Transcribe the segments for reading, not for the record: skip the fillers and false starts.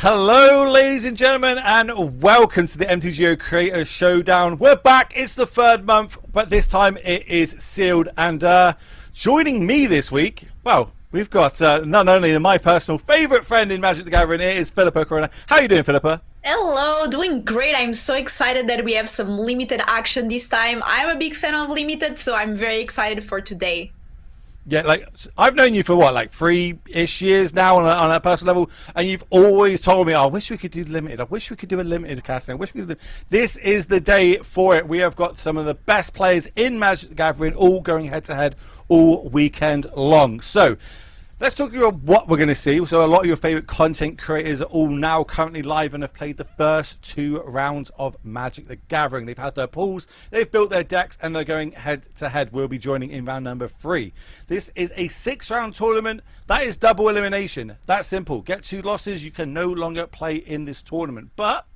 Hello, ladies and gentlemen, and welcome to the MTGO Creator Showdown. We're back. It's the third month, but this time it is sealed. And joining me this week, well, we've got none only than my personal favourite friend in Magic the Gathering. It is Philippa Corona. How are you doing, Philippa? Hello, doing great. I'm so excited that we have some limited action this time. I'm a big fan of limited, so I'm very excited for today. Yeah, like I've known you for what, like 3-ish years now on a personal level, and you've always told me, oh, I wish we could do limited. I wish we could do a limited casting. I wish we could do... This is the day for it. We have got some of the best players in Magic the Gathering all going head to head all weekend long. So let's talk about what we're going to see. So a lot of your favorite content creators are all now currently live and have played the first 2 rounds of Magic the Gathering. They've had their pools, they've built their decks, and they're going head to head. We'll be joining in round number 3. This is a 6-round tournament. That is double elimination. That's simple. Get 2 losses, you can no longer play in this tournament. But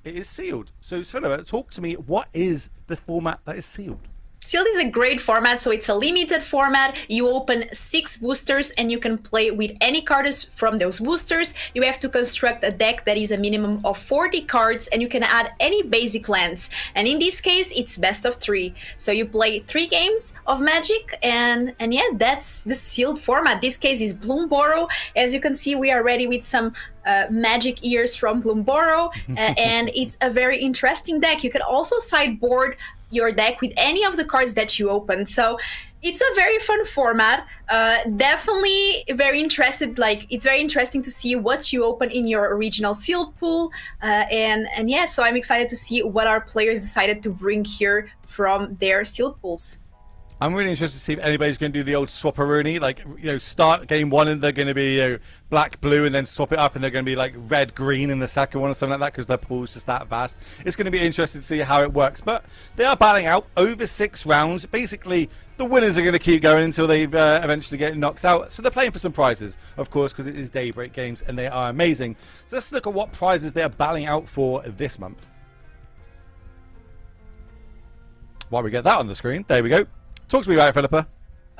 it is sealed. So Philippa, talk to me. What is the format that is sealed? Sealed is a great format, so it's a limited format. You open 6 boosters and you can play with any cards from those boosters. You have to construct a deck that is a minimum of 40 cards and you can add any basic lands. And in this case, it's best of 3. So you play 3 games of Magic and yeah, that's the sealed format. This case is Bloomburrow. As you can see, we are ready with some magic ears from Bloomburrow and it's a very interesting deck. You can also sideboard your deck with any of the cards that you open, so it's a very fun format. Definitely very interested, like it's very interesting to see what you open in your original sealed pool, and yeah, so I'm excited to see what our players decided to bring here from their sealed pools. I'm really interested to see if anybody's going to do the old swap-a-rooney, like, you know, start game 1 and they're going to be, you know, black, blue, and then swap it up and they're going to be like red, green in the second one or something like that because their pool's just that vast. It's going to be interesting to see how it works. But they are battling out over 6 rounds. Basically, the winners are going to keep going until they eventually get knocked out. So they're playing for some prizes, of course, because it is Daybreak games and they are amazing. So let's look at what prizes they are battling out for this month. While we get that on the screen, there we go. Talk to me about it, Philippa.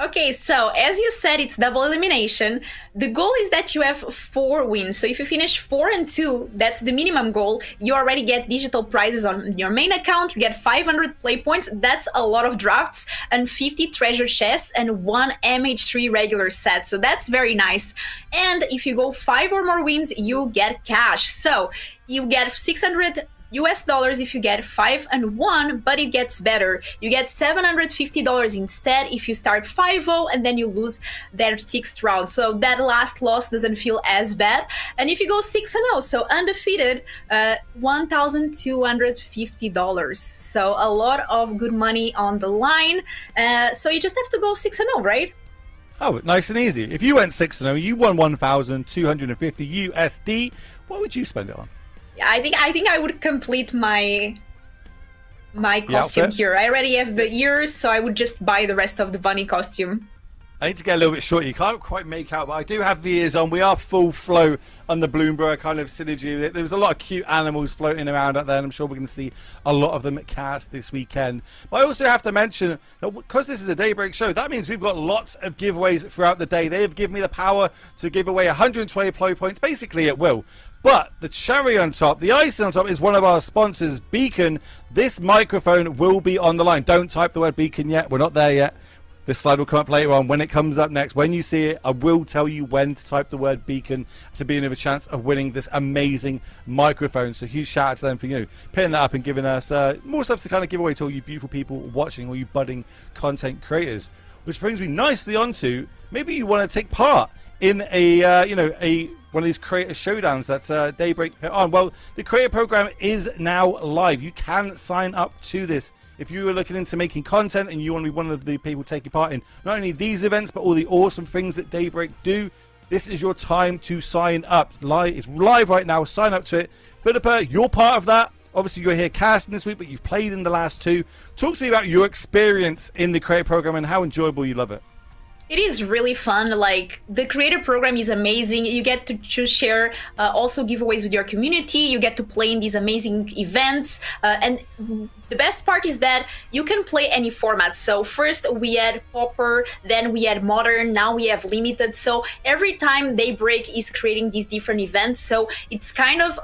Okay, so as you said, it's double elimination. The goal is that you have 4 wins. So if you finish 4 and 2, that's the minimum goal. You already get digital prizes on your main account. You get 500 play points. That's a lot of drafts and 50 treasure chests and 1 MH3 regular set. So that's very nice. And if you go 5 or more wins, you get cash. So you get $600 if you get 5 and 1, but it gets better. You get $750 instead if you start 5-0 and then you lose that 6th round. So that last loss doesn't feel as bad. And if you go 6-0, so undefeated, $1,250. So a lot of good money on the line. So you just have to go 6-0, right? Oh, nice and easy. If you went 6-0, you won $1,250 USD. What would you spend it on? I think I would complete my costume here. I already have the ears, so I would just buy the rest of the bunny costume. I need to get a little bit short. You can't quite make out, but I do have the ears on. We are full flow on the Bloomburrow kind of synergy. There's a lot of cute animals floating around out there, and I'm sure we're going to see a lot of them at Cast this weekend. But I also have to mention that because this is a Daybreak show, that means we've got lots of giveaways throughout the day. They have given me the power to give away 120 play points, basically at will. But the cherry on top, the icing on top, is one of our sponsors, Beacon. This microphone will be on the line. Don't type the word Beacon yet. We're not there yet. This slide will come up later on. When it comes up next, when you see it, I will tell you when to type the word Beacon to be in a chance of winning this amazing microphone. So huge shout out to them for, you know, putting that up and giving us more stuff to kind of give away to all you beautiful people watching, all you budding content creators. Which brings me nicely onto, maybe you want to take part in a, one of these creator showdowns that Daybreak put on. Well, the creator program is now live. You can sign up to this. If you are looking into making content and you want to be one of the people taking part in not only these events, but all the awesome things that Daybreak do, this is your time to sign up. It's live right now. Sign up to it. Philippa, you're part of that. Obviously, you're here casting this week, but you've played in the last 2. Talk to me about your experience in the creator program and how enjoyable you love it. It is really fun. Like, the creator program is amazing. You get to share also giveaways with your community. You get to play in these amazing events. And the best part is that you can play any format. So first we had Pauper, then we had Modern, now we have Limited. So every time Daybreak is creating these different events. So it's kind of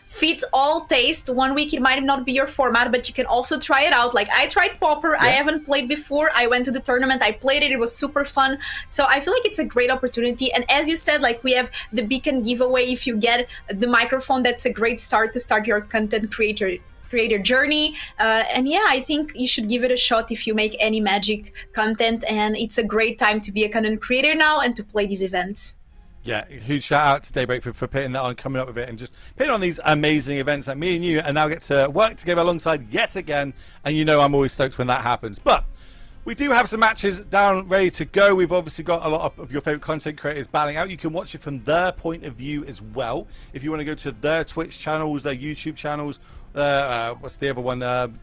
fits all taste. One week it might not be your format, but you can also try it out. Like, I tried Pauper. Yeah. I haven't played before. I went to the tournament. I played it. It was super fun. So I feel like it's a great opportunity. And as you said, like, we have the beacon giveaway. If you get the microphone, that's a great start to start your content creator journey. And yeah, I think you should give it a shot if you make any Magic content. And it's a great time to be a content creator now and to play these events. Yeah, huge shout out to Daybreak for putting that on, coming up with it, and just putting on these amazing events that me and you and now get to work together alongside yet again. And you know I'm always stoked when that happens. But we do have some matches down ready to go. We've obviously got a lot of your favorite content creators battling out. You can watch it from their point of view as well. If you want to go to their Twitch channels, their YouTube channels, what's the other one?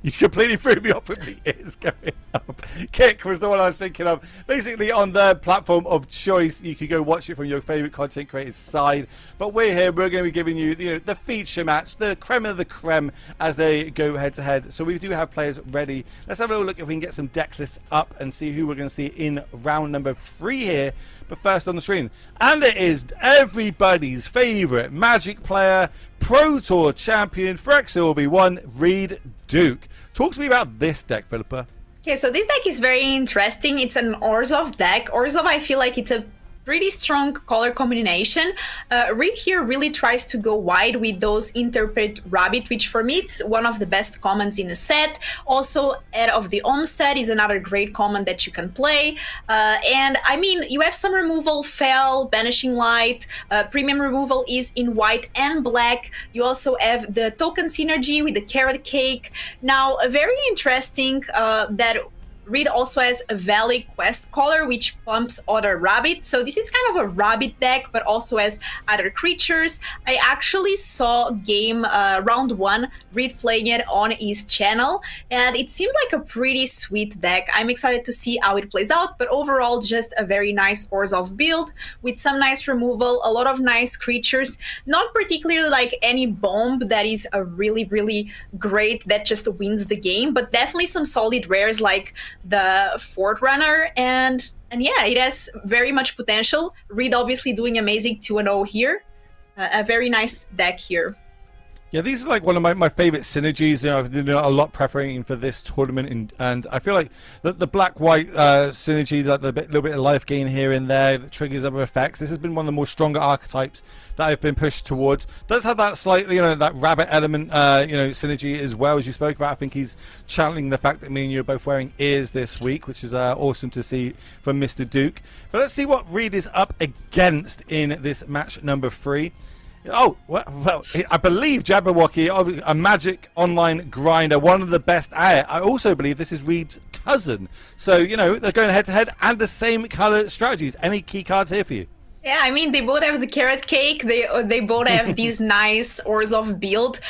You completely threw me off with the ears going up. Kick was the one I was thinking of. Basically, on the platform of choice, you can go watch it from your favorite content creator's side. But we're here. We're going to be giving you, the feature match, the creme of the creme, as they go head to head. So we do have players ready. Let's have a little look if we can get some deck lists up and see who we're going to see in round number 3 here. But first on the screen, and it is everybody's favorite Magic player, Pro Tour champion for XLB1, Reed Duke. Talk to me about this deck, Philippa. Okay, so this deck is very interesting. It's an Orzhov deck. Orzhov, I feel like it's a pretty strong color combination. Reed here really tries to go wide with those Interpret Rabbit, which for me it's one of the best commons in the set. Also, Head of the Homestead is another great common that you can play. And I mean, you have some removal, Fel, Banishing Light, premium removal is in white and black. You also have the token synergy with the Carrot Cake. Now, very interesting that Reed also has a Valley Quest Caller, which pumps other rabbits. So this is kind of a rabbit deck, but also has other creatures. I actually saw game round 1, Reed playing it on his channel, and it seems like a pretty sweet deck. I'm excited to see how it plays out, but overall just a very nice Orzhov build with some nice removal, a lot of nice creatures. Not particularly like any bomb that is a really, really great that just wins the game, but definitely some solid rares like the Fort Runner, and yeah, it has very much potential. Reed obviously doing amazing 2-0 here. A very nice deck here. Yeah, these are like one of my favorite synergies. I've been doing a lot preparing for this tournament, and I feel like the black-white synergy, like the little bit of life gain here and there, that triggers other effects. This has been one of the more stronger archetypes that I've been pushed towards. Does have that slightly, that rabbit element, synergy as well, as you spoke about. I think he's channeling the fact that me and you are both wearing ears this week, which is awesome to see from Mr. Duke. But let's see what Reed is up against in this match number 3. Oh, well, I believe Jabberwocky, a Magic online grinder, one of the best at it. I also believe this is Reed's cousin. So, they're going head-to-head and the same color strategies. Any key cards here for you? Yeah, I mean, they both have the Carrot Cake. They both have this nice Orzhov build.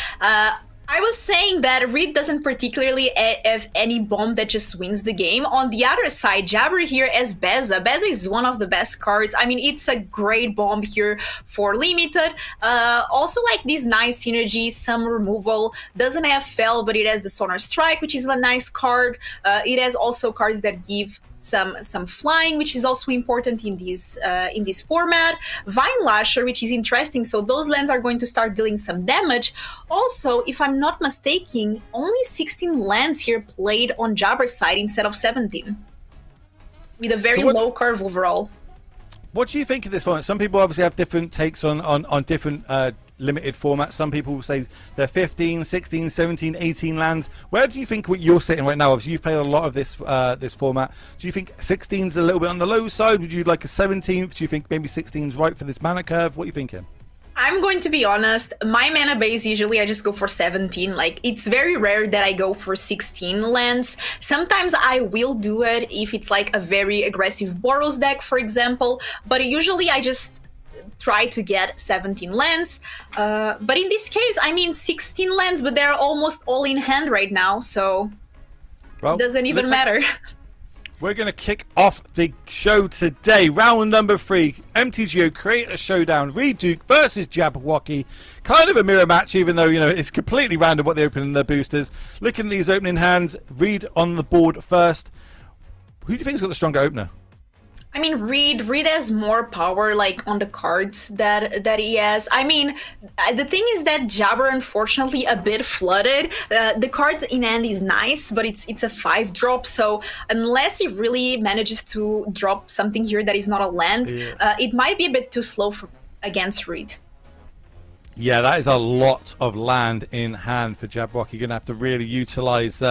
I was saying that Reed doesn't particularly have any bomb that just wins the game. On the other side, Jabber here has Beza. Beza is one of the best cards. I mean, it's a great bomb here for Limited. Also, like this nice synergy, some removal. Doesn't have Fel, but it has the Sonar Strike, which is a nice card. It has also cards that give some flying, which is also important in this format. Vine Lasher, which is interesting. So those lands are going to start dealing some damage. Also, if I'm not mistaken, only 16 lands here played on Jabber's side instead of 17, with a very low curve overall. What do you think of this format? Some people obviously have different takes on different limited formats. Some people say they're 15, 16, 17, 18 lands. Where do you think you're sitting right now? Obviously, you've played a lot of this this format. Do you think 16's a little bit on the low side? Would you like a 17th? Do you think maybe 16's right for this mana curve? What are you thinking? I'm going to be honest, my mana base, usually I just go for 17. Like, it's very rare that I go for 16 lands. Sometimes I will do it if it's like a very aggressive Boros deck, for example, but usually I just try to get 17 lands. But in this case, I mean 16 lands, but they're almost all in hand right now, so it doesn't even matter. We're going to kick off the show today. Round number 3, MTGO Create a Showdown, Reed Duke versus Jabberwocky. Kind of a mirror match, even though, you know, it's completely random what they open in their boosters. Looking at these opening hands, Reed on the board first. Who do you think's got the stronger opener? I mean, Reed has more power, like, on the cards that he has. I mean, the thing is that Jabber, unfortunately, a bit flooded. The cards in hand is nice, but it's a 5-drop, so unless he really manages to drop something here that is not a land, it might be a bit too slow against Reed. Yeah, that is a lot of land in hand for Jabberwocky. You're going to have to really utilize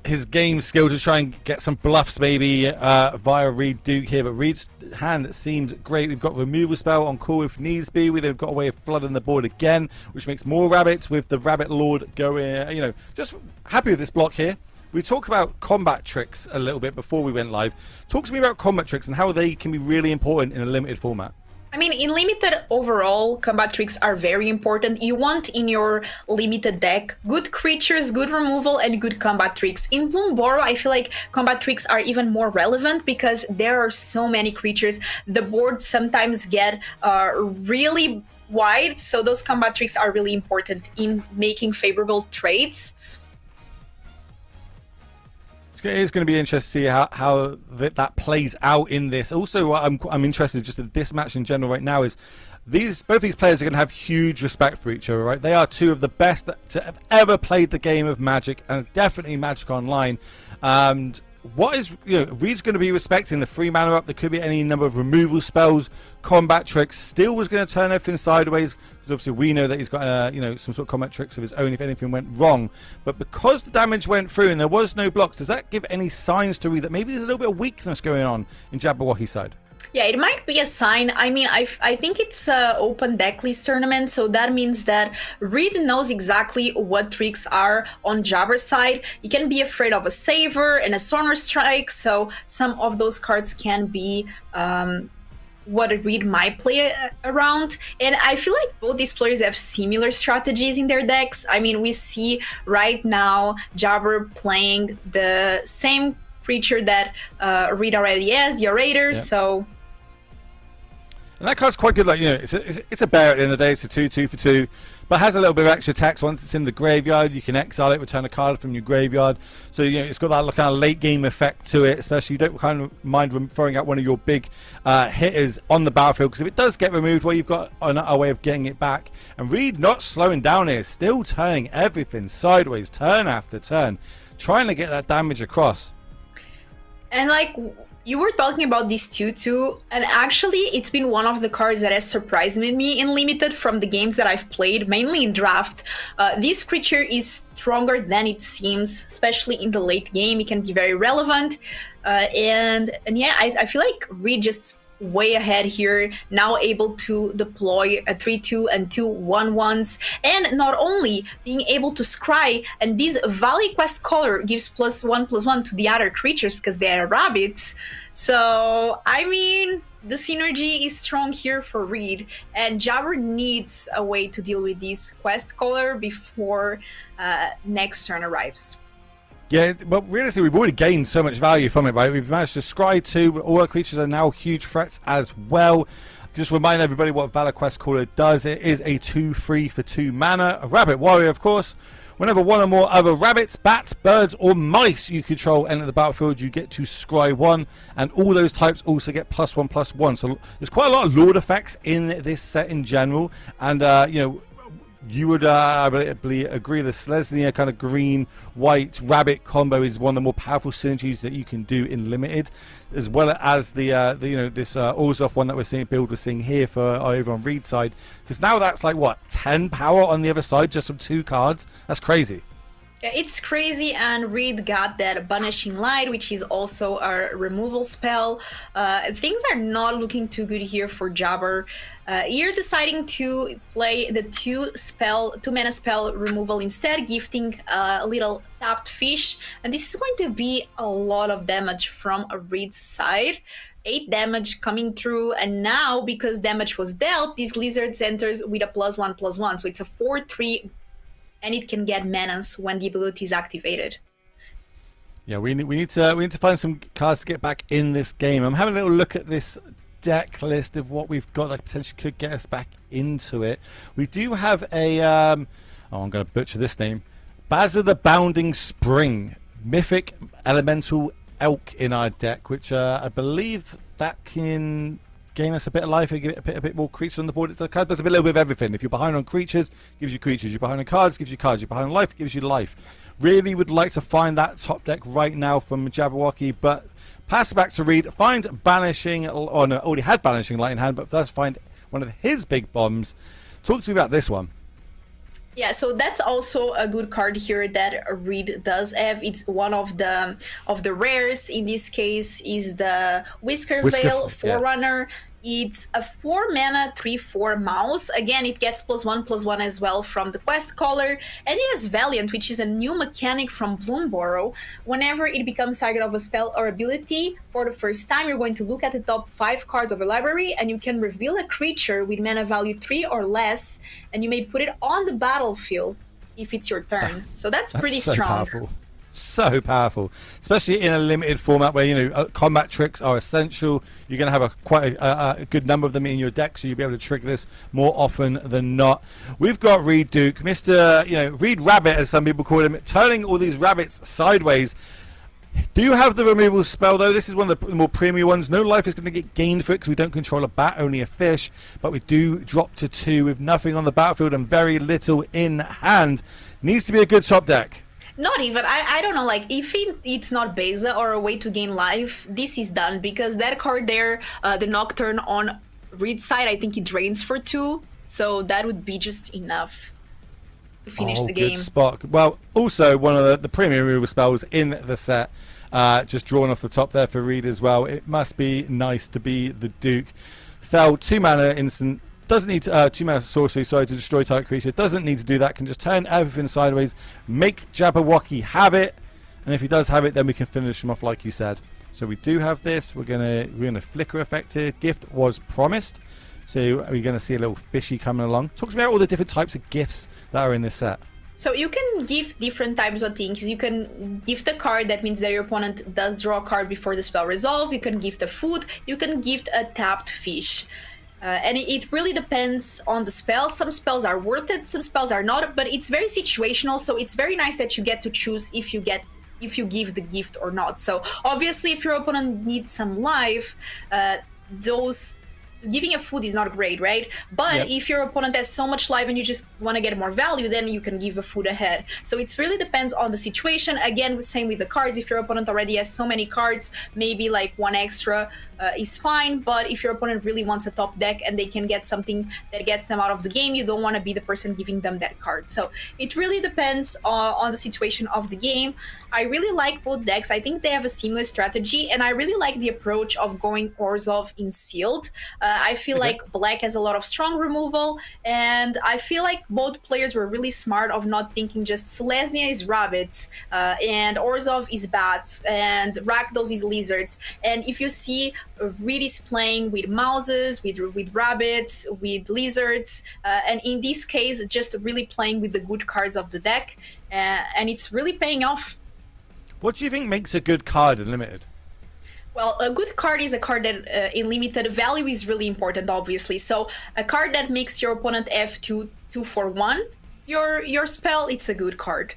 his game skill to try and get some bluffs maybe via Reed Duke here, but Reed's hand seems great. We've got removal spell on call if needs be. They've got a way of flooding the board again, which makes more rabbits with the Rabbit Lord going, you know, just happy with this block here. We talked about combat tricks a little bit before we went live. Talk to me about combat tricks and how they can be really important in a limited format. I mean, in limited overall, combat tricks are very important. You want in your limited deck good creatures, good removal, and good combat tricks. In Bloomburrow, I feel like combat tricks are even more relevant because there are so many creatures. The boards sometimes get really wide, so those combat tricks are really important in making favorable trades. It's going to be interesting to see how that plays out in this. Also, I'm interested just in this match in general right now is both these players are going to have huge respect for each other, right? They are two of the best to have ever played the game of Magic, and definitely Magic Online. And what is, you know, Reed's going to be respecting the 3 mana up. There could be any number of removal spells, combat tricks. Still was going to turn everything sideways because obviously we know that he's got you know, some sort of combat tricks of his own if anything went wrong. But because the damage went through and there was no blocks, does that give any signs to Reed that maybe there's a little bit of weakness going on in Jabberwocky's side? Yeah, it might be a sign. I mean, I think it's an open deck list tournament, so that means that Reed knows exactly what tricks are on Jabber's side. He can be afraid of a Saver and a Sonar Strike, so some of those cards can be what Reed might play around. And I feel like both these players have similar strategies in their decks. I mean, we see right now Jabber playing the same creature that Reed already has, the Orator, so... And that card's quite good. Like, you know, it's a bear at the end of the day. It's a 2/2 for 2, but has a little bit of extra text. Once it's in the graveyard, you can exile it, return a card from your graveyard. So, you know, it's got that kind of late game effect to it. Especially, you don't kind of mind throwing out one of your big hitters on the battlefield, because if it does get removed, well, you've got a way of getting it back. And Reed not slowing down here, still turning everything sideways, turn after turn, trying to get that damage across. And like, you were talking about this 2/2, and actually it's been one of the cards that has surprised me in Limited from the games that I've played, mainly in Draft. This creature is stronger than it seems, especially in the late game. It can be very relevant. And yeah, I feel like Reed just way ahead here, now able to deploy a 3/2 and 2 1/1s, and not only being able to scry, and this Valley Quest color gives +1/+1 to the other creatures because they are rabbits. So I mean, the synergy is strong here for Reed, and Jabber needs a way to deal with this quest color before next turn arrives. Yeah, but realistically, we've already gained so much value from it, right? We've managed to scry 2, all our creatures are now huge threats as well. Just remind everybody what Valor Quest Caller does. It is a 2/3 for 2 mana, a rabbit warrior, of course. Whenever one or more other rabbits, bats, birds, or mice you control enter the battlefield, you get to scry 1, and all those types also get +1/+1. So there's quite a lot of Lord effects in this set in general, and you know, you would I believe agree the Selesnya kind of green-white rabbit combo is one of the more powerful synergies that you can do in Limited, as well as the you know, this Orzhov one that we're seeing here for over on Reed's side, because now that's like what, 10 power on the other side just from 2 cards. That's crazy. It's crazy, and Reed got that Banishing Light, which is also a removal spell. Things are not looking too good here for Jabber. You're deciding to play the 2 mana spell removal instead, gifting a little tapped fish, and this is going to be a lot of damage from a Reed's side. 8 damage coming through, and now because damage was dealt, this lizard enters with a +1/+1, so it's a 4/3. And it can get menace when the ability is activated. Yeah, we need to find some cards to get back in this game. I'm having a little look at this deck list of what we've got that potentially could get us back into it. We do have a I'm going to butcher this name, Bazza the Bounding Spring, Mythic Elemental Elk in our deck, which I believe that can gain us a bit of life and give it a bit more creatures on the board. It's a card that does a little bit of everything. If you're behind on creatures, gives you creatures. You're behind on cards, gives you cards. You're behind on life, gives you life. Really would like to find that top deck right now from Jabberwocky, but pass it back to Reed. Find Banishing, or no, already had Banishing Light in hand, but does find one of his big bombs. Talk to me about this one. Yeah, so that's also a good card here that Reed does have. It's one of the rares. In this case, is the Whisker Veil Forerunner. Yeah. It's a 4-mana 3/4 mouse. Again, it gets +1/+1 as well from the quest caller, and it has Valiant, which is a new mechanic from Bloomburrow. Whenever it becomes target of a spell or ability for the first time, you're going to look at the top 5 cards of a library, and you can reveal a creature with mana value 3 or less, and you may put it on the battlefield if it's your turn. So that's pretty so strong. Powerful. So powerful, especially in a limited format where, you know, combat tricks are essential. You're going to have quite a good number of them in your deck, so you'll be able to trigger this more often than not. We've got Reed Duke, Mr. Reed Rabbit, as some people call him, turning all these rabbits sideways. Do you have the removal spell, though? This is one of the more premium ones. No life is going to get gained for it because we don't control a bat, only a fish. But we do drop to 2 with nothing on the battlefield and very little in hand. Needs to be a good top deck. Not even. I don't know, like, if it's not Beza or a way to gain life, this is done, because that card there, the Nocturne on Reed's side, I think it drains for 2, so that would be just enough to finish the game. Good spot. Well, also one of the premium removal spells in the set, just drawn off the top there for Reed as well. It must be nice to be the Duke. Fell 2 mana instant. Doesn't need 2 mana sorcery, sorry, to destroy target creature. Doesn't need to do that. Can just turn everything sideways, make Jabberwocky have it, and if he does have it, then we can finish him off like you said. So we do have this. We're gonna flicker effect here. Gift was promised, so we're gonna see a little fishy coming along. Talk to me about all the different types of gifts that are in this set. So you can give different types of things. You can gift a card, that means that your opponent does draw a card before the spell resolve. You can gift a food. You can gift a tapped fish. And it really depends on the spell. Some spells are worth it, some spells are not, but it's very situational, so it's very nice that you get to choose if you give the gift or not. So obviously, if your opponent needs some life, giving a food is not great, right? But if your opponent has so much life and you just want to get more value, then you can give a food ahead. So it really depends on the situation. Again, same with the cards. If your opponent already has so many cards, maybe like 1 extra is fine. But if your opponent really wants a top deck and they can get something that gets them out of the game, you don't want to be the person giving them that card. So it really depends on the situation of the game. I really like both decks. I think they have a seamless strategy, and I really like the approach of going Orzhov in sealed. I feel like black has a lot of strong removal, and I feel like both players were really smart of not thinking just Selesnya is rabbits, and Orzhov is bats, and Rakdos is lizards. And if you see, Reed is playing with mouses, with rabbits, with lizards, and in this case, just really playing with the good cards of the deck, and it's really paying off. What do you think makes a good card in Limited? Well, a good card is a card that in Limited, value is really important, obviously. So a card that makes your opponent have 2 for 1, your spell, it's a good card.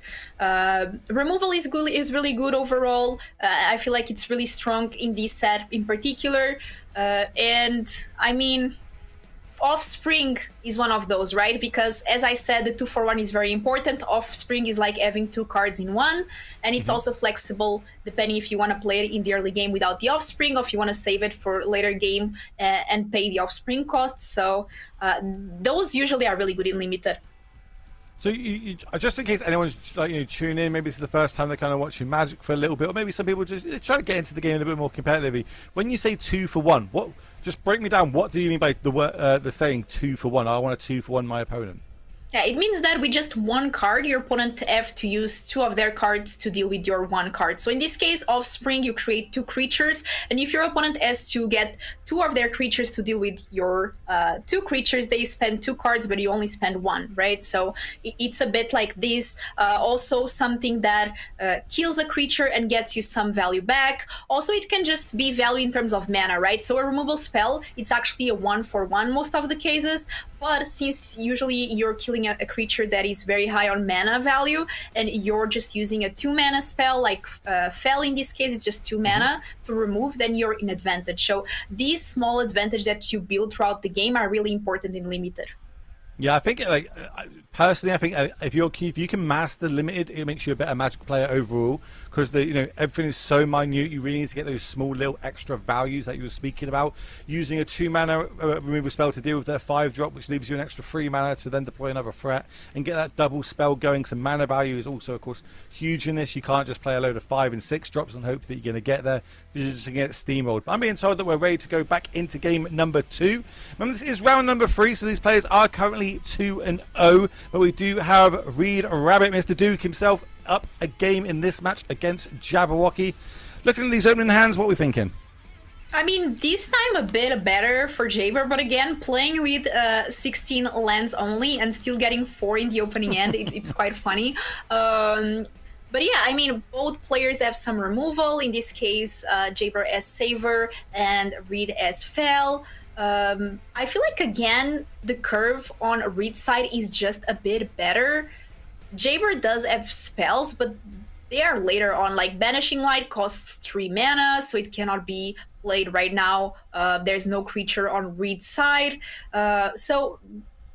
Removal is really good overall. I feel like it's really strong in this set in particular. And I mean, Offspring is one of those, right? Because as I said, the 2 for 1 is very important. Offspring is like having 2 cards in one, and it's also flexible depending if you want to play it in the early game without the Offspring, or if you want to save it for later game and pay the Offspring costs. So those usually are really good in Limited. So you, just in case anyone's tuning in, maybe this is the first time they're kind of watching Magic for a little bit, or maybe some people just trying to get into the game a little bit more competitively. When you say 2 for 1, just break me down. What do you mean by the saying 2 for 1? I want a 2 for 1 my opponent. Yeah, it means that with just one card, your opponent have to use two of their cards to deal with your one card. So in this case, Offspring, you create two creatures, and if your opponent has to get two of their creatures to deal with your two creatures, they spend two cards, but you only spend one, right? So it's a bit like this. Also, something that kills a creature and gets you some value back. Also, it can just be value in terms of mana, right? So a removal spell, it's actually a 1-for-1 most of the cases, but since usually you're killing a creature that is very high on mana value, and you're just using a 2-mana spell, like Fel in this case is just 2 mana to remove, then you're in advantage. So these small advantages that you build throughout the game are really important in Limited. Yeah, I think like personally, I think if you can master limited, it makes you a better Magic player overall, because everything is so minute. You really need to get those small little extra values that you were speaking about. Using a 2-mana removal spell to deal with their 5-drop, which leaves you an extra 3 mana to then deploy another threat and get that double spell going. So mana value is also, of course, huge in this. You can't just play a load of 5 and 6 drops and hope that you're going to get there. You're just going to get steamrolled. But I'm being told that we're ready to go back into game number 2. Remember, this is round number 3, so these players are currently 2-0, but we do have Reed Rabbit, Mr. Duke himself, up a game in this match against Jabberwocky. Looking at these opening hands, what are we thinking? I mean, this time a bit better for Jaber, but again, playing with 16 lands only and still getting 4 in the opening end, it's quite funny. But yeah, I mean, both players have some removal. In this case, Jaber as Saver and Reed as Fel. I feel like, again, the curve on Reed's side is just a bit better. Jaber does have spells, but they are later on. Like Banishing Light costs 3 mana, so it cannot be played right now. There's no creature on Reed's side. So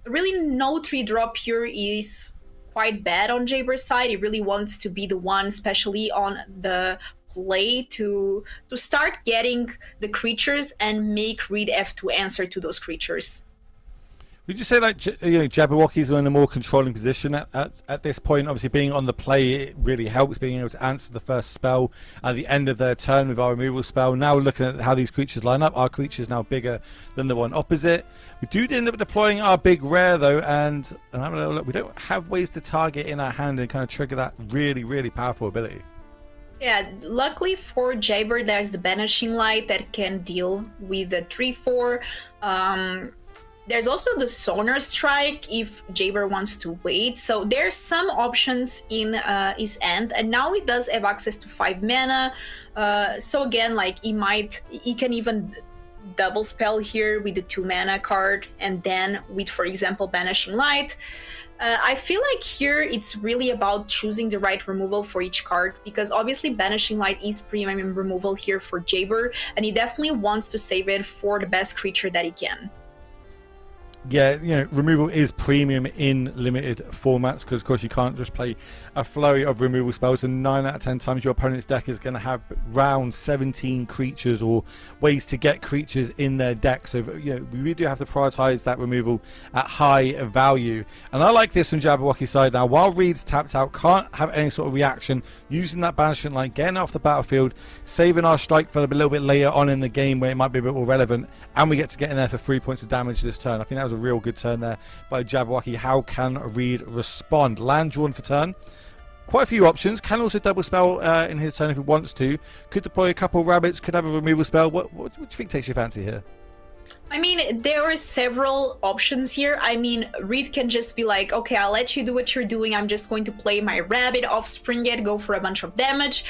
really no 3-drop here is quite bad on Jaber's side. He really wants to be the one, especially on the play, to start getting the creatures and make Reed have to answer to those creatures. Would you say like Jabberwocky's in a more controlling position at this point? Obviously, being on the play, it really helps being able to answer the first spell at the end of their turn with our removal spell. Now looking at how these creatures line up, our creature's now bigger than the one opposite. We do end up deploying our big rare though, and having a little look, we don't have ways to target in our hand and kind of trigger that really, really powerful ability. Yeah, luckily for Jaber, there's the Banishing Light that can deal with the 3-4. There's also the Sonar Strike if Jaber wants to wait. So there's some options in his end, and now he does have access to 5 mana. So again, like he can even double spell here with the 2 mana card, and then with, for example, Banishing Light. I feel like here it's really about choosing the right removal for each card, because obviously Banishing Light is premium removal here for Jaber, and he definitely wants to save it for the best creature that he can. Yeah, removal is premium in limited formats, because of course you can't just play a flurry of removal spells, and 9 out of 10 times your opponent's deck is going to have around 17 creatures or ways to get creatures in their deck. So we really do have to prioritize that removal at high value. And I like this on Jabberwocky's side now. While Reed's tapped out, can't have any sort of reaction, using that Banishing Light, getting off the battlefield, saving our strike for a little bit later on in the game where it might be a bit more relevant, and we get to get in there for 3 points of damage this turn. I think that was a real good turn there by Jabberwocky. How can Reed respond? Land drawn for turn. Quite a few options. Can also double spell in his turn if he wants to. Could deploy a couple of rabbits. Could have a removal spell. What do you think takes your fancy here? I mean, there are several options here. I mean, Reed can just be like, okay, I'll let you do what you're doing. I'm just going to play my rabbit, Offspring it, go for a bunch of damage.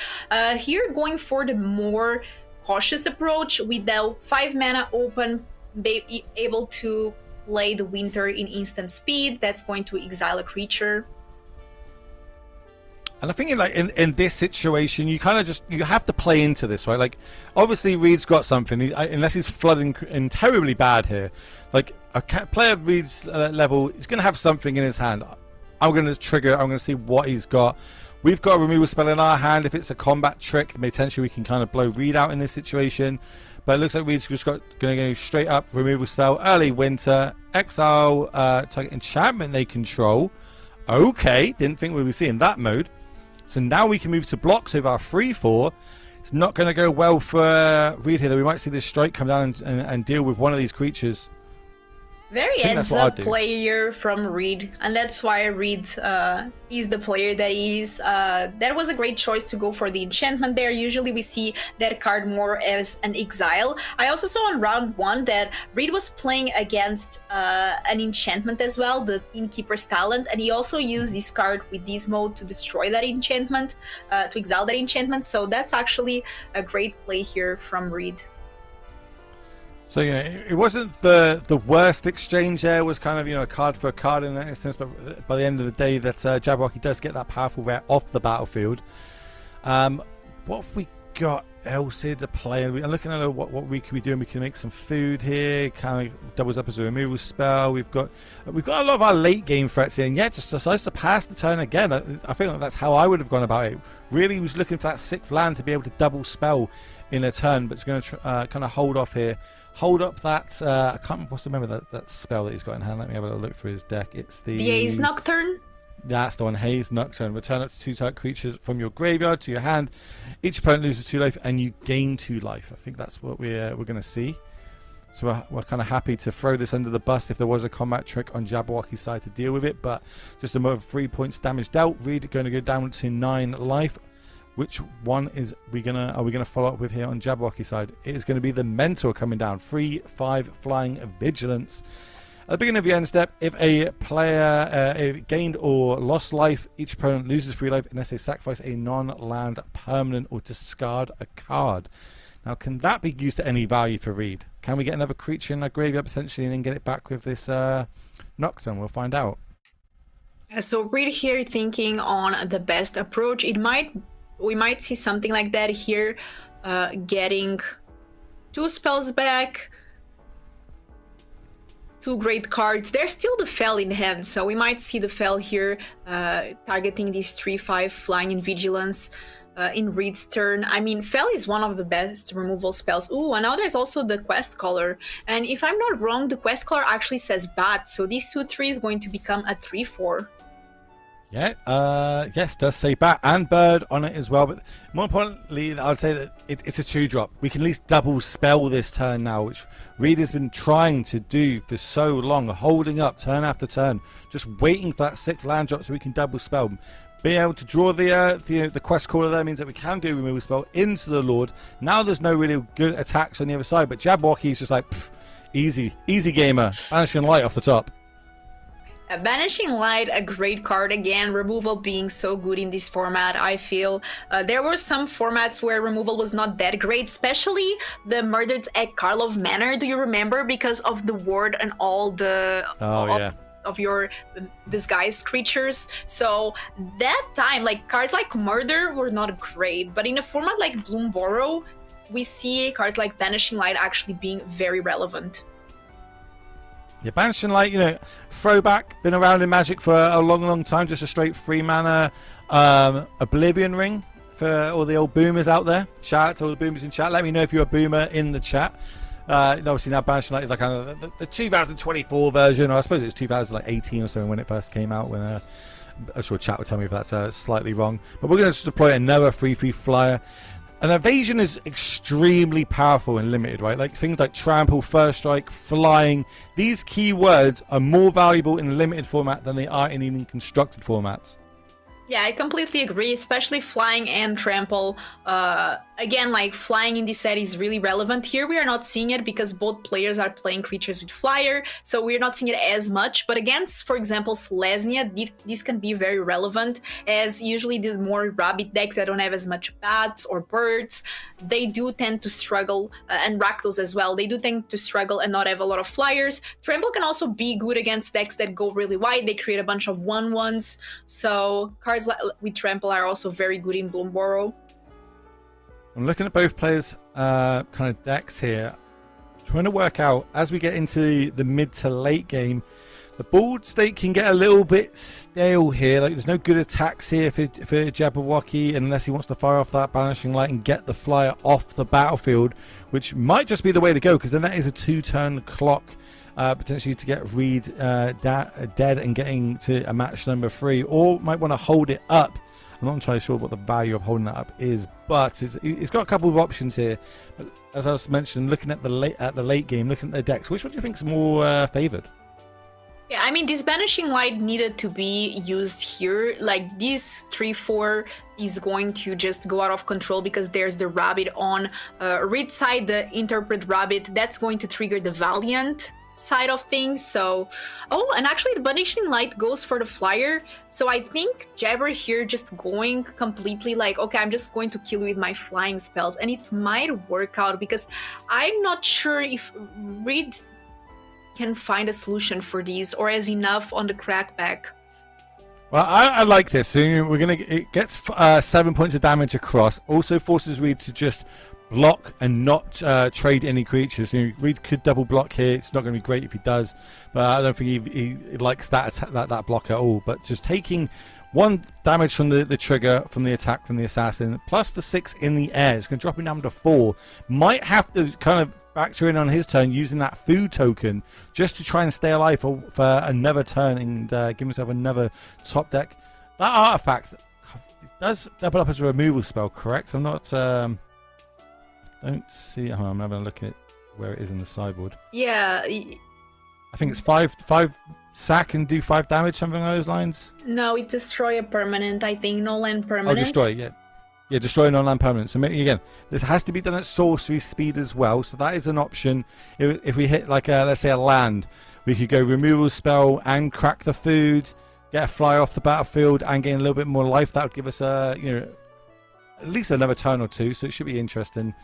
Here, going for the more cautious approach with the 5 mana open, be able to play the Winter in instant speed. That's going to exile a creature. And I think in this situation, you kind of you have to play into this, right? Like, obviously Reed's got something, unless he's flooding in terribly bad here. Like, a player of Reed's level is going to have something in his hand. I'm going to trigger it. I'm going to see what he's got. We've got a removal spell in our hand. If it's a combat trick, then potentially we can kind of blow Reed out in this situation. But it looks like Reed's just going to go straight up removal spell, early Winter, exile, target enchantment they control. Okay, didn't think we'd be seeing that mode. So now we can move to blocks with our 3-4. It's not going to go well for Reed here, though. We might see this strike come down and deal with one of these creatures. Very that's what I'd heads-up do. player from Reed, and that's why Reed is the player that he is. That was a great choice to go for the enchantment there. Usually we see that card more as an exile. I also saw on round 1 that Reed was playing against an enchantment as well, the Innkeeper's Talent, and he also used this card with this mode to destroy that enchantment, to exile that enchantment, so that's actually a great play here from Reed. So, you know, it wasn't the worst exchange there. It was kind of, you know, a card for a card in that instance, but by the end of the day, that Jabberwocky does get that powerful rare off the battlefield. What have we got else here to play? I'm looking at what we could be doing. We can make some food here, kind of doubles up as a removal spell. We've got a lot of our late game threats here, and yeah, just decides to pass the turn again. I feel like that's how I would have gone about it. Really was looking for that 6th land to be able to double spell in a turn, but it's going to kind of hold off here. Hold up that, I can't remember that spell that he's got in hand. Let me have a little look through his deck. It's the Haze Nocturne? That's the one, Haze Nocturne. Return up to 2 target creatures from your graveyard to your hand. Each opponent loses 2 life and you gain 2 life. I think that's what we're going to see. So we're kind of happy to throw this under the bus if there was a combat trick on Jabberwocky's side to deal with it. But just a more 3 points damage dealt. Reed going to go down to 9 life. Which one are we gonna follow up with here on Jabberwocky's side? It is going to be the Mentor coming down. 3/5 flying vigilance. At the beginning of the end step, if a player gained or lost life, each opponent loses 3 life unless they sacrifice a non-land permanent or discard a card. Now, can that be used to any value for Reed? Can we get another creature in our graveyard potentially and then get it back with this Nocturne? We'll find out. So Reed here thinking on the best approach. We might see something like that here, getting 2 spells back, 2 great cards. There's still the Fel in hand, so we might see the Fel here targeting these 3/5 flying in vigilance in Reed's turn. I mean, Fel is one of the best removal spells. Ooh, and now there's also the Quest Caller. And if I'm not wrong, the Quest Caller actually says Bat, so these 2/3 is going to become a 3/4. Yeah, yes, does say Bat and Bird on it as well. But more importantly, I'd say that it's a 2-drop. We can at least double spell this turn now, which Reed has been trying to do for so long, holding up turn after turn, just waiting for that 6th land drop so we can double spell. Being able to draw the Quest Caller there means that we can do removal spell into the Lord. Now there's no really good attacks on the other side, but Jabberwocky is just like, easy gamer, Banishing Light off the top. Banishing Light, a great card again. Removal being so good in this format, I feel. There were some formats where removal was not that great, especially the Murdered at Karlov Manor. Do you remember? Because of the ward and all the of your disguised creatures. So that time, like cards like Murder were not great, but in a format like Bloomburrow, we see cards like Banishing Light actually being very relevant. Yeah, Banishing Light, you know, throwback, been around in Magic for a long time, just a straight 3 mana Oblivion Ring for all the old boomers out there. Shout out to all the boomers in chat. Let me know if you're a boomer in the chat. Obviously now Banishing Light is like kind of the 2024 version, or I suppose it was 2018 or so when it first came out, when I'm sure chat will tell me if that's slightly wrong. But we're going to deploy another 3/3 flyer. An evasion is extremely powerful in limited, right? Like things like trample, first strike, flying. These keywords are more valuable in limited format than they are in even constructed formats. Yeah, I completely agree, especially flying and trample. Again, like flying in this set is really relevant. Here we are not seeing it because both players are playing creatures with flyer, so we're not seeing it as much. But against, for example, Selesnya, this can be very relevant, as usually the more rabbit decks that don't have as much bats or birds, they do tend to struggle, and Rakdos as well, they do tend to struggle and not have a lot of flyers. Trample can also be good against decks that go really wide. They create a bunch of 1/1s, so cards with Trample are also very good in Bloomburrow. I'm looking at both players' kind of decks here, trying to work out as we get into the mid to late game. The board state can get a little bit stale here. Like there's no good attacks here for Jabberwocky unless he wants to fire off that Banishing Light and get the flyer off the battlefield, which might just be the way to go, because then that is a 2-turn clock potentially to get Reed dead and getting to a match number 3, or might want to hold it up. I'm not entirely sure what the value of holding that up is, but it's got a couple of options here. But as I was mentioning, looking at the late game, looking at the decks, which one do you think is more favoured? Yeah, I mean, this banishing light needed to be used here. Like, this 3-4 is going to just go out of control because there's the rabbit on read side, the interpret rabbit. That's going to trigger the Valiant side of things. So, oh, and actually the banishing light goes for the flyer. So I think Jabber here just going completely like, okay, I'm just going to kill you with my flying spells. And it might work out because I'm not sure if Reed can find a solution for these or has enough on the crackback. Well, I like this. So we're gonna. It gets 7 points of damage across. Also forces Reed to just block and not trade any creatures. So Reed could double block here. It's not going to be great if he does, but I don't think he likes that block at all. But just taking 1 damage from the trigger from the attack from the assassin, plus the 6 in the air, it's going to drop him down to 4. Might have to kind of factor in on his turn using that food token just to try and stay alive for another turn and give himself another top deck. That artifact, it does double up as a removal spell, correct? I'm not don't see. Oh, I'm having a look at where it is in the sideboard. Yeah, I think it's 5 sack and do 5 damage, something along those lines. no, it destroy a permanent, I think. No land permanent. Oh, destroy, yeah. Yeah, destroy non-land permanent. So again, this has to be done at sorcery speed as well. So that is an option. If we hit like let's say a land, we could go removal spell and crack the food, get a fly off the battlefield, and gain a little bit more life. That would give us at least another turn or 2. So it should be interesting.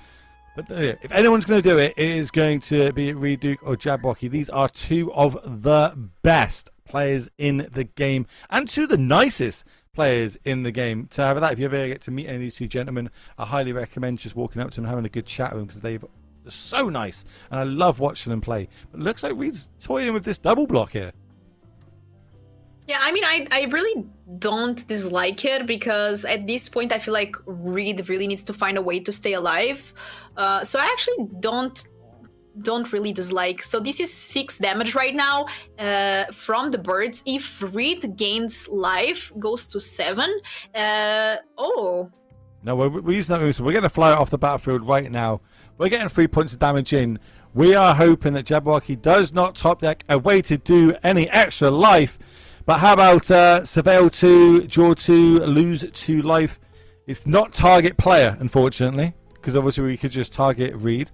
But if anyone's going to do it, it is going to be Reed Duke or Jabberwocky. These are 2 of the best players in the game and 2 of the nicest players in the game. To have that, if you ever get to meet any of these 2 gentlemen, I highly recommend just walking up to them and having a good chat with them because they're so nice and I love watching them play. But it looks like Reed's toying with this double block here. Yeah, I mean, I really don't dislike it because at this point I feel like Reed really needs to find a way to stay alive. So I actually don't really dislike. So this is 6 damage right now from the birds. If Reed gains life, goes to 7. Oh. No, we're using that move, so we're going to fly it off the battlefield right now. We're getting 3 points of damage in. We are hoping that Jabberwocky does not top deck a way to do any extra life. But how about Surveil 2, Draw 2, Lose 2 life? It's not target player, unfortunately, because obviously we could just target Reed.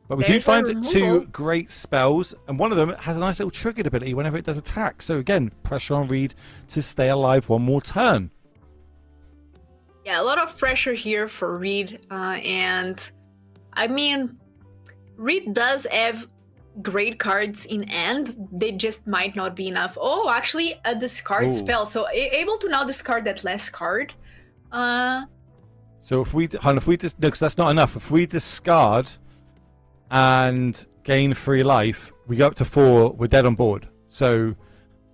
But we do find 2 great spells, and one of them has a nice little triggered ability whenever it does attack. So again, pressure on Reed to stay alive 1 more turn. Yeah, a lot of pressure here for Reed, and I mean, Reed does have great cards in hand. They just might not be enough. Oh, actually, a discard spell. So able to now discard that last card. So if we just no, because that's not enough. If we discard and gain 3 life, we go up to 4. We're dead on board. So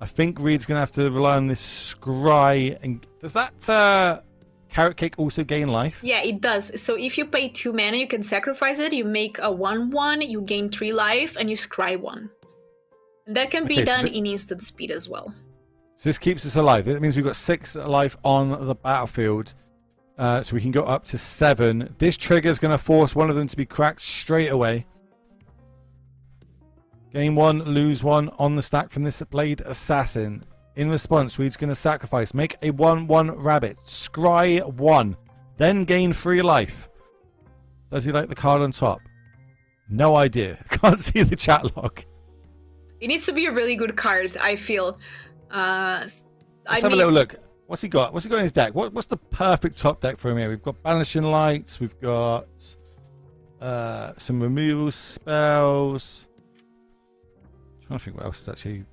I think Reed's gonna have to rely on this scry. And does that carrot cake also gain life? Yeah, it does. So if you pay 2 mana, you can sacrifice it. You make a 1/1. You gain 3 life, and you scry 1. And that can be done in instant speed as well. So this keeps us alive. That means we've got 6 life on the battlefield. So we can go up to 7. This trigger is going to force one of them to be cracked straight away. Gain 1, lose 1 on the stack from this Blade Assassin. In response, Reed's going to sacrifice. Make a 1/1 rabbit. Scry 1. Then gain 3 life. Does he like the card on top? No idea. Can't see the chat log. It needs to be a really good card, I feel. Let's have a little look. What's he got? What's he got in his deck? What's the perfect top deck for him here? We've got Banishing Lights. We've got some removal spells. I'm trying to think what else is actually...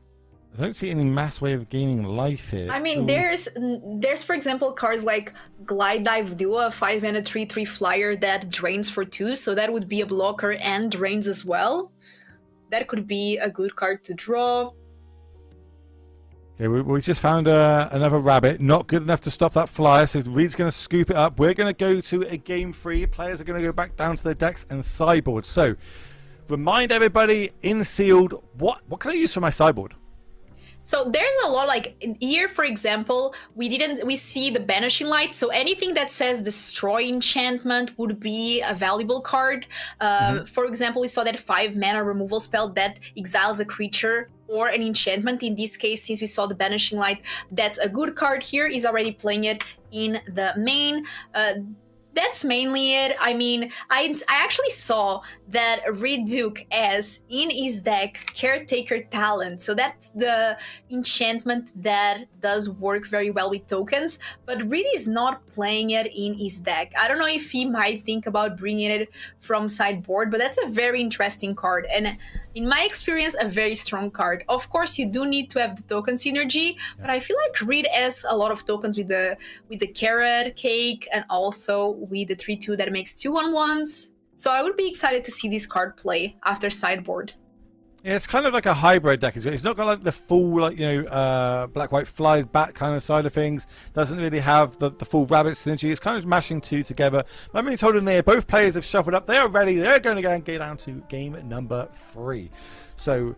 I don't see any mass way of gaining life here. I mean, there's for example cards like Glide Dive Duo, a 5-mana 3/3 flyer that drains for 2, so that would be a blocker and drains as well. That could be a good card to draw. Okay, we just found another rabbit. Not good enough to stop that flyer, so Reed's going to scoop it up. We're going to go to a game 3. Players are going to go back down to their decks and sideboard. So, remind everybody in sealed, what can I use for my sideboard? So there's a lot, like here, for example, we see the Banishing Light. So anything that says Destroy enchantment would be a valuable card. For example, we saw that 5 mana removal spell that exiles a creature or an enchantment. In this case, since we saw the Banishing Light, that's a good card here. He's already playing it in the main. That's mainly it. I mean, I actually saw that Reed Duke has in his deck Caretaker Talent. So that's the enchantment that does work very well with tokens, but Reed is not playing it in his deck. I don't know if he might think about bringing it from sideboard, but that's a very interesting card. And in my experience, a very strong card. Of course, you do need to have the token synergy, but I feel like Reed has a lot of tokens with the carrot cake and also with the 3/2 that makes 2/1s. So I would be excited to see this card play after sideboard. Yeah, it's kind of like a hybrid deck. It's not got like the full, like, black white flies back kind of side of things. Doesn't really have the full rabbit synergy. It's kind of mashing two together. I'm being told in there, both players have shuffled up. They are ready. They're going to go and get down to game number 3. So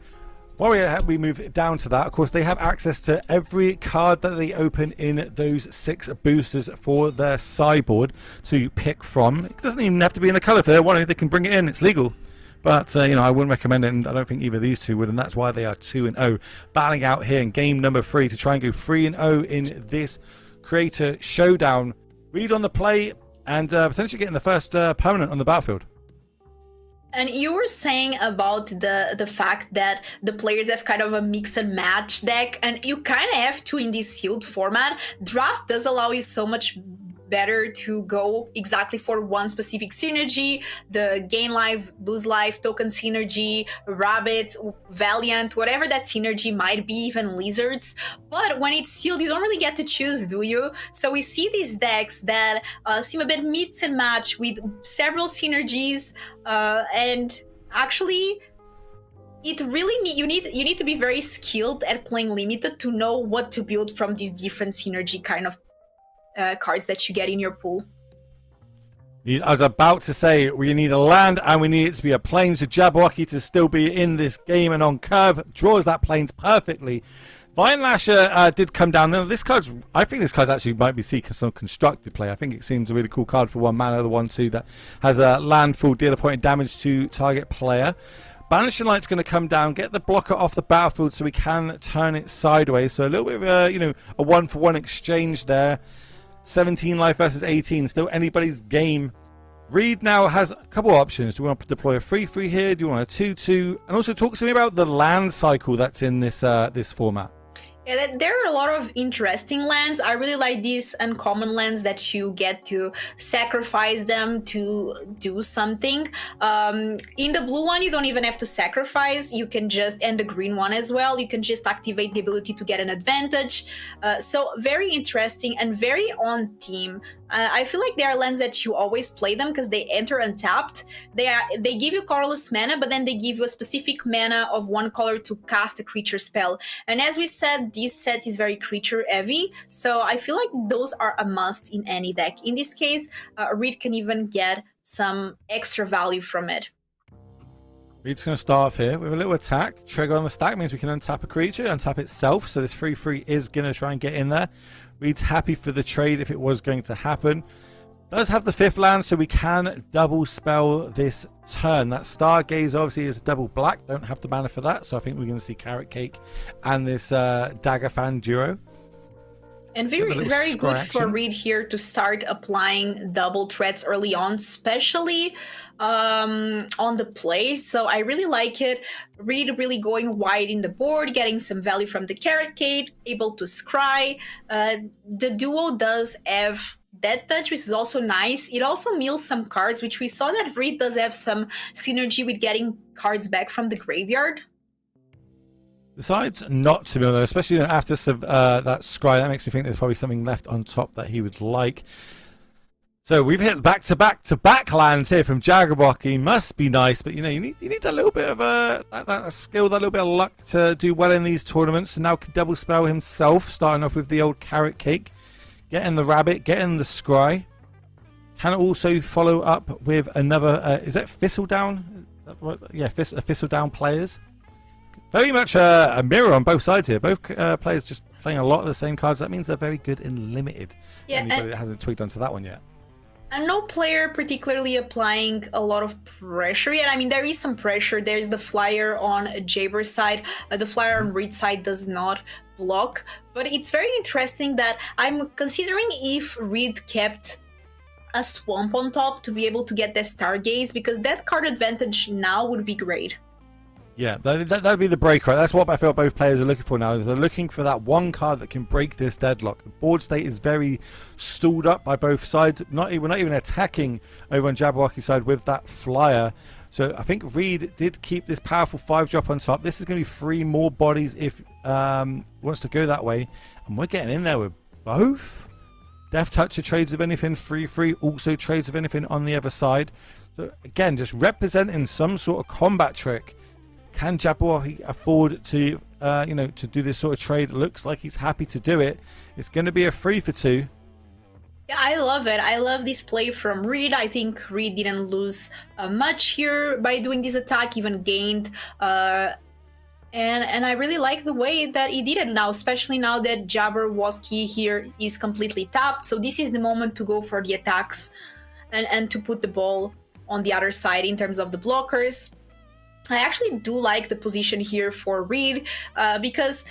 while we move down to that, of course, they have access to every card that they open in those 6 boosters for their sideboard to pick from. It doesn't even have to be in the color. If they don't want it, they can bring it in. It's legal. But, I wouldn't recommend it, and I don't think either of these two would, and that's why they are 2-0. Battling out here in game number 3 to try and go 3-0 in this Creator Showdown. Read on the play, and potentially getting the first permanent on the battlefield. And you were saying about the fact that the players have kind of a mix and match deck, and you kind of have to in this sealed format. Draft does allow you so much better to go exactly for one specific synergy, the gain life, lose life, token synergy, rabbits, valiant, whatever that synergy might be, even lizards. But when it's sealed, you don't really get to choose, do you? So we see these decks that seem a bit mix and match with several synergies, and actually it really you need to be very skilled at playing limited to know what to build from these different synergy kind of cards that you get in your pool. I was about to say we need a land and we need it to be a plains. So Jabberwocky to still be in this game and on curve draws that plains perfectly. Vine Lasher did come down. Now, I think this card actually might be seeking some constructed play. I think it seems a really cool card for 1 mana, the 1/2 that has a landfall, deal a point of damage to target player. Banishing Light's going to come down, get the blocker off the battlefield so we can turn it sideways. So a little bit of a 1-for-1 exchange there. 17 life versus 18, still anybody's game. Reed now has a couple options. Do we want to deploy a 3/3 here? Do you want a 2/2? And also talk to me about the land cycle that's in this this format. Yeah, there are a lot of interesting lands. I really like these uncommon lands that you get to sacrifice them to do something. In the blue one, you don't even have to sacrifice. You can just, and the green one as well, you can just activate the ability to get an advantage. So very interesting and very on theme. I feel like they are lands that you always play them because they enter untapped. They give you colorless mana, but then they give you a specific mana of 1 color to cast a creature spell. And as we said, this set is very creature heavy, so I feel like those are a must in any deck. In this case, Reed can even get some extra value from it. Reed's going to start off here with a little attack. Trigger on the stack means we can untap a creature, untap itself, so this 3/3 is going to try and get in there. Reed's happy for the trade if it was going to happen. Does have the 5th land, so we can double spell this turn. That Stargaze obviously is double black. Don't have the mana for that, so I think we're going to see Carrot Cake and this Dagger Fan duo. And very good for Reed here to start applying double threats early on, especially on the play. So I really like it. Reed really going wide in the board, getting some value from the Carrot Cake, able to scry. The duo does have Death Touch, which is also nice. It also mills some cards, which we saw that Reed does have some synergy with getting cards back from the graveyard. Decides not to mill, though, especially after that scry. That makes me think there's probably something left on top that he would like. So we've hit back-to-back lands here from Jabberwocky. Must be nice, but you need a little bit of that skill, that little bit of luck to do well in these tournaments. And now can double spell himself, starting off with the old Carrot Cake. Getting the rabbit, getting the scry. Can also follow up with another. Is that Thistledown? Yeah, Thistledown players. Very much a mirror on both sides here. Both players just playing a lot of the same cards. That means they're very good in limited. Yeah, anybody that hasn't tweaked onto that one yet. And no player particularly applying a lot of pressure yet. I mean, there is some pressure. There's the flyer on Jaber's side. The flyer on Reed's side does not block. But it's very interesting that I'm considering if Reed kept a swamp on top to be able to get the Stargaze, because that card advantage now would be great. Yeah, that'd be the break, right? That's what I feel both players are looking for now. They're looking for that one card that can break this deadlock. The board state is very stalled up by both sides. We're not even attacking over on Jabberwocky's side with that flyer. So I think Reed did keep this powerful 5-drop on top. This is going to be 3 more bodies if wants to go that way. And we're getting in there with both. Death Toucher trades of anything, 3/3 also trades of anything on the other side. So again, just representing some sort of combat trick. Can Jabberwocky afford to, to do this sort of trade? It looks like he's happy to do it. It's going to be a 3 for 2. Yeah, I love it. I love this play from Reed. I think Reed didn't lose much here by doing this attack, even gained. And I really like the way that he did it now, especially now that Jabberwocky here is completely tapped. So this is the moment to go for the attacks and to put the ball on the other side in terms of the blockers. I actually do like the position here for Reed because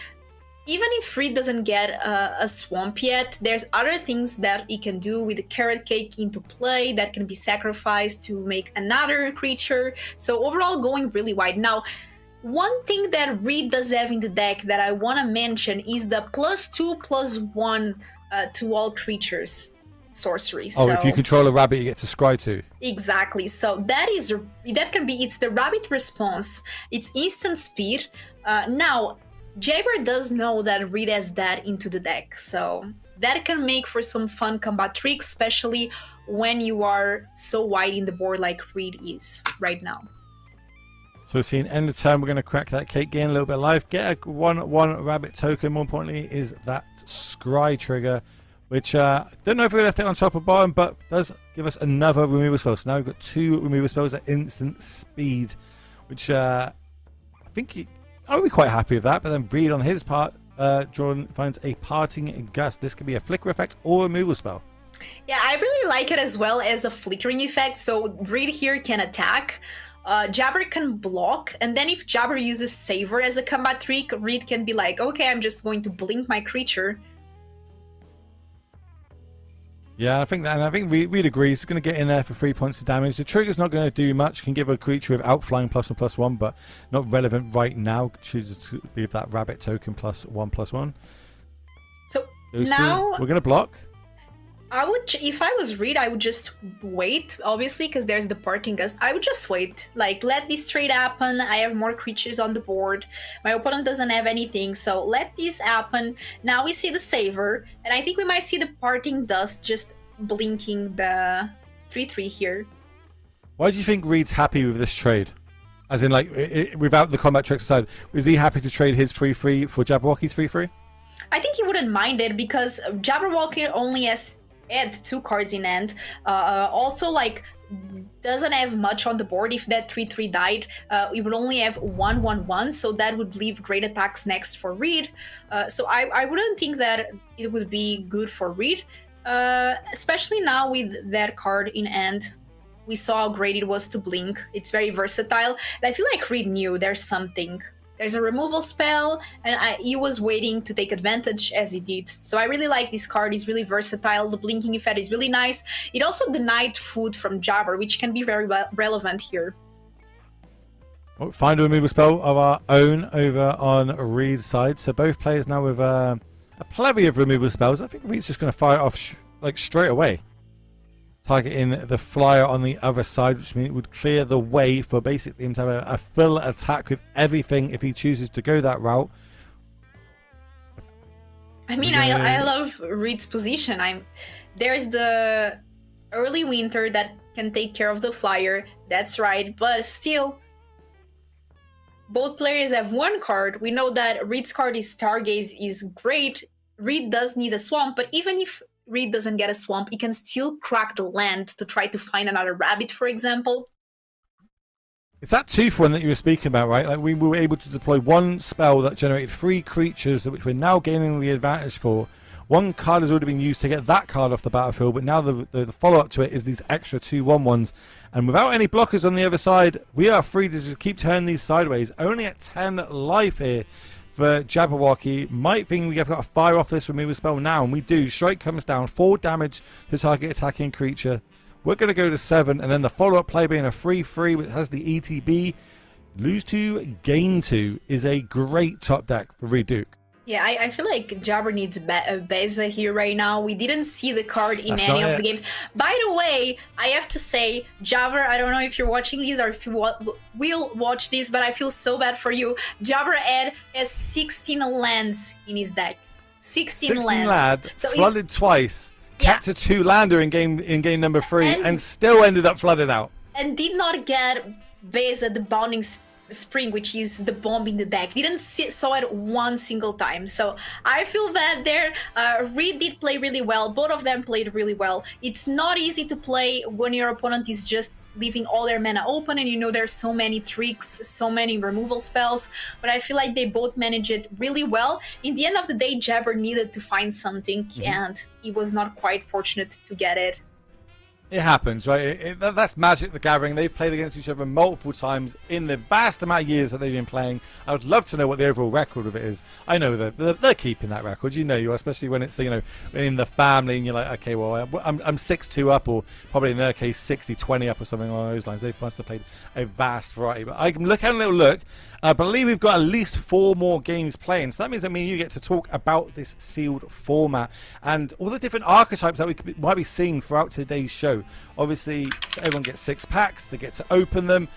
even if Reed doesn't get a swamp yet, there's other things that he can do with the carrot cake into play that can be sacrificed to make another creature. So overall going really wide. Now, one thing that Reed does have in the deck that I want to mention is the +2/+1 to all creatures sorcery. Oh, so, if you control a rabbit, you get to scry too. Exactly. So it's the rabbit response. It's instant speed. Now, Jabber does know that Reed has that into the deck, so that can make for some fun combat tricks, especially when you are so wide in the board like Reed is right now. So we're seeing end of turn, we're going to crack that cake, gain a little bit of life, get a 1/1 rabbit token. More importantly is that scry trigger, which don't know if we're going to hit on top or bottom, but does give us another removal spell. So now we've got 2 removal spells at instant speed, which I think I would be quite happy with that. But then Reed on his part, Jordan finds a parting gust. This could be a flicker effect or a removal spell. Yeah, I really like it as well as a flickering effect. So Reed here can attack. Jabber can block, and then if Jabber uses Savor as a combat trick, Reed can be like, okay, I'm just going to blink my creature. Yeah, I think Reed agrees. He's going to get in there for 3 points of damage. The trigger's not going to do much. Can give a creature with outflying +1/+1, but not relevant right now. Chooses to be with that rabbit token +1/+1. So Those now we're going to block. If I was Reed, I would just wait, obviously, because there's the parting gust. I would just wait. Like, let this trade happen. I have more creatures on the board. My opponent doesn't have anything, so let this happen. Now we see the Savor, and I think we might see the parting dust just blinking the 3/3 here. Why do you think Reed's happy with this trade? As in, like, without the combat trick side, is he happy to trade his 3/3 for Jabberwocky's 3/3? I think he wouldn't mind it, because Jabberwocky only has add 2 cards in hand. Also, like, doesn't have much on the board. If that 3/3 died, we would only have 1/1/1, so that would leave great attacks next for Reed. So I wouldn't think that it would be good for Reed, especially now with that card in hand. We saw how great it was to blink. It's very versatile. And I feel like Reed knew there's something. There's a removal spell, and he was waiting to take advantage as he did. So I really like this card. It's really versatile. The blinking effect is really nice. It also denied food from Jabber, which can be very relevant here. Well, find a removal spell of our own over on Reed's side. So both players now with a plethora of removal spells. I think Reed's just going to fire it off like straight away, targeting the flyer on the other side, which means it would clear the way for basically him to have a full attack with everything if he chooses to go that route. I mean, I love Reed's position. There's the early winter that can take care of the flyer. That's right, but still, both players have 1 card. We know that Reed's card is Stargaze is great. Reed does need a swamp, but even if Reed doesn't get a swamp, he can still crack the land to try to find another rabbit, for example. It's that tooth one that you were speaking about, right? Like we were able to deploy one spell that generated 3 creatures, which we're now gaining the advantage for. One card has already been used to get that card off the battlefield, but now the follow-up to it is these extra 2/1/1s. And without any blockers on the other side, we are free to just keep turning these sideways. Only at 10 life here for Jabberwocky. Might think we have got to fire off this removal spell now, and we do. Strike comes down, 4 damage to target attacking creature. We're going to go to 7, and then the follow-up play being a 3/3, which has the ETB. Lose 2, gain 2 is a great top deck for Reduke. Yeah, I feel like Jabber needs Beza here right now. We didn't see the card in That's any not of it. the games. By the way, I have to say, Jabber, I don't know if you're watching these or if you will watch this, but I feel so bad for you. Jabber Ed has 16 lands in his deck. 16 lands. Lad, So flooded twice, Yeah. kept a 2 lander in game number 3, and still ended up flooded out. and did not get Beza the Bounding Spring, which is the bomb in the deck. Didn't saw it one single time. So I feel bad there. Reed did play really well. Both of them played really well. It's not easy to play when your opponent is just leaving all their mana open, and you know there's so many tricks, so many removal spells, but I feel like they both managed it really well. In the end of the day, Jabber needed to find something, and he was not quite fortunate to get it. It happens, right? That's Magic the Gathering. They've played against each other multiple times in the vast amount of years that they've been playing. I would love to know what the overall record of it is. I know that they're keeping that record. You know, you are, especially when it's, you know, in the family and you're like, okay, well, I'm 6-2 up, or probably in their case 60-20 up or something along those lines. They must have played a vast variety. But I can look at a little look. I believe we've got at least 4 more games playing. So that means that me and you get to talk about this sealed format and all the different archetypes that we might be seeing throughout today's show. Obviously, everyone gets 6 packs. They get to open them.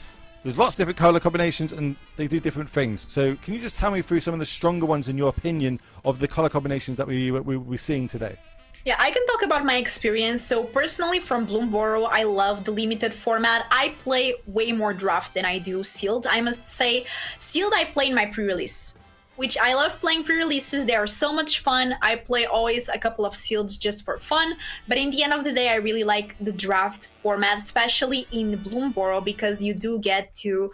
There's lots of different color combinations, and they do different things. So can you just tell me through some of the stronger ones in your opinion of the color combinations that we're seeing today? Yeah, I can talk about my experience. So personally, from Bloomburrow, I love the limited format. I play way more draft than I do sealed. I must say, sealed I play in my pre-release, which I love playing pre-releases. They are so much fun. I play always a couple of sealeds just for fun. But in the end of the day, I really like the draft format, especially in Bloomburrow, because you do get to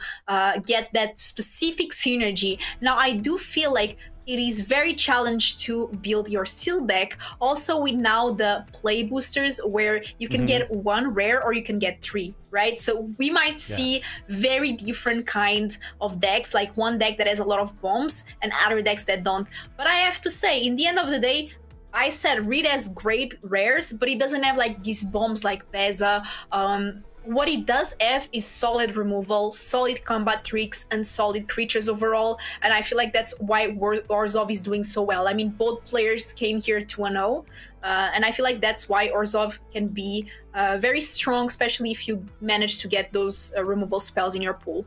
get that specific synergy. Now, I do feel like it is very challenged to build your seal deck. Also with now the play boosters where you can get 1 rare or you can get 3, right? So we might see very different kind of decks, like one deck that has a lot of bombs and other decks that don't. But I have to say, in the end of the day, I said Reed has great rares, but it doesn't have like these bombs like Beza. What it does have is solid removal, solid combat tricks, and solid creatures overall. And I feel like that's why Orzhov is doing so well. I mean, both players came here 2-0. And I feel like that's why Orzhov can be very strong, especially if you manage to get those removal spells in your pool.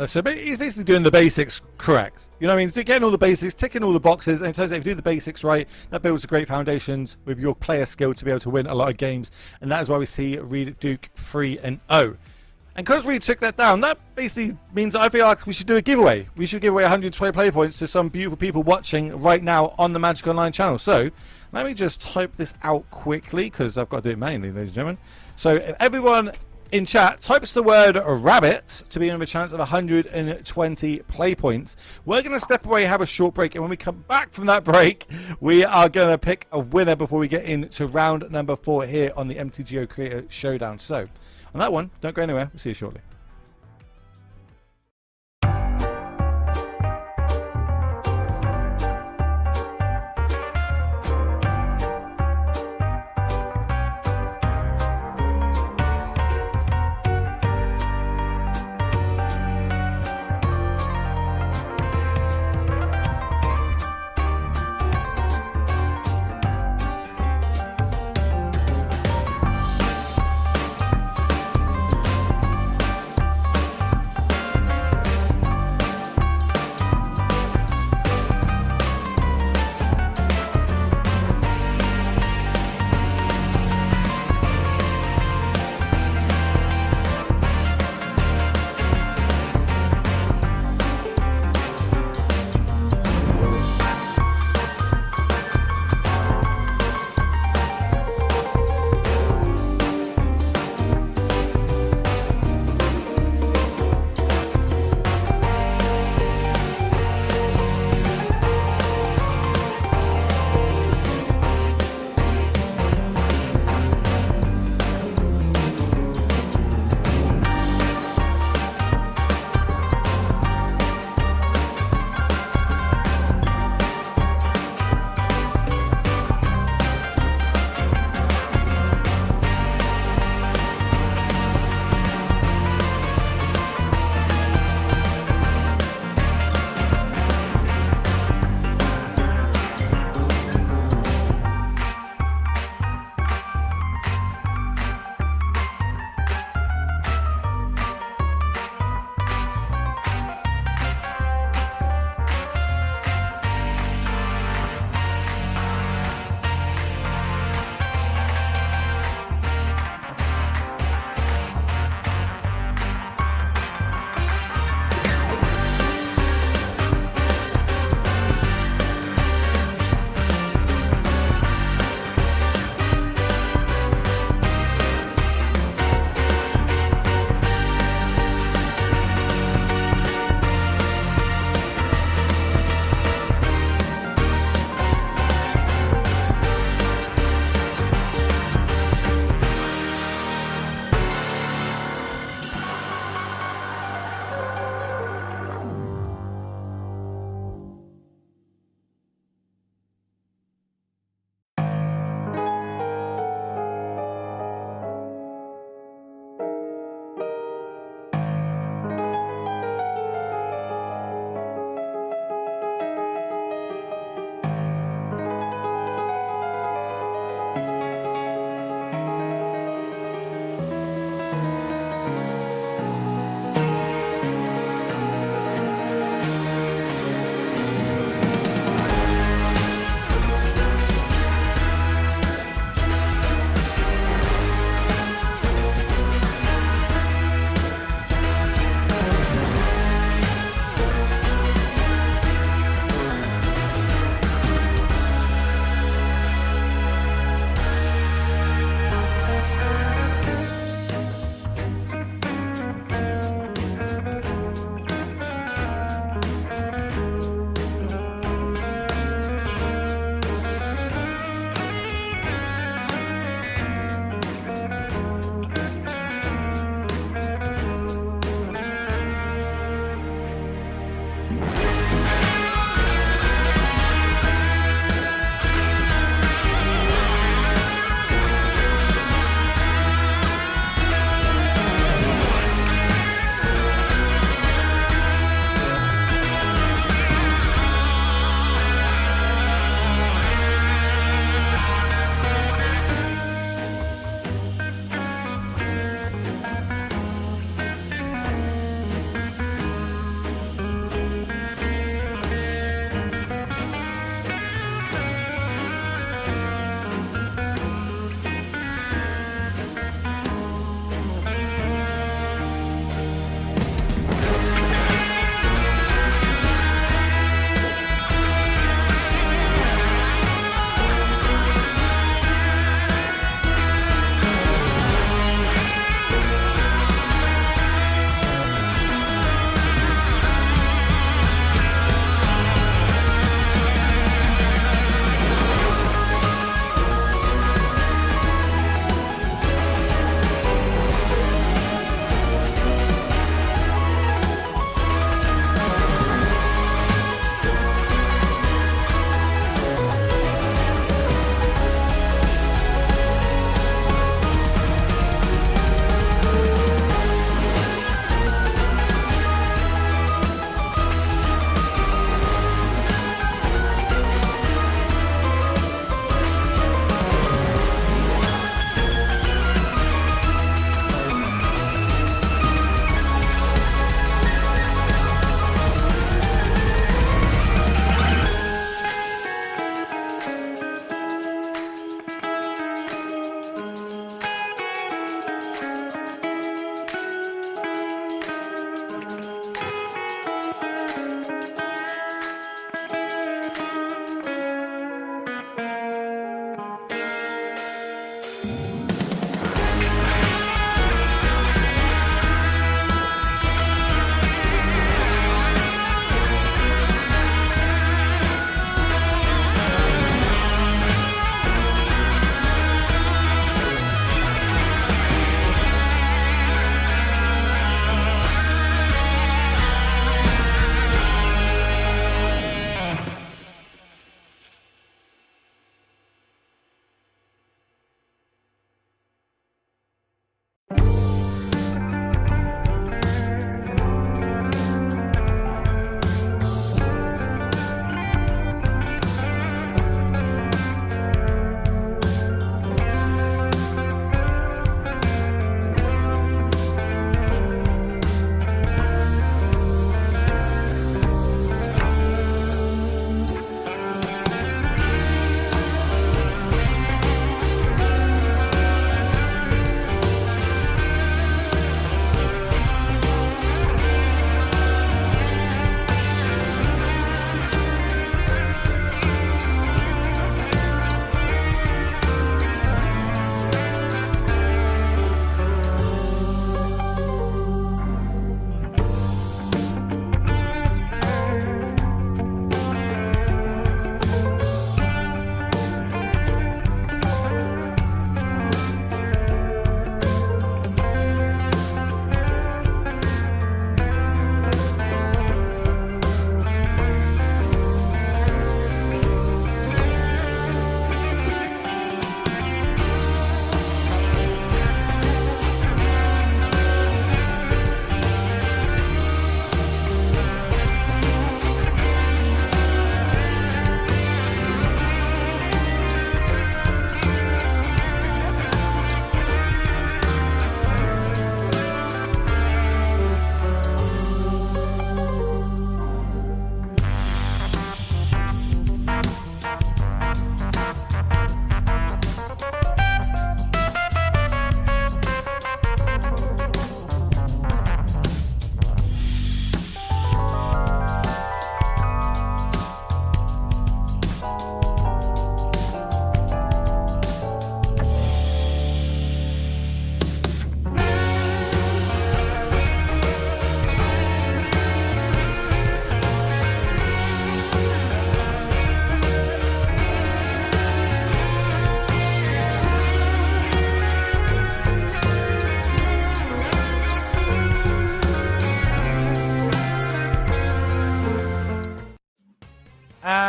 So he's basically doing the basics correct. You know what I mean? So getting all the basics, ticking all the boxes, and it turns out if you do the basics right, that builds a great foundations with your player skill to be able to win a lot of games. And that is why we see Reed Duke 3-0. And because Reed took that down, that basically means that I feel like we should do a giveaway. We should give away 120 play points to some beautiful people watching right now on the Magic Online channel. So let me just type this out quickly, because I've got to do it manually, ladies and gentlemen. So if everyone in chat types the word rabbit to be in a chance of 120 play points. We're going to step away, have a short break, and when we come back from that break, we are going to pick a winner before we get into round number 4 here on the MTGO Creator Showdown. So on that one, don't go anywhere. We'll see you shortly.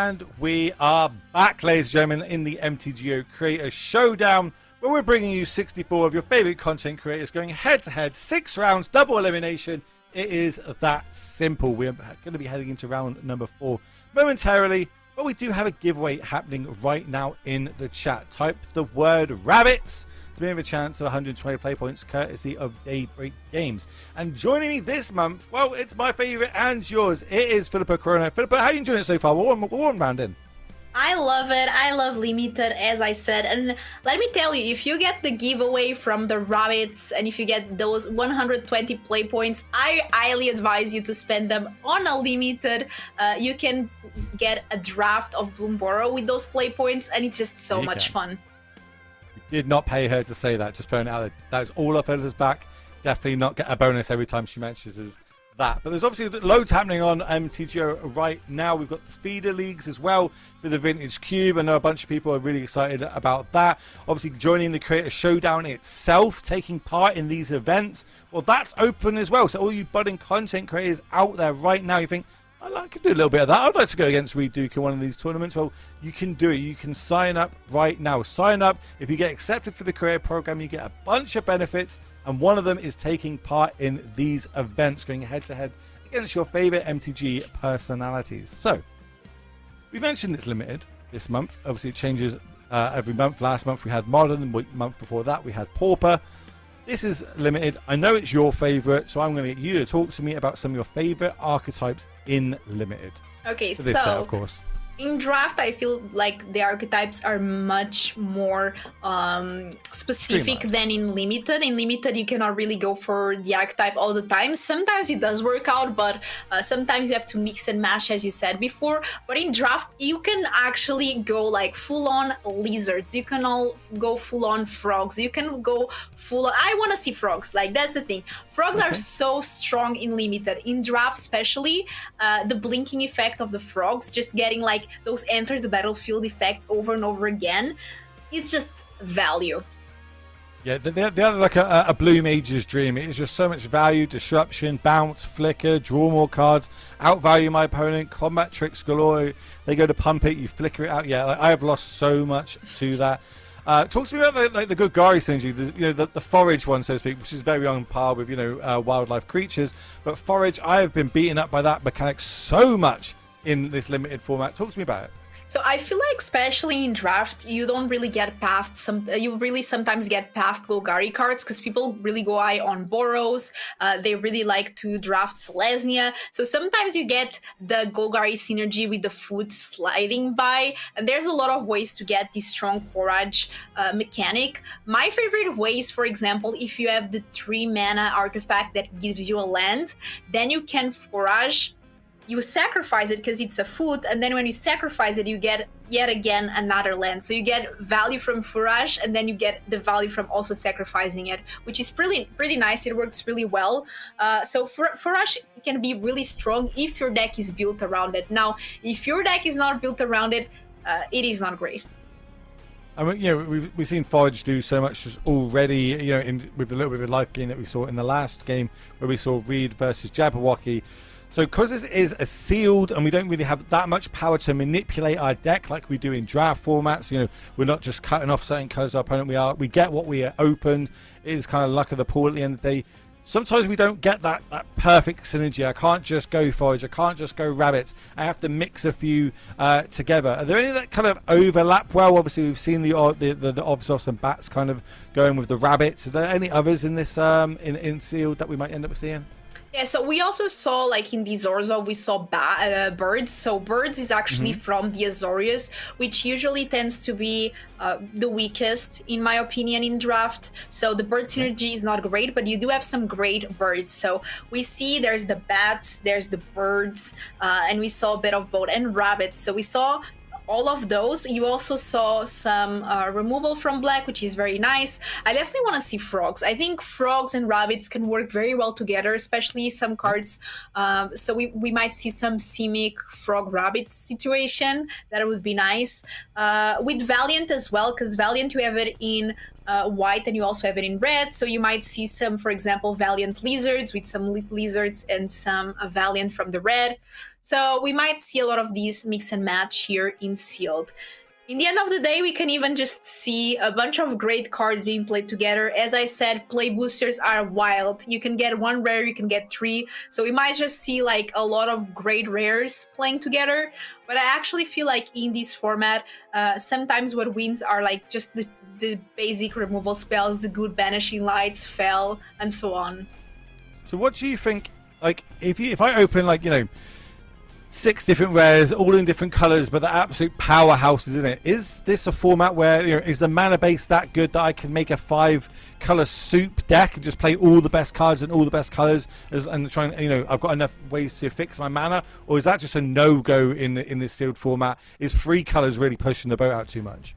And we are back, ladies and gentlemen, in the MTGO Creator Showdown, where we're bringing you 64 of your favorite content creators going head-to-head, 6 rounds, double elimination. It is that simple. We're going to be heading into round number 4 momentarily, but we do have a giveaway happening right now in the chat. Type the word rabbits to be in a chance of 120 play points courtesy of Daybreak Games. And joining me this month, well, it's my favorite and yours. It is Philippa Corona. Philippa, how are you enjoying it so far? We're one round in. I love it. I love limited, as I said. And let me tell you, if you get the giveaway from the rabbits and if you get those 120 play points, I highly advise you to spend them on a limited. You can get a draft of Bloomburrow with those play points, and it's just so much fun. Did not pay her to say that. Just putting it out there. That is all of Philippa's back. Definitely not get a bonus every time she mentions that. But there's obviously loads happening on MTGO right now. We've got the feeder leagues as well for the Vintage Cube. I know a bunch of people are really excited about that. Obviously joining the Creator Showdown itself, taking part in these events. Well, that's open as well. So all you budding content creators out there right now, you think, I could do a little bit of that. I'd like to go against Reed Duke in one of these tournaments. Well, you can do it. You can sign up right now. Sign up. If you get accepted for the career program, you get a bunch of benefits. And one of them is taking part in these events, going head-to-head against your favorite MTG personalities. So, we mentioned it's limited this month. Obviously, it changes every month. Last month, we had Modern. The month before that, we had Pauper. This is limited. I know it's your favorite, so I'm going to get you to talk to me about some of your favorite archetypes in limited. Okay, for this set, of course. In draft, I feel like the archetypes are much more specific than in limited. In limited, you cannot really go for the archetype all the time. Sometimes it does work out, but sometimes you have to mix and match, as you said before. But in draft, you can actually go like full-on lizards. You can all go full-on frogs. You can go full-on... I want to see frogs. Like, that's the thing. Frogs are so strong in limited. In draft, especially, the blinking effect of the frogs, just getting like those enter the battlefield effects over and over again, it's just value. Yeah, they're like a Blue Mage's dream. It is just so much value, disruption, bounce, flicker, draw more cards, outvalue my opponent, combat tricks galore. They go to pump it, you flicker it out. Yeah, like, I have lost so much to that. Talk to me about the good Gari synergy, the forage one, so to speak, which is very on par with wildlife creatures. But forage, I have been beaten up by that mechanic so much in this limited format. Talk to me about it. So I feel like, especially in draft, you don't really get past you really sometimes get past Golgari cards because people really go high on Burrows. They really like to draft Selesnya. So sometimes you get the Golgari synergy with the food sliding by. And there's a lot of ways to get this strong forage mechanic. My favorite way is, for example, if you have the 3 mana artifact that gives you a land, then you can forage. You sacrifice it because it's a food, and then when you sacrifice it, you get yet again another land. So you get value from forage, and then you get the value from also sacrificing it, which is pretty nice. It works really well. So forage can be really strong if your deck is built around it. Now, if your deck is not built around it, it is not great. I mean, we've seen Forage do so much already, with the little bit of life gain that we saw in the last game where we saw Reed versus Jabberwocky. So because this is a sealed and we don't really have that much power to manipulate our deck like we do in draft formats, we're not just cutting off certain colors of our opponent. We get what we opened. It is kind of luck of the pool at the end of the day. Sometimes we don't get that perfect synergy. I can't just go Forage. I can't just go Rabbits. I have to mix a few together. Are there any that kind of overlap well? Obviously, we've seen the Ovzos and Bats kind of going with the Rabbits. Are there any others in this in sealed that we might end up seeing? Yeah, so we also saw, like in the Zorzov, we saw birds. So birds is actually from the Azorius, which usually tends to be the weakest, in my opinion, in draft. So the bird synergy is not great, but you do have some great birds. So we see there's the bats, there's the birds, and we saw a bit of both, and rabbits. So we saw all of those. You also saw some removal from black, which is very nice. I definitely want to see frogs. I think frogs and rabbits can work very well together, especially some cards. So we might see some Simic frog rabbit situation. That would be nice. With Valiant as well, because Valiant, you have it in white and you also have it in red. So you might see some, for example, Valiant lizards with some lizards and some Valiant from the red. So we might see a lot of these mix and match here in Sealed. In the end of the day, we can even just see a bunch of great cards being played together. As I said, play boosters are wild. You can get 1 rare, you can get 3. So we might just see like a lot of great rares playing together. But I actually feel like in this format, sometimes what wins are like just the basic removal spells, the good banishing lights, fell, and so on. So what do you think, like, if I open, like, you know, 6 different rares, all in different colors, but the absolute powerhouses in it, is this a format where, you know, is the mana base that good that I can make a 5-color soup deck and just play all the best cards and all the best colors and try and, you know, I've got enough ways to fix my mana? Or is that just a no-go in this sealed format? Is 3 colors really pushing the boat out too much?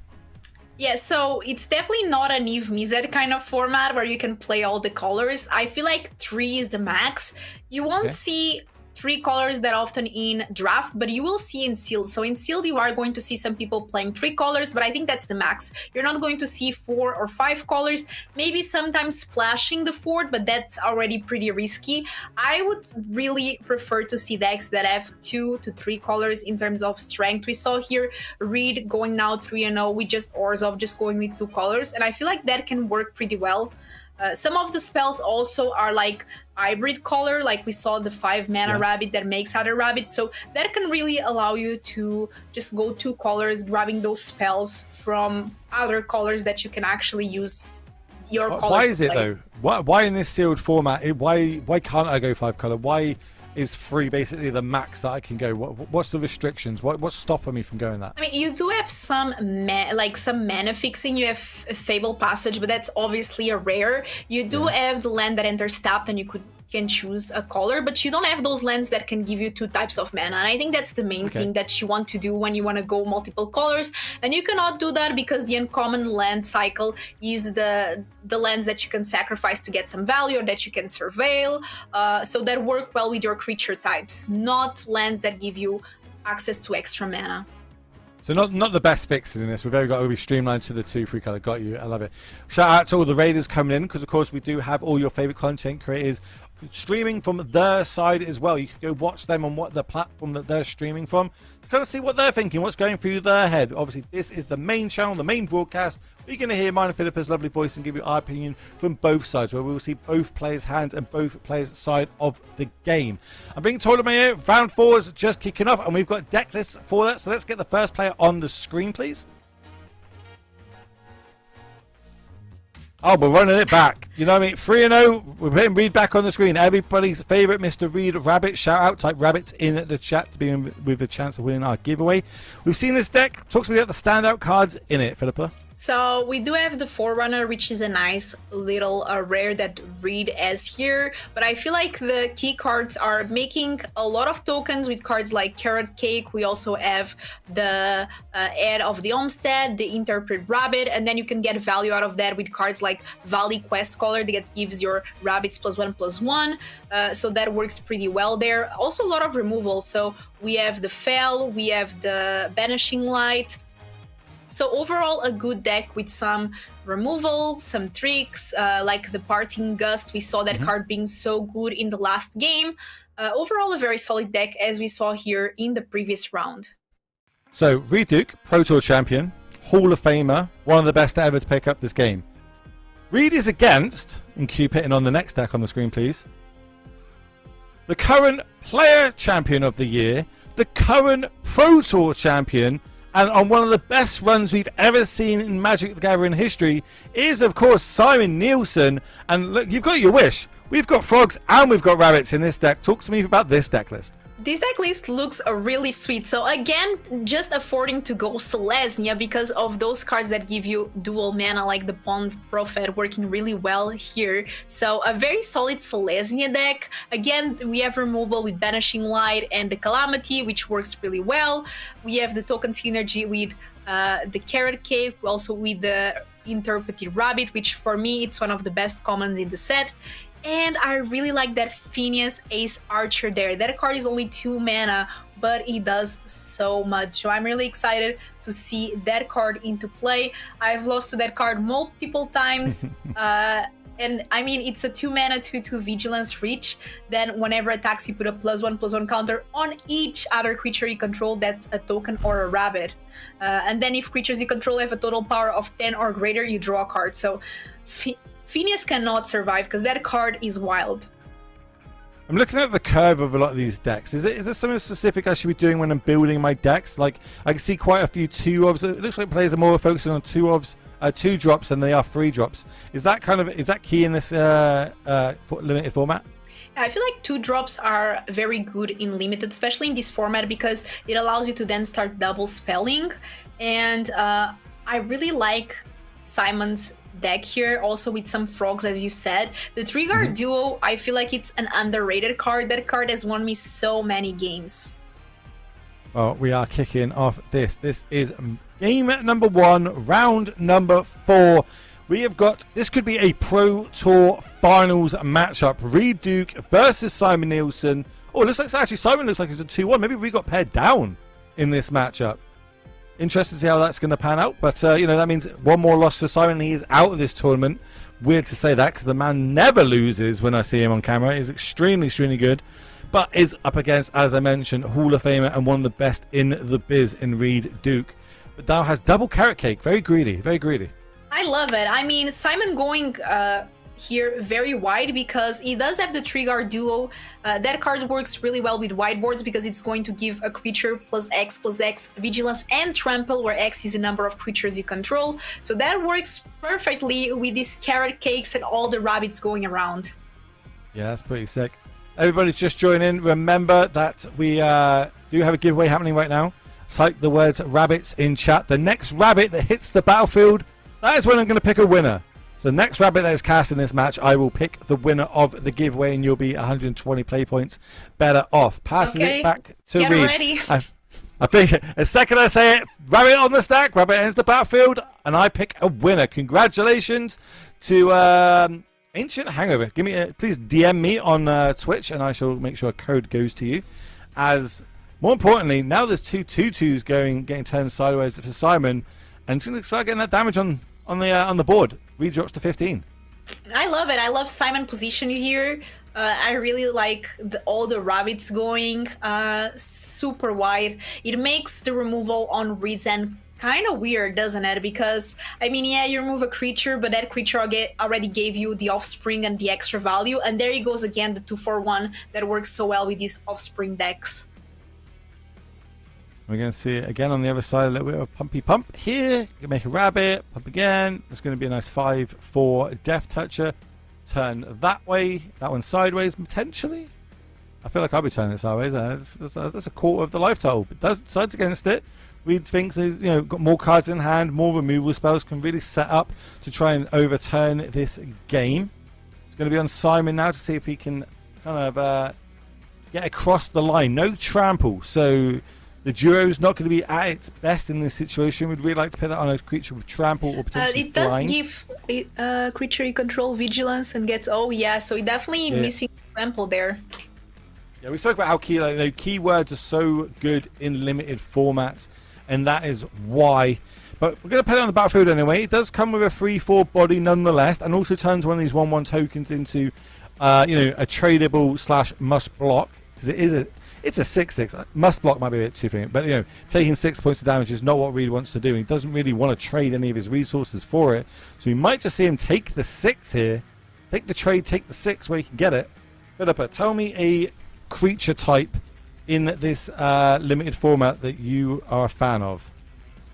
Yeah, so it's definitely not an Eve Mizet kind of format where you can play all the colors. I feel like 3 is the max. You won't see 3 colors that often in draft, but you will see in Sealed. So in Sealed, you are going to see some people playing 3 colors, but I think that's the max. You're not going to see 4 or 5 colors, maybe sometimes splashing the 4th, but that's already pretty risky. I would really prefer to see decks that have 2 to 3 colors in terms of strength. We saw here Reed going now 3-0 with just Orzhov just going with 2 colors, and I feel like that can work pretty well. Some of the spells also are like hybrid color, like we saw the 5 mana rabbit that makes other rabbits, so that can really allow you to just go 2 colors, grabbing those spells from other colors that you can actually use your color. Why is it though? Why in this sealed format? Why can't I go 5 color? Why is 3 basically the max that I can go? What's the restrictions? What's stopping me from going that? I mean, you do have some mana fixing. You have Fable Passage, but that's obviously a rare. You do have the land that enters tapped, and you can choose a color, but you don't have those lands that can give you 2 types of mana. And I think that's the main thing that you want to do when you want to go multiple colors. And you cannot do that because the uncommon land cycle is the lands that you can sacrifice to get some value or that you can surveil. So that work well with your creature types, not lands that give you access to extra mana. So not the best fixes in this. We've got to be streamlined to the 2-3 color. Got you. I love it. Shout out to all the raiders coming in, because of course we do have all your favorite content creators streaming from their side as well. You can go watch them on what the platform that they're streaming from to kind of see what they're thinking, what's going through their head. Obviously, this is the main channel, the main broadcast. You're going to hear mine and Philippa's lovely voice and give you our opinion from both sides, where we will see both players' hands and both players' side of the game. I'm being told in my ear, round 4 is just kicking off, and we've got deck lists for that. So let's get the first player on the screen, please. Oh, we're running it back. You know what I mean? 3-0. We're putting Reed back on the screen. Everybody's favourite, Mr. Reed Rabbit. Shout out, type Rabbit in the chat to be in with a chance of winning our giveaway. We've seen this deck. Talk to me about the standout cards in it, Philippa. So we do have the Forerunner, which is a nice little rare that Reed has here, but I feel like the key cards are making a lot of tokens with cards like Carrot Cake. We also have the Head of the Homestead, the Interpret Rabbit, and then you can get value out of that with cards like Valley Quest Caller that gives your rabbits +1/+1, so that works pretty well there. Also a lot of removal, so we have the Fell, we have the Banishing Light. So overall, a good deck with some removal, some tricks, like the Parting Gust. We saw that card being so good in the last game. Overall, a very solid deck, as we saw here in the previous round. So, Reed Duke, Pro Tour champion, Hall of Famer, one of the best ever to pick up this game. Reed is against, and keep hitting on the next deck on the screen, please, the current Player Champion of the Year, the current Pro Tour champion, and on one of the best runs we've ever seen in Magic the Gathering history is, of course, Simon Nielsen. And look, you've got your wish. We've got frogs and we've got rabbits in this deck. Talk to me about this deck list. This deck list looks really sweet. So again, just affording to go Selesnya because of those cards that give you dual mana, like the Pond Prophet, working really well here. So a very solid Selesnya deck. Again, we have removal with Banishing Light and the Calamity, which works really well. We have the token synergy with the Carrot Cake, also with the Interpreted Rabbit, which for me, it's one of the best commons in the set. And I really like that Phineas Ace Archer there. That card is only 2 mana, but it does so much. So I'm really excited to see that card into play. I've lost to that card multiple times. And I mean, it's a 2-mana 2/2 vigilance reach. Then whenever attacks, you put a +1/+1 counter on each other creature you control that's a token or a rabbit. And then if creatures you control have a total power of 10 or greater, you draw a card. So Phineas cannot survive because that card is wild. I'm looking at the curve of a lot of these decks. Is there something specific I should be doing when I'm building my decks? Like, I can see quite a few 2-ofs. It looks like players are more focusing on 2-ofs, 2-drops than they are 3-drops. Is that key in this limited format? I feel like 2-drops are very good in limited, especially in this format, because it allows you to then start double spelling. And I really like Simon's deck here, also with some frogs, as you said. The Trigger Duo, I feel like it's an underrated card. That card has won me so many games. Well, we are kicking off this. This is game number 1, round number 4. We have got, this could be a Pro Tour Finals matchup. Reed Duke versus Simon Nielsen. Oh, it looks like actually Simon looks like it's a 2-1. Maybe we got paired down in this matchup. Interested to see how that's going to pan out. But, that means one more loss for Simon. He is out of this tournament. Weird to say that because the man never loses when I see him on camera. He's extremely, extremely good. But is up against, as I mentioned, Hall of Famer and one of the best in the biz in Reed Duke. But now has double carrot cake. Very greedy. Very greedy. I love it. I mean, Simon going here very wide because he does have the Trigger Duo. That card works really well with whiteboards because it's going to give a creature +X/+X vigilance and trample, where X is the number of creatures you control. So that works perfectly with these carrot cakes and all the rabbits going around. Yeah, that's pretty sick. Everybody's just joining. Remember that we do have a giveaway happening right now. Type the words rabbits in chat. The next rabbit that hits the battlefield, that is when I'm going to pick a winner. So the next rabbit that is cast in this match, I will pick the winner of the giveaway, and you'll be 120 play points better off. Passes it back to Reed. Ready. I think the second I say it, rabbit on the stack, rabbit ends the battlefield, and I pick a winner. Congratulations to Ancient Hangover. Please DM me on Twitch, and I shall make sure a code goes to you. As more importantly, now there's 2 2/2s getting turned sideways for Simon, and it's going to start getting that damage on the board. Reed drops to 15. I love it. I love Simon position here. I really like all the rabbits going super wide. It makes the removal on Reed's end kind of weird, doesn't it? Because, I mean, yeah, you remove a creature, but that creature already gave you the offspring and the extra value. And there he goes again, the 2/4/1 that works so well with these offspring decks. We're going to see it again on the other side, a little bit of pumpy pump here. You can make a rabbit, pump again. It's going to be a nice 5/4 Death Toucher. Turn that way, that one sideways, potentially. I feel like I'll be turning it sideways. That's a quarter of the life total, but decides against it. Reed thinks he's got more cards in hand, more removal spells, can really set up to try and overturn this game. It's going to be on Simon now to see if he can kind of get across the line. No trample, so the duo's not going to be at its best in this situation. We'd really like to put that on a creature with trample or potentially it does flying. give creature you control vigilance and gets, oh yeah, so it definitely missing trample there. Yeah, we spoke about how keywords are so good in limited formats, and that is why. But we're going to put it on the battlefield anyway. It does come with a 3/4 body nonetheless, and also turns one of these 1/1 tokens into a tradable / must block, because it's a 6/6. Must block might be a bit too thing, but taking 6 points of damage is not what Reed wants to do. He doesn't really want to trade any of his resources for it, so we might just see him take the 6 here, take the trade, take the 6 where he can get it. Philippa, tell me a creature type in this limited format that you are a fan of.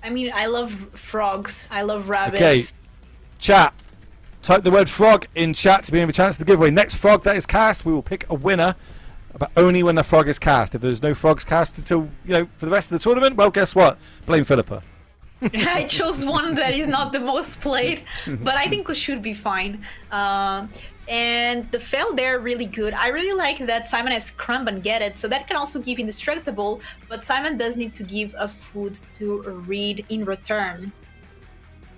I mean, I love frogs. I love rabbits. Okay, chat. Type the word frog in chat to be in a chance to give away. Next frog that is cast, we will pick a winner, but only when the frog is cast. If there's no frogs cast until, for the rest of the tournament, well, guess what? Blame Philippa. I chose one that is not the most played, but I think it should be fine. And the fail there really good. I really like that Simon has Crumb and Get It, so that can also give Indestructible, but Simon does need to give a food to Reed in return.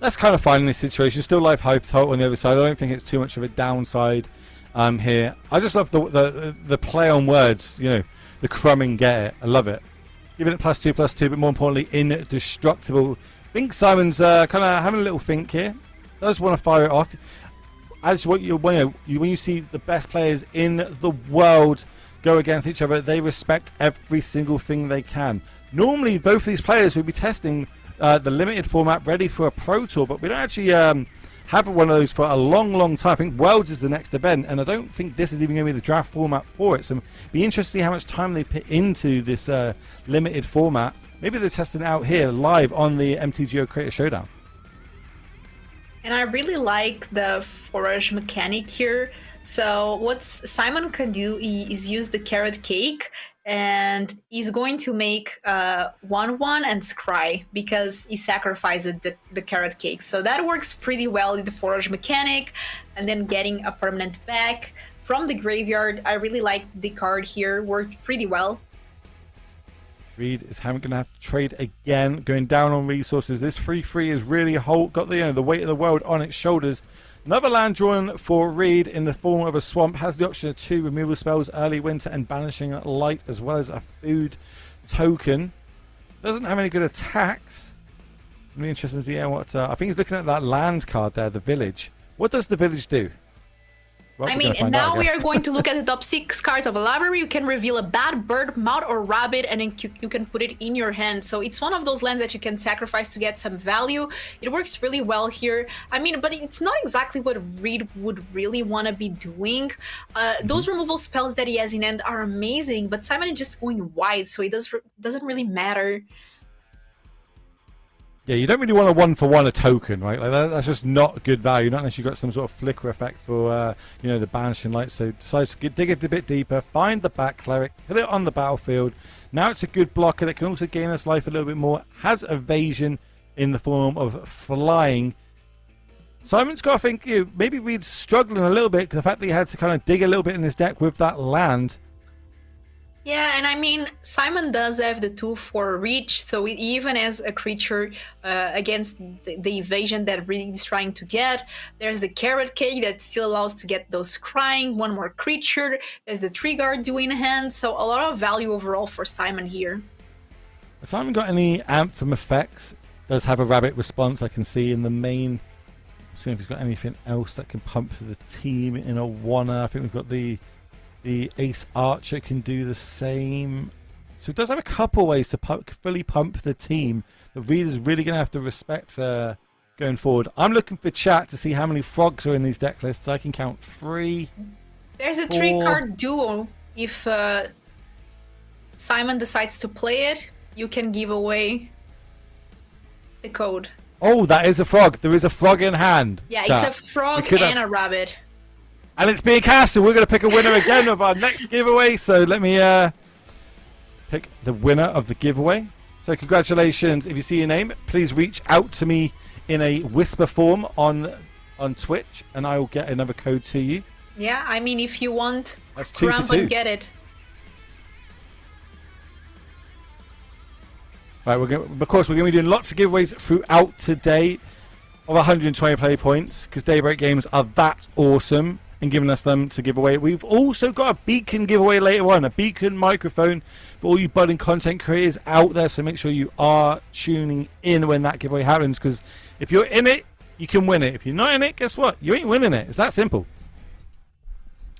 That's kind of fine in this situation. Still life high total on the other side. I don't think it's too much of a downside here. I just love the play on words, the Crumb and Get It. I love it. Giving it +2/+2, but more importantly, Indestructible. I think Simon's kind of having a little think here. Does want to fire it off. as what when you see the best players in the world go against each other, they respect every single thing they can. Normally, both of these players will be testing the limited format ready for a Pro Tour, but we don't actually have one of those for a long time. I think Worlds is the next event, and I don't think this is even going to be the draft format for it. So it'd be interesting to see how much time they put into this limited format. Maybe they're testing it out here live on the MTGO Creator Showdown. And I really like the forage mechanic here. So what Simon can do is use the carrot cake, and he's going to make 1/1 and scry because he sacrificed the carrot cake. So that works pretty well in the forage mechanic, and then getting a permanent back from the graveyard. I really like the card here, worked pretty well. Reed is going to have to trade again, going down on resources. This 3/3 is really got the weight of the world on its shoulders. Another land drawn for Reed in the form of a swamp. Has the option of 2 removal spells, early winter and banishing light, as well as a food token. Doesn't have any good attacks. It'll be interesting to see what. I think he's looking at that land card there, the village. What does the village do? Well, I mean, now we are going to look at the top 6 cards of a library. You can reveal a bat, bird, mouse, or rabbit, and then you can put it in your hand. So it's one of those lands that you can sacrifice to get some value. It works really well here. I mean, but it's not exactly what Reed would really want to be doing. Those removal spells that he has in hand are amazing, but Simon is just going wide, so it doesn't really matter. Yeah, you don't really want a 1-for-1 a token, right? Like that's just not good value, not unless you've got some sort of flicker effect for, the banishing light. So decides to dig it a bit deeper, find the Bat Cleric, put it on the battlefield. Now it's a good blocker that can also gain us life a little bit more. Has evasion in the form of flying. Simon's got, I think, maybe Reed's struggling a little bit because the fact that he had to kind of dig a little bit in his deck with that land. Yeah, and I mean, Simon does have the 2/4 reach, so even as a creature against the evasion that Reed is trying to get, there's the carrot cake that still allows to get those scrying, one more creature, there's the tree guard doing hand, so a lot of value overall for Simon here. Has Simon got any Anthem effects? Does have a rabbit response, I can see in the main. See if he's got anything else that can pump the team in a 1-er. I think we've got the Ace Archer can do the same. So it does have a couple ways to fully pump the team that Reed is really going to have to respect going forward. I'm looking for chat to see how many frogs are in these deck lists. I can count 3. There's a 3-card duo. If Simon decides to play it, you can give away the code. Oh, that is a frog. There is a frog in hand. Yeah, chat. it's a frog and a rabbit. And it's being cast, so we're going to pick a winner again of our next giveaway. So let me pick the winner of the giveaway. So congratulations. If you see your name, please reach out to me in a whisper form on Twitch, and I will get another code to you. Yeah, I mean, if you want, that's 2 for 2. Get it. Right, of course, we're going to be doing lots of giveaways throughout today of 120 play points because Daybreak Games are that awesome and giving us them to give away. We've also got a beacon giveaway later on, a beacon microphone for all you budding content creators out there. So make sure you are tuning in when that giveaway happens, because if you're in it, you can win it. If you're not in it, guess what? You ain't winning it. It's that simple.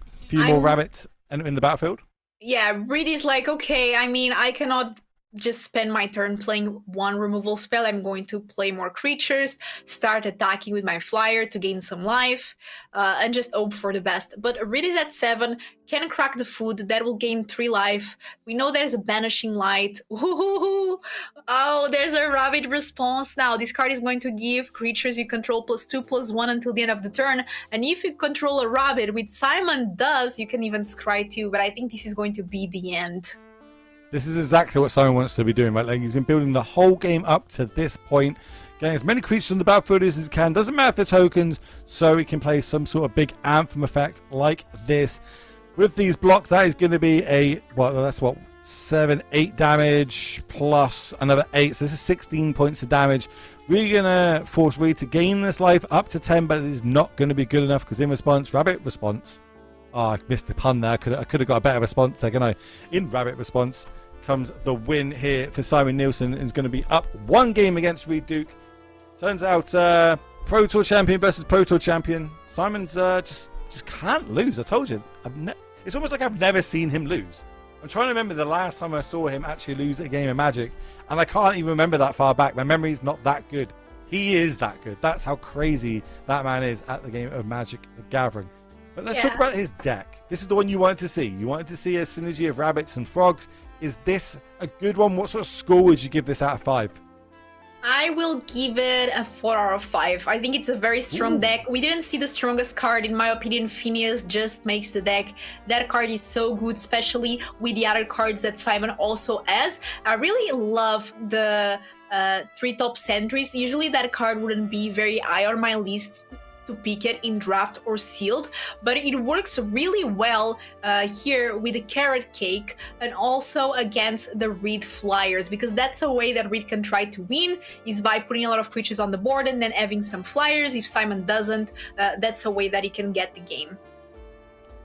A few more rabbits in the battlefield. Yeah, Reedy's like, okay, I mean, I cannot just spend my turn playing one removal spell. I'm going to play more creatures, start attacking with my flyer to gain some life, and just hope for the best. But Reed is at 7, can crack the food, that will gain 3 life. We know there's a banishing light. Ooh, oh, there's a rabbit response now. This card is going to give creatures you control +2/+1 until the end of the turn. And if you control a rabbit, which Simon does, you can even scry too, but I think this is going to be the end. This is exactly what Simon wants to be doing, right? Like, he's been building the whole game up to this point, getting as many creatures on the battlefield as he can. Doesn't matter if they're tokens, so he can play some sort of big Anthem effect like this. With these blocks, that is going to be that's 7, 8 damage plus another 8. So this is 16 points of damage. We're going to force Reed to gain this life up to 10, but it is not going to be good enough because in response, rabbit response. Oh, I missed the pun there. I could have got a better response there, can I? In rabbit response comes the win here for Simon Nielsen, and is going to be up 1 game against Reed Duke. Turns out Pro Tour champion versus Pro Tour champion. Simon's just can't lose. I told you. It's almost like I've never seen him lose. I'm trying to remember the last time I saw him actually lose a game of Magic, and I can't even remember that far back. My memory's not that good. He is that good. That's how crazy that man is at the game of Magic the Gathering. But let's talk about his deck. This is the one you wanted to see. You wanted to see a synergy of rabbits and frogs. Is this a good one? What sort of score would you give this out of 5? I will give it a 4 out of 5. I think it's a very strong deck. We didn't see the strongest card. In my opinion, Phineas just makes the deck. That card is so good, especially with the other cards that Simon also has. I really love the 3 top sentries. Usually that card wouldn't be very high on my list to pick it in draft or sealed, but it works really well here with the carrot cake and also against the Reed flyers, because that's a way that Reed can try to win, is by putting a lot of creatures on the board and then having some flyers. If Simon doesn't, that's a way that he can get the game.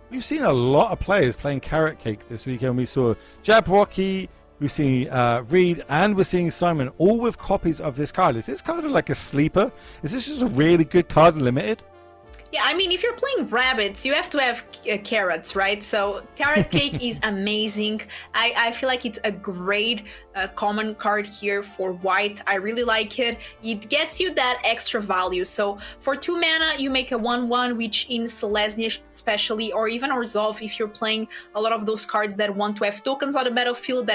We've seen a lot of players playing carrot cake this weekend. We saw Jabberwocky, we've seen Reed, and we're seeing Simon, all with copies of this card. Is this card like a sleeper? Is this just a really good card limited? Yeah, I mean, if you're playing rabbits, you have to have carrots, right? So carrot cake is amazing. I feel like it's a great common card here for white. I really like it. It gets you that extra value. So for 2 mana, you make a 1/1, which in Selesnya especially, or even Orzhov, if you're playing a lot of those cards that want to have tokens on the battlefield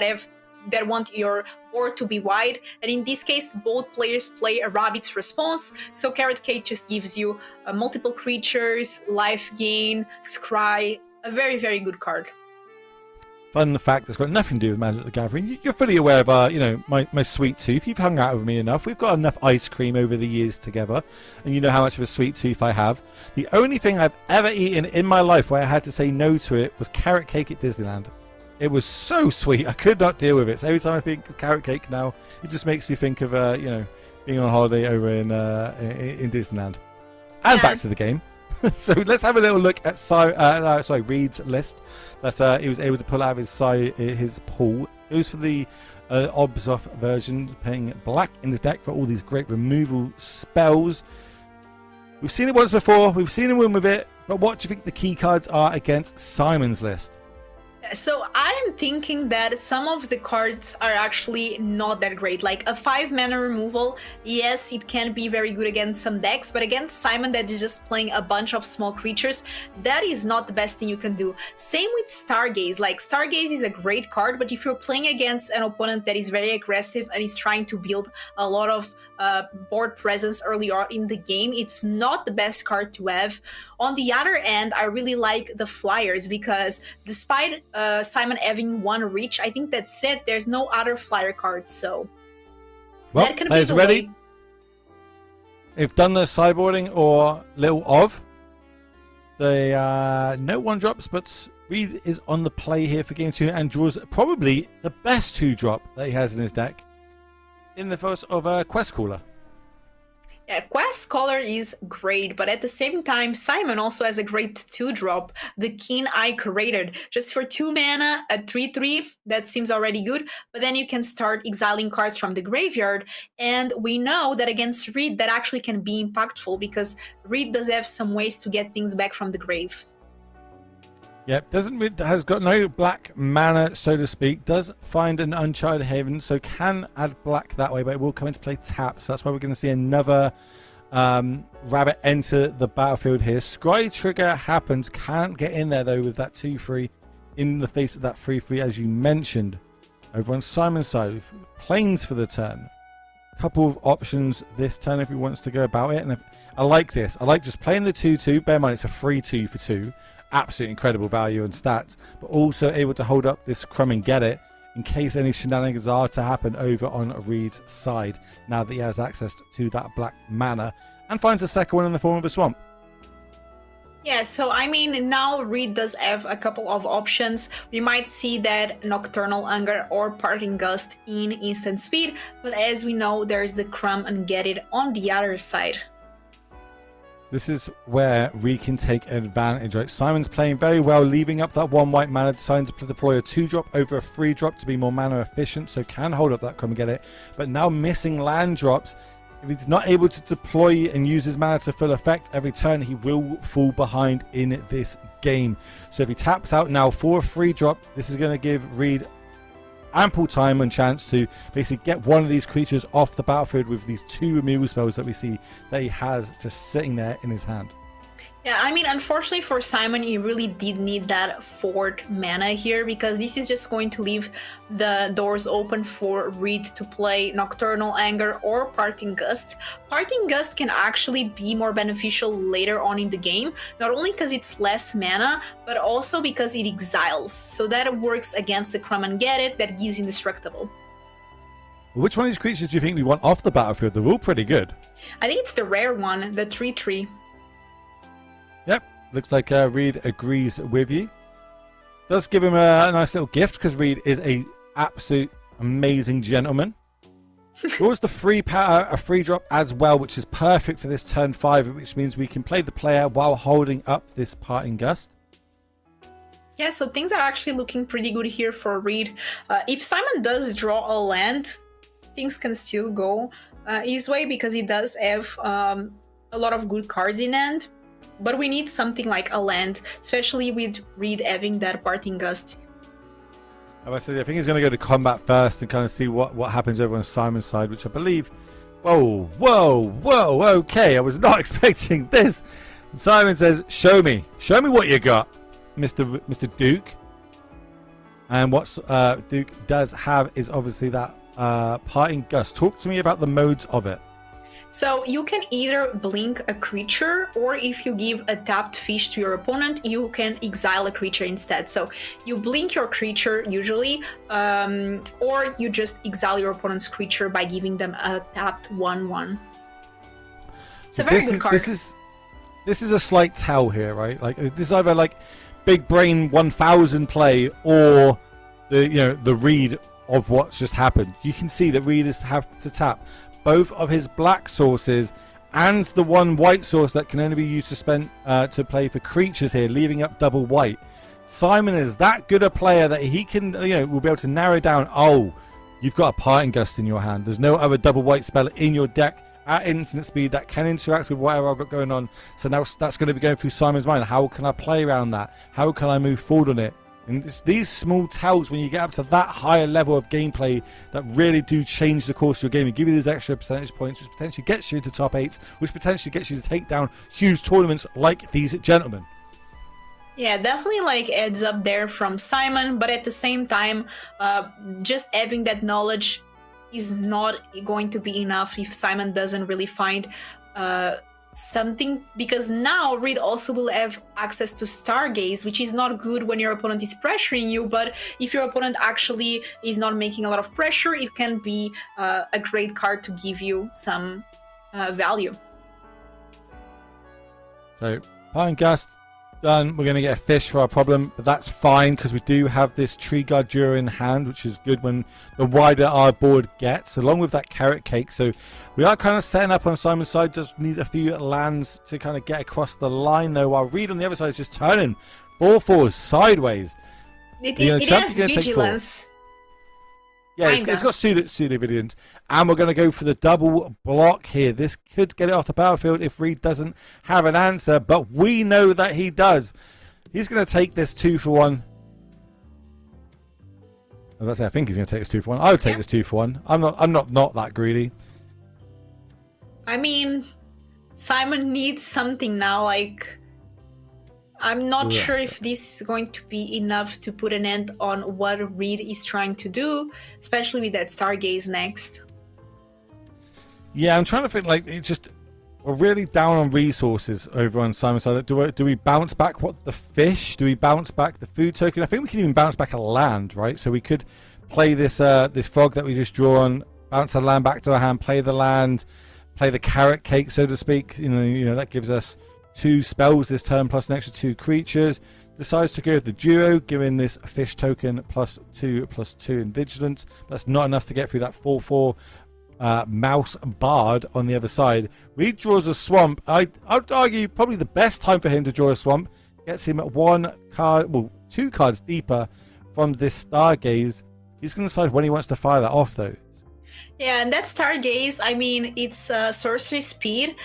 that want your board to be wide, and in this case both players play a rabbit's response, so carrot cake just gives you multiple creatures, life gain, scry, a very, very good card. Fun fact that's got nothing to do with Magic the Gathering. You're fully aware of my sweet tooth. You've hung out with me enough. We've got enough ice cream over the years together, and you know how much of a sweet tooth I have. The only thing I've ever eaten in my life where I had to say no to it was carrot cake at Disneyland. It was so sweet. I could not deal with it. So every time I think of carrot cake now, it just makes me think of being on holiday over in Disneyland. And back to the game. So let's have a little look at Reed's list that he was able to pull out of his pool. Goes for the Obzoff version, playing black in his deck for all these great removal spells. We've seen it once before. We've seen him win with it. But what do you think the key cards are against Simon's list? So I am thinking that some of the cards are actually not that great. Like a 5 mana removal, yes, it can be very good against some decks, but against Simon that is just playing a bunch of small creatures, that is not the best thing you can do. Same with Stargaze. Like Stargaze is a great card, but if you're playing against an opponent that is very aggressive and is trying to build a lot of board presence early on in the game, it's not the best card to have. On the other end, I really like the flyers, because despite Simon having 1 reach, I think that's it. There's no other flyer card, so well, that can be the ready. way. They've done the sideboarding or little of. They no 1-drops, but Reed is on the play here for game 2 and draws probably the best 2-drop that he has in his deck, in the first of a Quest Caller. Yeah, Quest Caller is great, but at the same time, Simon also has a great 2-drop, the Keen Eye Curated. Just for 2 mana, a 3/3, that seems already good, but then you can start exiling cards from the graveyard, and we know that against Reed, that actually can be impactful, because Reed does have some ways to get things back from the grave. Yep, has got no black mana, so to speak. Does find an Uncharted Haven, so can add black that way, but it will come into play tapped. So that's why we're going to see another rabbit enter the battlefield here. Scry Trigger happens. Can't get in there, though, with that 2/3 in the face of that 3/3, as you mentioned. Over on Simon's side, with Plains for the turn. A couple of options this turn if he wants to go about it. And I like this. I like just playing the 2/2. Bear in mind, it's a free 2 for 2. Absolutely incredible value and stats, but also able to hold up this crumb and get it in case any shenanigans are to happen over on Reed's side, now that he has access to that black mana, and finds a second one in the form of a swamp. Yeah, so I mean, now Reed does have a couple of options. We might see that Nocturnal Hunger or Parting Gust in instant speed, but as we know, there's the crumb and get it on the other side. This is where Reed can take advantage, right? Simon's playing very well, leaving up that 1 white mana, deciding to deploy a 2-drop over a 3-drop to be more mana efficient, so can hold up that crumb and get it. But now missing land drops, If he's not able to deploy and use his mana to full effect every turn, he will fall behind in this game. So if he taps out now for a free drop, this is going to give Reed ample time and chance to basically get one of these creatures off the battlefield with these 2 removal spells that we see that he has just sitting there in his hand. Yeah, I mean, unfortunately for Simon, he really did need that 4th mana here, because this is just going to leave the doors open for Reed to play Nocturnal Anger or Parting Gust. Parting Gust can actually be more beneficial later on in the game, not only because it's less mana, but also because it exiles. So that works against the Come and Get It, that gives Indestructible. Which one of these creatures do you think we want off the battlefield? They're all pretty good. I think it's the rare one, the 3/3. Yep, looks like Reed agrees with you. Does give him a nice little gift because Reed is a absolute amazing gentleman. Draws the free power, a free drop as well, which is perfect for this turn 5, which means we can play the player while holding up this Parting Gust. Yeah, so things are actually looking pretty good here for Reed. If Simon does draw a land, things can still go his way because he does have a lot of good cards in hand. But we need something like a land, especially with Reed having that Parting Gust. I think he's going to go to combat first and kind of see what happens over on Simon's side, which I believe... Whoa, okay, I was not expecting this. And Simon says, show me what you got, Mr. Duke. And what Duke does have is obviously that Parting Gust. Talk to me about the modes of it. So you can either blink a creature, or if you give a tapped fish to your opponent, you can exile a creature instead. So you blink your creature usually, or you just exile your opponent's creature by giving them a tapped 1/1. It's a very good card. This is a slight tell here, right? Like this is either like big brain 1000 play or the Reed of what's just happened. You can see that Reed have to tap both of his black sources and the one white source that can only be used to play for creatures here, leaving up double white. Simon is that good a player that he can, will be able to narrow down, oh, you've got a Parting Gust in your hand. There's no other double white spell in your deck at instant speed that can interact with whatever I've got going on. So now that's going to be going through Simon's mind. How can I play around that? How can I move forward on it? And these small tells, when you get up to that higher level of gameplay, that really do change the course of your game and give you those extra percentage points, which potentially gets you into top 8s, which potentially gets you to take down huge tournaments like these gentlemen. Yeah, definitely like adds up there from Simon, but at the same time, just having that knowledge is not going to be enough if Simon doesn't really find something, because now Reed also will have access to Stargaze, which is not good when your opponent is pressuring you, but if your opponent actually is not making a lot of pressure, it can be a great card to give you some value. So Parting Gust done. We're going to get a fish for our problem, but that's fine because we do have this Tree Guardian in hand, which is good when the wider our board gets, along with that Carrot Cake. So we are kind of setting up on Simon's side, just need a few lands to kind of get across the line though, while Reed on the other side is just turning 4/4s sideways. It has Vigilance. Yeah, it's got pseudo vigilance, and we're going to go for the double block here. This could get it off the battlefield if Reed doesn't have an answer, but we know that he does. He's going to take this 2-for-1. I think he's going to take this 2-for-1. I would take this 2-for-1. I'm not that greedy. I mean, Simon needs something now. Like, I'm not sure if this is going to be enough to put an end on what Reed is trying to do, especially with that Stargaze next. Yeah, I'm trying to think, like, we're really down on resources over on Simon's side. Do we bounce back the fish? Do we bounce back the food token? I think we can even bounce back a land, right? So we could play this this frog that we just drawn, bounce the land back to our hand, play the land, play the Carrot Cake, so to speak. You know that gives us 2 spells this turn plus an extra 2 creatures. Decides to go with the duo, giving this fish token +2/+2 in vigilance. That's not enough to get through that 4/4 mouse bard on the other side. Reed draws a swamp. I'd argue probably the best time for him to draw a swamp. Gets him at 2 cards deeper from this Stargaze. He's going to decide when he wants to fire that off though. Yeah, and that Stargaze, I mean, it's sorcery speed.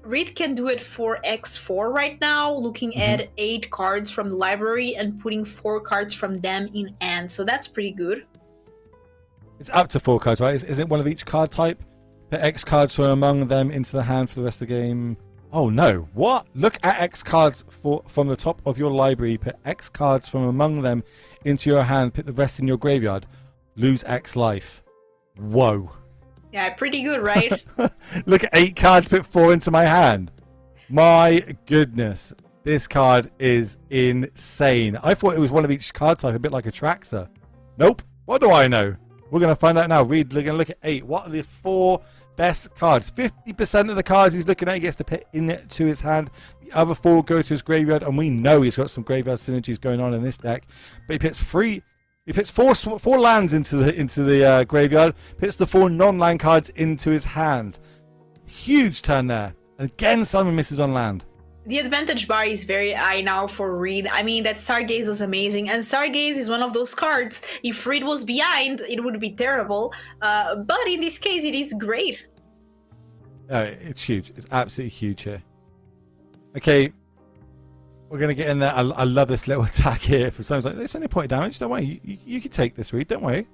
Reed can do it for X4 right now, looking Mhm. at 8 cards from the library and putting 4 cards from them in hand. So that's pretty good. It's up to 4 cards, right? Isn't one of each card type? Put X cards from among them into the hand for the rest of the game. Oh no, what? Look at X cards from the top of your library. Put X cards from among them into your hand. Put the rest in your graveyard. Lose X life. Whoa. Yeah, pretty good, right? Look at 8 cards, put 4 into my hand. My goodness. This card is insane. I thought it was one of each card type, a bit like a Traxxas. Nope. What do I know? We're going to find out now. Reed, we're going to look at 8. What are the 4 best cards? 50% of the cards he's looking at, he gets to put into his hand. The other 4 go to his graveyard, and we know he's got some graveyard synergies going on in this deck. But he puts 3. He puts four lands into the graveyard. Puts the 4 non-land cards into his hand. Huge turn there. And again, Simon misses on land. The advantage bar is very high now for Reed. I mean, that Stargaze was amazing, and Stargaze is one of those cards. If Reed was behind, it would be terrible. But in this case, it is great. It's huge. It's absolutely huge here. Okay, we're going to get in there. I love this little attack here. For someone's like, it's only a point of damage. Don't worry. You can take this, Reed. Don't worry.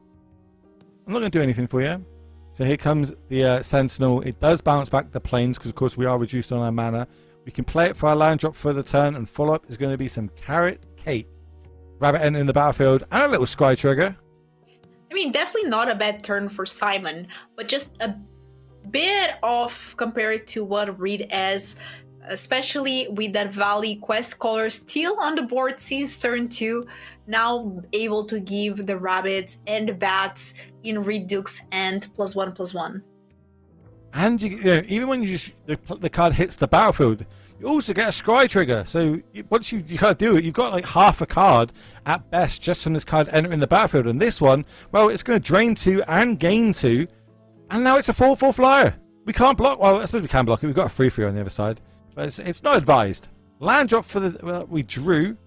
I'm not going to do anything for you. So here comes the Sentinel. It does bounce back the planes because, of course, we are reduced on our mana. We can play it for our land drop for the turn, and follow-up is going to be some Carrot Cake. Rabbit entering the battlefield, and a little Scry Trigger. I mean, definitely not a bad turn for Simon, but just a bit off compared to what Reed has, especially with that Valley Quest Caller still on the board since turn 2, now able to give the rabbits and the bats in Reed Duke's and +1/+1. And even when the card hits the battlefield, you also get a Scry Trigger. So once you kind of do it, you've got like half a card at best just from this card entering the battlefield. And this one, well, it's going to drain 2 and gain 2. And now it's a 4/4 flyer. We can't block. Well, I suppose we can block it. We've got a 3/3 on the other side. But it's not advised. Land drop for the we drew.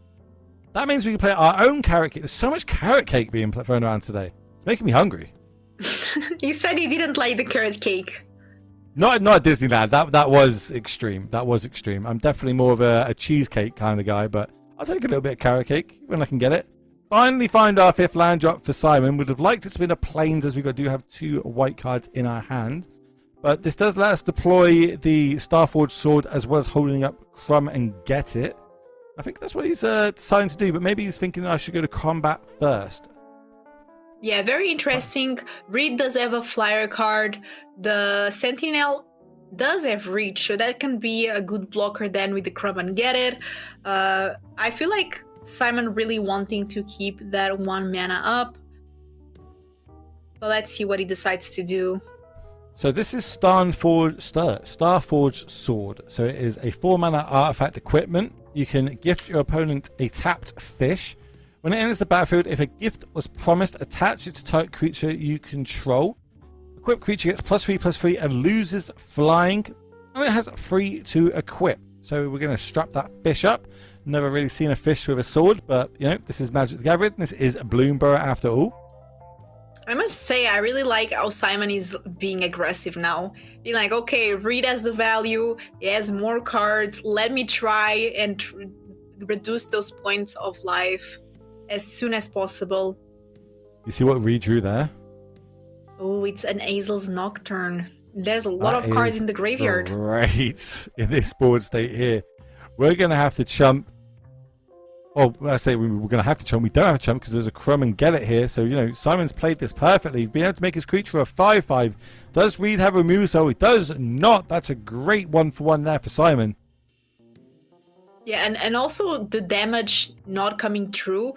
That means we can play our own Carrot Cake. There's so much Carrot Cake being thrown around today. It's making me hungry. You said you didn't like the Carrot Cake. Not at Disneyland. That was extreme. That was extreme. I'm definitely more of a cheesecake kind of guy, but I'll take a little bit of Carrot Cake when I can get it. Finally find our 5th land drop for Simon. Would have liked it to be in a plains, as we do have 2 white cards in our hand. But this does let us deploy the Starforged Sword as well as holding up Crumb and get it. I think that's what he's deciding to do, but maybe he's thinking I should go to combat first. Yeah, very interesting. Reed does have a flyer card. The Sentinel does have reach, so that can be a good blocker then with the Crumb and get it. I feel like Simon really wanting to keep that 1 mana up. But let's see what he decides to do. So this is Starforged Sword. So it is a 4 mana artifact equipment. You can gift your opponent a tapped fish. When it enters the battlefield, if a gift was promised, attach it to target creature you control. Equipped creature gets +3/+3 and loses flying. And it has 3 to equip. So we're going to strap that fish up. Never really seen a fish with a sword, but this is Magic the Gathering. This is Bloomburrow after all. I must say, I really like how Simon is being aggressive now. He's like, okay, Reed has the value, he has more cards, let me try and reduce those points of life as soon as possible. You see what Reed drew there? Oh, it's an Azel's Nocturne. There's a lot of cards in the graveyard. Great in this board state here. We're going to have to chump. Oh, I say we're going to have to chump. We don't have to chump because there's a Crumb and get it here. So, Simon's played this perfectly. Being able to make his creature a 5/5. Does Reed have a remove? So he does not. That's a great 1-for-1 there for Simon. Yeah, and also the damage not coming through.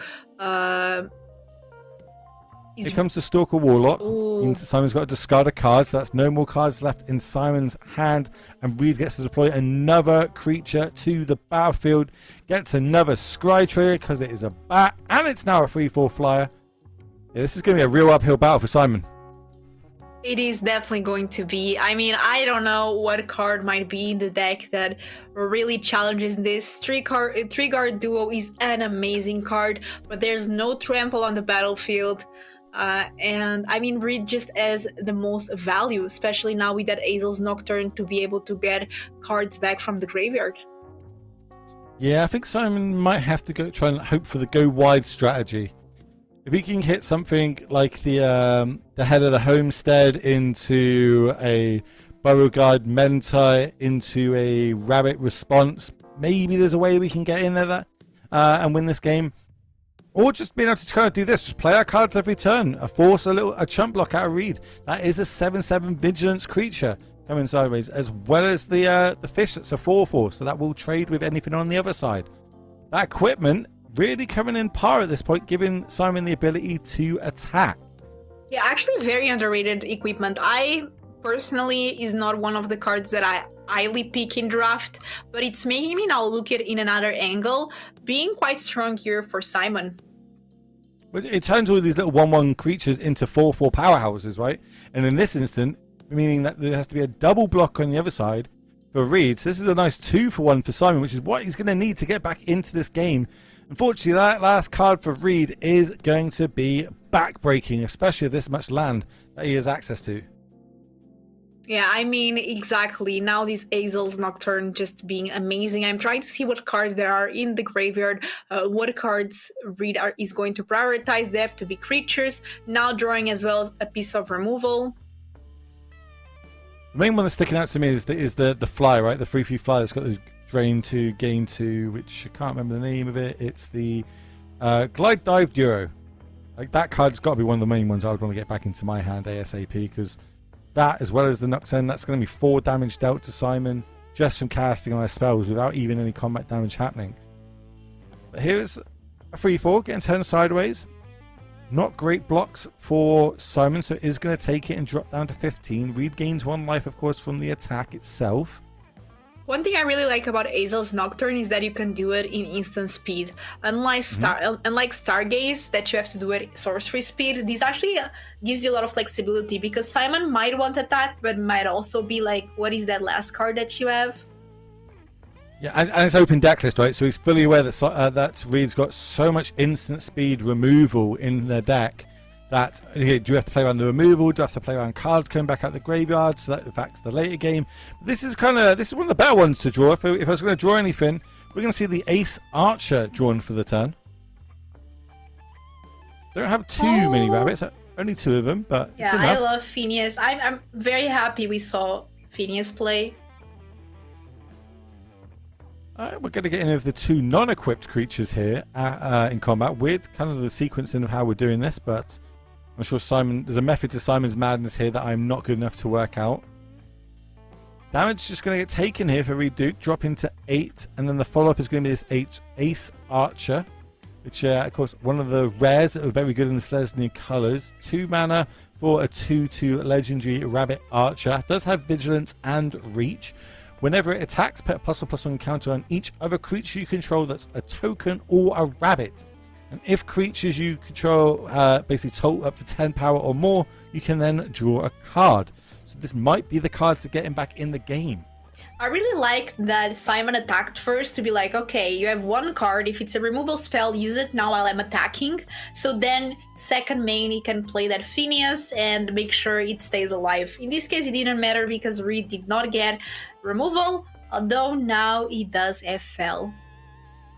Here comes the Stalker Warlock. Ooh. Simon's got to discard a card, so that's no more cards left in Simon's hand. And Reed gets to deploy another creature to the battlefield. Gets another Scry Trigger because it is a bat. And it's now a 3/4 flyer. Yeah, this is going to be a real uphill battle for Simon. It is definitely going to be. I mean, I don't know what card might be in the deck that really challenges this. Three-guard duo is an amazing card, but there's no trample on the battlefield. And I mean, Reed just has the most value, especially now with that Azel's Nocturne to be able to get cards back from the graveyard. Yeah, I think Simon might have to go try and hope for the go wide strategy. If he can hit something like the head of the homestead into a Beauregard Mentai into a Rabbit response, maybe there's a way we can get in there and win this game. Or just being able to kind of do this, just play our cards every turn, force a chump block out of Reed. That is a 7/7 vigilance creature coming sideways, as well as the fish that's a 4/4, so that will trade with anything on the other side. That equipment really coming in par at this point, giving Simon the ability to attack. Yeah, actually very underrated equipment. I personally is not one of the cards that I highly pick in draft, but it's making me now look at it in another angle, being quite strong here for Simon. But it turns all these little 1/1 creatures into 4/4 powerhouses, right? And in this instant, meaning that there has to be a double block on the other side for Reed. So this is a nice 2-for-1 for Simon, which is what he's going to need to get back into this game. Unfortunately, that last card for Reed is going to be backbreaking, especially with this much land that he has access to. Yeah, I mean, exactly. Now this Azel's Nocturne just being amazing. I'm trying to see what cards there are in the graveyard, what cards Reed is going to prioritize. They have to be creatures. Now drawing as well as a piece of removal. The main one that's sticking out to me is the fly, right? The 3/3 fly that's got the drain 2, gain 2, which I can't remember the name of it. It's the Glide Dive Duo. Like, that card's got to be one of the main ones I would want to get back into my hand ASAP, because that, as well as the Nocturne, that's going to be 4 damage dealt to Simon just from casting on our spells without even any combat damage happening. But here's a 3/4 getting turned sideways. Not great blocks for Simon, so it is going to take it and drop down to 15. Reed gains 1 life, of course, from the attack itself. One thing I really like about Azel's Nocturne is that you can do it in instant speed. Unlike Stargaze, that you have to do it at sorcery speed, this actually gives you a lot of flexibility, because Simon might want attack, but might also be like, what is that last card that you have? Yeah, and it's open deck list, right? So he's fully aware that that Reed's got so much instant speed removal in their deck that, okay, do you have to play around the removal? Do you have to play around cards coming back out the graveyard? So that affects the later game. This is one of the better ones to draw. If I was going to draw anything, we're going to see the Ace Archer drawn for the turn. Don't have too many rabbits, only 2 of them, but yeah, it's enough. I love Phineas. I'm very happy we saw Phineas play. We're going to get in of the 2 non-equipped creatures here in combat. Weird kind of the sequencing of how we're doing this, but I'm sure there's a method to Simon's madness here that I'm not good enough to work out. Damage is just going to get taken here for Reed Duke, drop into 8, and then the follow-up is going to be this Ace Archer, which, of course, one of the rares that are very good in the Selesnya colours. 2 mana for a 2/2 legendary Rabbit Archer. Does have Vigilance and Reach. Whenever it attacks, put a +1/+1 counter on each other creature you control that's a token or a rabbit. And if creatures you control basically total up to 10 power or more, you can then draw a card. So this might be the card to get him back in the game. I really like that Simon attacked first to be like, okay, you have 1 card. If it's a removal spell, use it now while I'm attacking. So then second main, he can play that Phineas and make sure it stays alive. In this case, it didn't matter because Reed did not get removal, although now he does have Fell.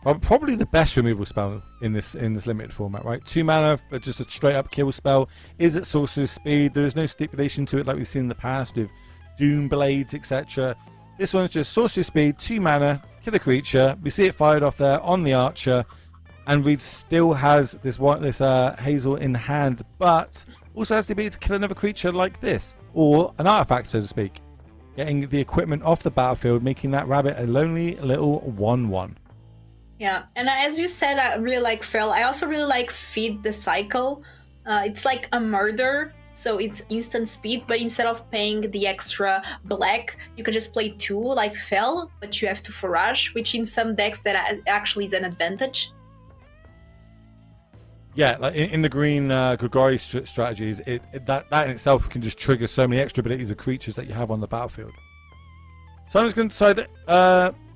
Well, probably the best removal spell in this limited format, right? 2 mana, but just a straight up kill spell. Is at sorcerer's speed. There's no stipulation to it like we've seen in the past with Doom Blades, etc. This one's just sorcery speed, 2 mana, kill a creature. We see it fired off there on the Archer, and Reed still has this Hazel in hand, but also has the ability to kill another creature like this, or an artifact, so to speak. Getting the equipment off the battlefield, making that rabbit a lonely little 1/1. Yeah, and as you said, I really like Fell. I also really like Feed the Cycle. It's like a murder. So it's instant speed, but instead of paying the extra black, you can just play 2 like Fell, but you have to forage, which in some decks that actually is an advantage. Yeah, like in the green Grigori strategies, that in itself can just trigger so many extra abilities of creatures that you have on the battlefield. Simon's going to decide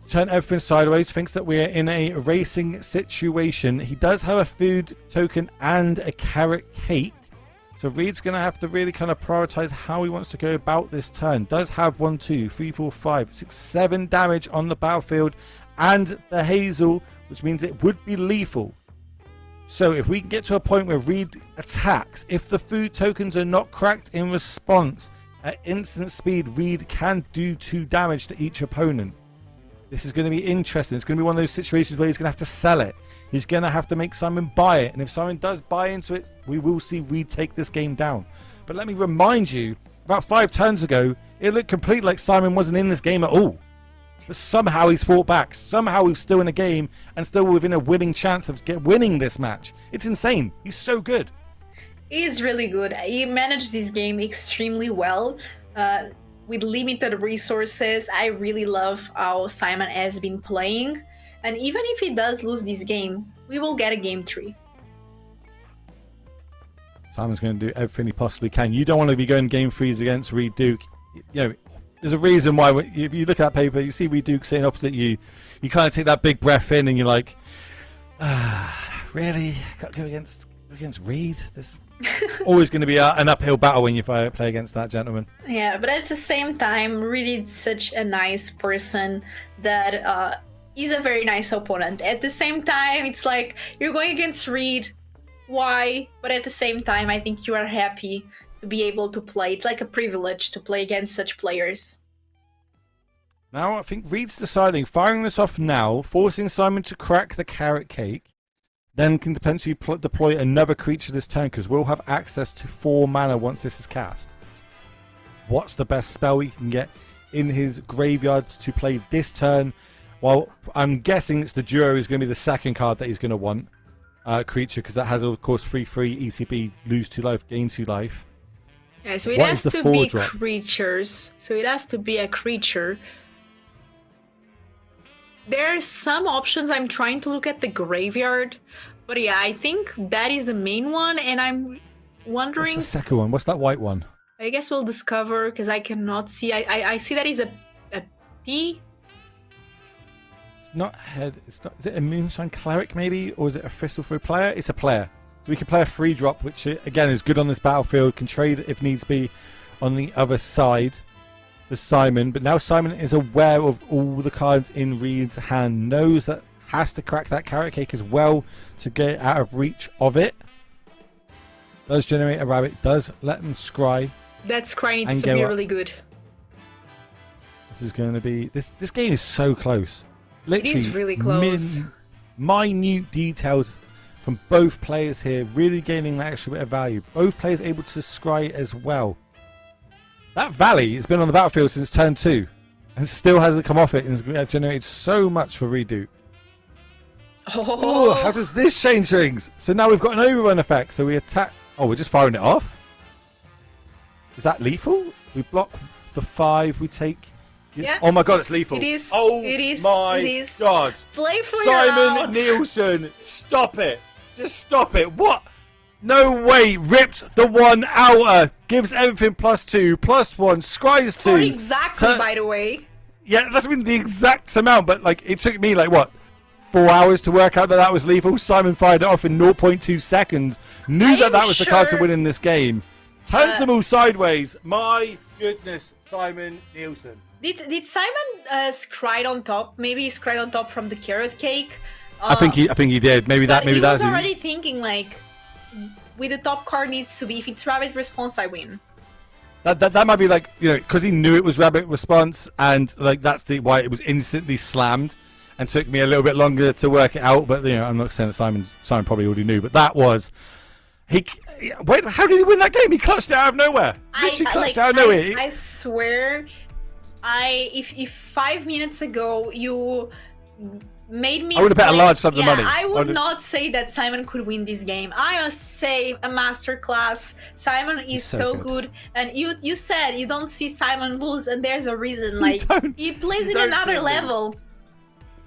turn everything sideways, thinks that we're in a racing situation. He does have a food token and a carrot cake. So Reed's going to have to really kind of prioritize how he wants to go about this turn. Does have 1, 2, 3, 4, 5, 6, 7 damage on the battlefield and the Hazel, which means it would be lethal. So if we can get to a point where Reed attacks, if the food tokens are not cracked in response, at instant speed, Reed can do 2 damage to each opponent. This is going to be interesting. It's going to be one of those situations where he's going to have to sell it. He's going to have to make Simon buy it. And if Simon does buy into it, we will see Reed take this game down. But let me remind you, about 5 turns ago, it looked completely like Simon wasn't in this game at all. But somehow he's fought back. Somehow he's still in a game and still within a winning chance of winning this match. It's insane. He's so good. He's really good. He managed this game extremely well. With limited resources, I really love how Simon has been playing. And even if he does lose this game, we will get a game 3. Simon's going to do everything he possibly can. You don't want to be going game 3s against Reed Duke. You know, there's a reason why, if you look at that paper, you see Reed Duke sitting opposite you, you kind of take that big breath in and you're like, really? Got to go against Reed? This is always going to be an uphill battle when you play against that gentleman. Yeah, but at the same time, Reed is such a nice person that he's a very nice opponent. At the same time, it's like, you're going against Reed, why? But at the same time, I think you are happy to be able to play. It's like a privilege to play against such players. Now I think Reed's deciding, firing this off now, forcing Simon to crack the carrot cake, then can potentially deploy another creature this turn, because we'll have access to 4 mana once this is cast. What's the best spell he can get in his graveyard to play this turn? Well, I'm guessing it's the Duo is going to be the second card that he's going to want. Creature, because that has, of course, 3/3 ETB, lose 2 life, gain 2 life. Yeah, so it has to be creatures. So it has to be a creature. There are some options. I'm trying to look at the graveyard. But yeah, I think that is the main one. And I'm wondering... What's the second one? What's that white one? I guess we'll discover, because I cannot see. I see that is a P. It's not head. It's not. Is it a Moonshine Cleric maybe? Or is it a Thistlethrough player? It's a player. So we can play a 3-drop, which again is good on this battlefield. Can trade if needs be on the other side for Simon. But now Simon is aware of all the cards in Reed's hand. Knows that has to crack that carrot cake as well to get out of reach of it. Does generate a rabbit. Does let them scry. That scry needs to be really good. This is going to be... This game is so close. Literally, it is really close. Minute details from both players here, really gaining that extra bit of value. Both players able to scry as well. That Valley has been on the battlefield since turn 2 and still hasn't come off it, and has generated so much for Redo. Oh, how does this change things? So now we've got an overrun effect. So we attack. Oh, we're just firing it off. Is that lethal? We block the 5. We take. Yeah. Oh my god, it's lethal. It is. Oh it is. my it is. god. Play for Simon Nielsen, stop it. Just stop it. What? No way. Ripped the 1 outer. Gives everything +2, +1. Scries 2. For exactly, by the way. Yeah, that's been the exact amount, but like it took me like what? 4 hours to work out that that was lethal. Simon fired it off in 0.2 seconds. Knew that was the card to win in this game. Turns them all sideways. My goodness, Simon Nielsen. Did Simon scry on top? Maybe he scryed on top from the carrot cake. I think he did. Maybe that. Maybe that's. He was already thinking like, with the top card needs to be, if it's rabbit response, I win. That might be like, you know, because he knew it was rabbit response, and like that's the why it was instantly slammed, and took me a little bit longer to work it out. But you know, I'm not saying that Simon probably already knew, but that was he. Wait, how did he win that game? He clutched it out of nowhere. Literally clutched out of nowhere. I swear, if 5 minutes ago you made me, I would have bet a large sum of money. I would not say that Simon could win this game. I must say a masterclass. Simon is so good. And you said you don't see Simon lose, and there's a reason. Like he plays in another level.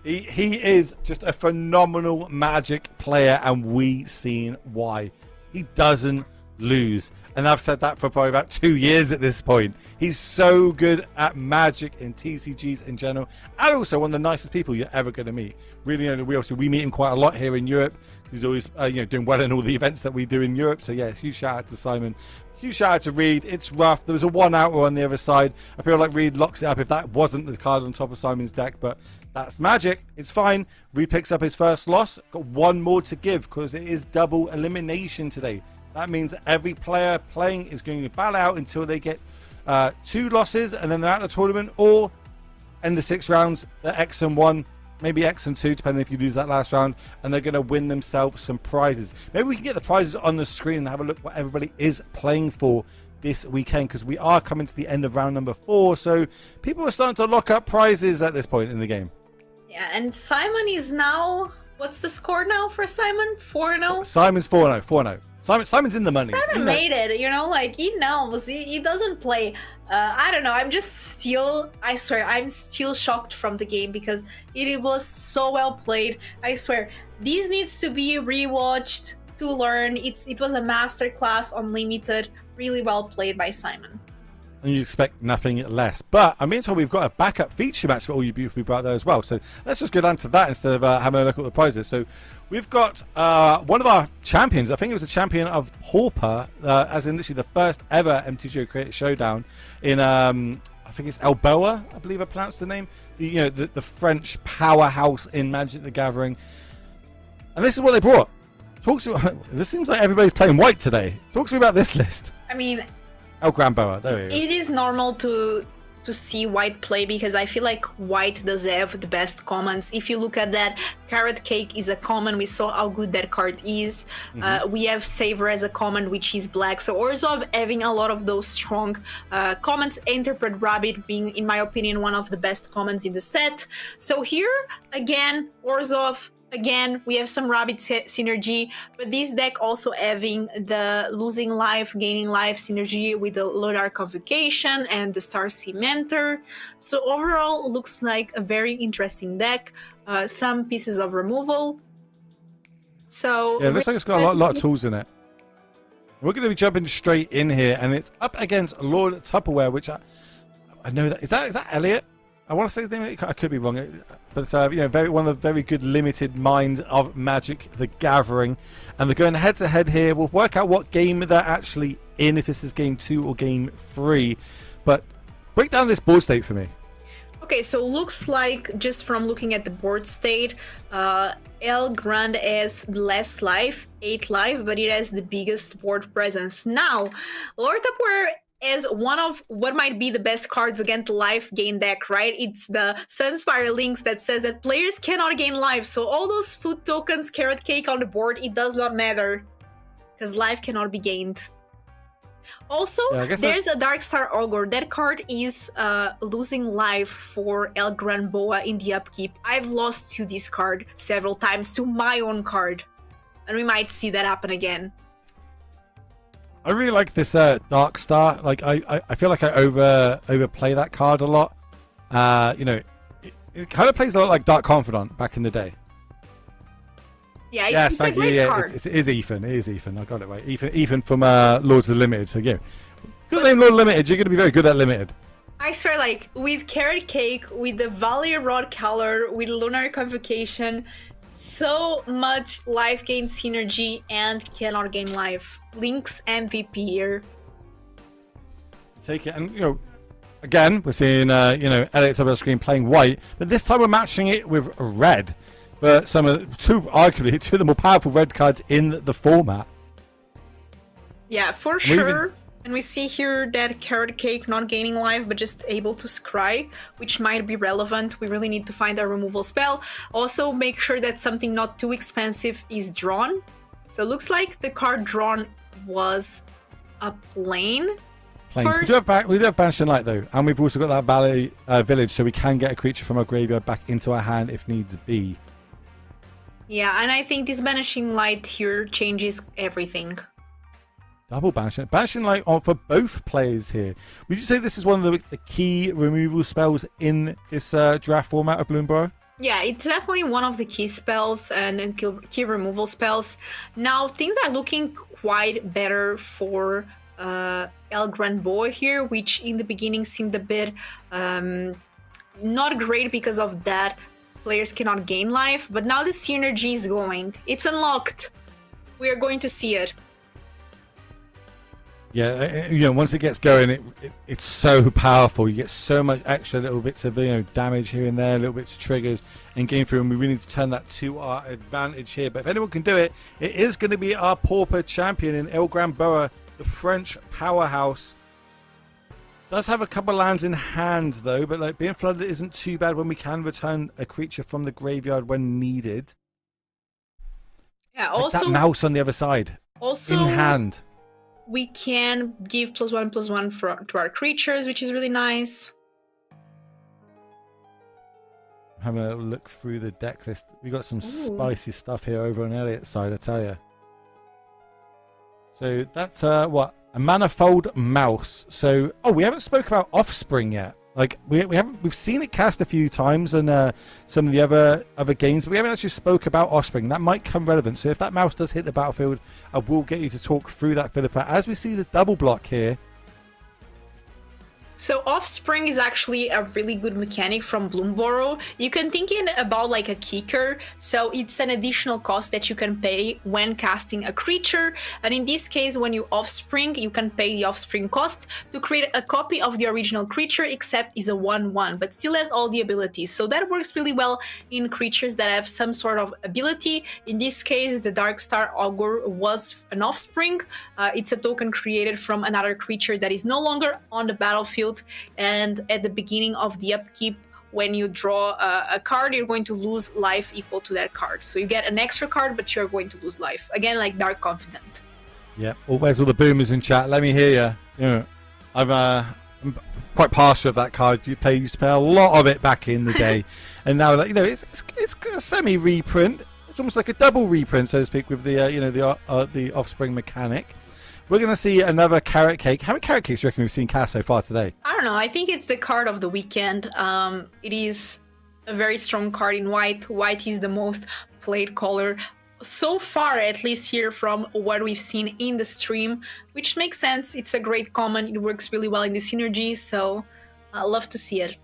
He is just a phenomenal Magic player, and we seen why. He doesn't lose. And I've said that for probably about 2 years at this point. He's so good at Magic and TCGs in general, and also one of the nicest people you're ever going to meet. Really, we meet him quite a lot here in Europe. He's always doing well in all the events that we do in Europe. So yeah, huge shout out to Simon. Huge shout out to Reed. It's rough. There was a 1-outer on the other side. I feel like Reed locks it up if that wasn't the card on top of Simon's deck, but that's Magic. It's fine. Reed picks up his first loss. Got one more to give because it is double elimination today. That means that every player playing is going to battle out until they get 2 losses, and then they're out of the tournament, or end the 6 rounds, they're X and 1, maybe X and 2, depending if you lose that last round, and they're going to win themselves some prizes. Maybe we can get the prizes on the screen and have a look what everybody is playing for this weekend, because we are coming to the end of round number 4, so people are starting to lock up prizes at this point in the game. Yeah, and Simon is now... What's the score now for Simon? 4-0? Simon's 4-0, 4-0. Simon's in the money. Simon made it, like he knows. He doesn't play. I don't know. I swear, I'm still shocked from the game because it was so well played. I swear, this needs to be rewatched to learn. It was a masterclass on Limited. Really well played by Simon. And you expect nothing less. But I mean, so we've got a backup feature match for all you beautiful people out there as well. So let's just go down to that instead of having a look at the prizes. So we've got one of our champions. I think it was a champion of Pauper, as in literally the first ever MTGO created showdown in I think it's Elboa, I believe I pronounced the name. The French powerhouse in Magic the Gathering. And this is what they brought. This seems like everybody's playing white today. Talk to me about this list. I mean, El Granboa, there we go. It is normal to see white play because I feel like white does have the best commons. If you look at that, Carrot Cake is a common. We saw how good that card is. We have Savor as a common, which is black. So Orzhov having a lot of those strong commons. Interpret Rabbit being, in my opinion, one of the best commons in the set. So here, again, Orzhov. Again, we have some Rabbit synergy, but this deck also having the losing life, gaining life synergy with the Lunar Convocation and the Star Cementer. So overall, looks like a very interesting deck. Some pieces of removal. So yeah, it looks like it's got a lot of tools in it. We're going to be jumping straight in here, and it's up against Lord Tupperware, which I know that is that Elliot. I want to say his name. I could be wrong, but one of the very good limited minds of Magic the Gathering, and they're going head to head here. We'll work out what game they're actually in, if this is game 2 or game 3. But break down this board state for me. Okay, so looks like just from looking at the board state, El Grande has less life, 8 life, but it has the biggest board presence. Now, Lord Tupperware as one of what might be the best cards against the life gain deck, right? It's the Sunspire Links that says that players cannot gain life. So all those food tokens, Carrot Cake on the board, it does not matter because life cannot be gained. Also, there's a Darkstar Ogre. That card is losing life for El Granboa in the upkeep. I've lost to this card several times, to my own card. And we might see that happen again. I really like this Dark Star. Like I feel like I overplay that card a lot. It kind of plays a lot like Dark Confidant back in the day. Yeah, it's a great card. It is Ethan. It is Ethan. I got it right. Ethan from Lords of the Limited. So yeah, good name, Lord of Limited. You're going to be very good at Limited. I swear, like with Carrot Cake, with the Valley Rod color, with Lunar Convocation. So much life gain synergy and cannot gain life. Link's MVP here. Take it, and again we're seeing Elliot on the screen playing white, but this time we're matching it with red. But arguably two of the more powerful red cards in the format. Yeah, for sure. And we see here that Carrot Cake not gaining life, but just able to scry, which might be relevant. We really need to find a removal spell. Also, make sure that something not too expensive is drawn. So it looks like the card drawn was a plane. First, we do have Banishing Light, though. And we've also got that Valley Village, so we can get a creature from our graveyard back into our hand if needs be. Yeah, and I think this Banishing Light here changes everything. Double Banishing Light on for both players here. Would you say this is one of the key removal spells in this draft format of Bloomburrow? Yeah, it's definitely one of the key spells and key removal spells. Now, things are looking quite better for El Gran Boa here, which in the beginning seemed a bit not great because of that. Players cannot gain life, but now the synergy is going. It's unlocked. We are going to see it. Yeah, once it gets going, it's so powerful. You get so much extra little bits of damage here and there, little bits of triggers in game through, and we really need to turn that to our advantage here. But if anyone can do it, it is going to be our Pauper champion in El Gran Boa, the French powerhouse. Does have a couple of lands in hand though, but like being flooded isn't too bad when we can return a creature from the graveyard when needed. Yeah, like also that mouse on the other side, in hand. We can give +1/+1 to our creatures, which is really nice. Having a look through the deck list, we got some spicy stuff here over on Elliot's side, I tell you. So that's what, a manifold mouse. So we haven't spoke about Offspring yet. Like we've seen it cast a few times on some of the other games, but we haven't actually spoke about Offspring. That might come relevant. So if that mouse does hit the battlefield, I will get you to talk through that, Philippa. As we see the double block here. So Offspring is actually a really good mechanic from Bloomburrow. You can think it about like a kicker, so it's an additional cost that you can pay when casting a creature, and in this case when you Offspring, you can pay the Offspring cost to create a copy of the original creature, except is a 1/1, but still has all the abilities. So that works really well in creatures that have some sort of ability. In this case, the Darkstar Augur was an Offspring. It's a token created from another creature that is no longer on the battlefield, and at the beginning of the upkeep, when you draw a card, you're going to lose life equal to that card. So you get an extra card, but you're going to lose life. Again, like Dark Confidant. Yeah. Where's all the boomers in chat? Let me hear you. I'm quite partial of that card. Used to play a lot of it back in the day, and now it's a semi reprint. It's almost like a double reprint, so to speak, with the Offspring mechanic. We're going to see another carrot cake. How many carrot cakes do you reckon we've seen cast so far today? I don't know. I think it's the card of the weekend. It is a very strong card in white. White is the most played color so far, at least here from what we've seen in the stream, which makes sense. It's a great common. It works really well in the synergy, so I love to see it.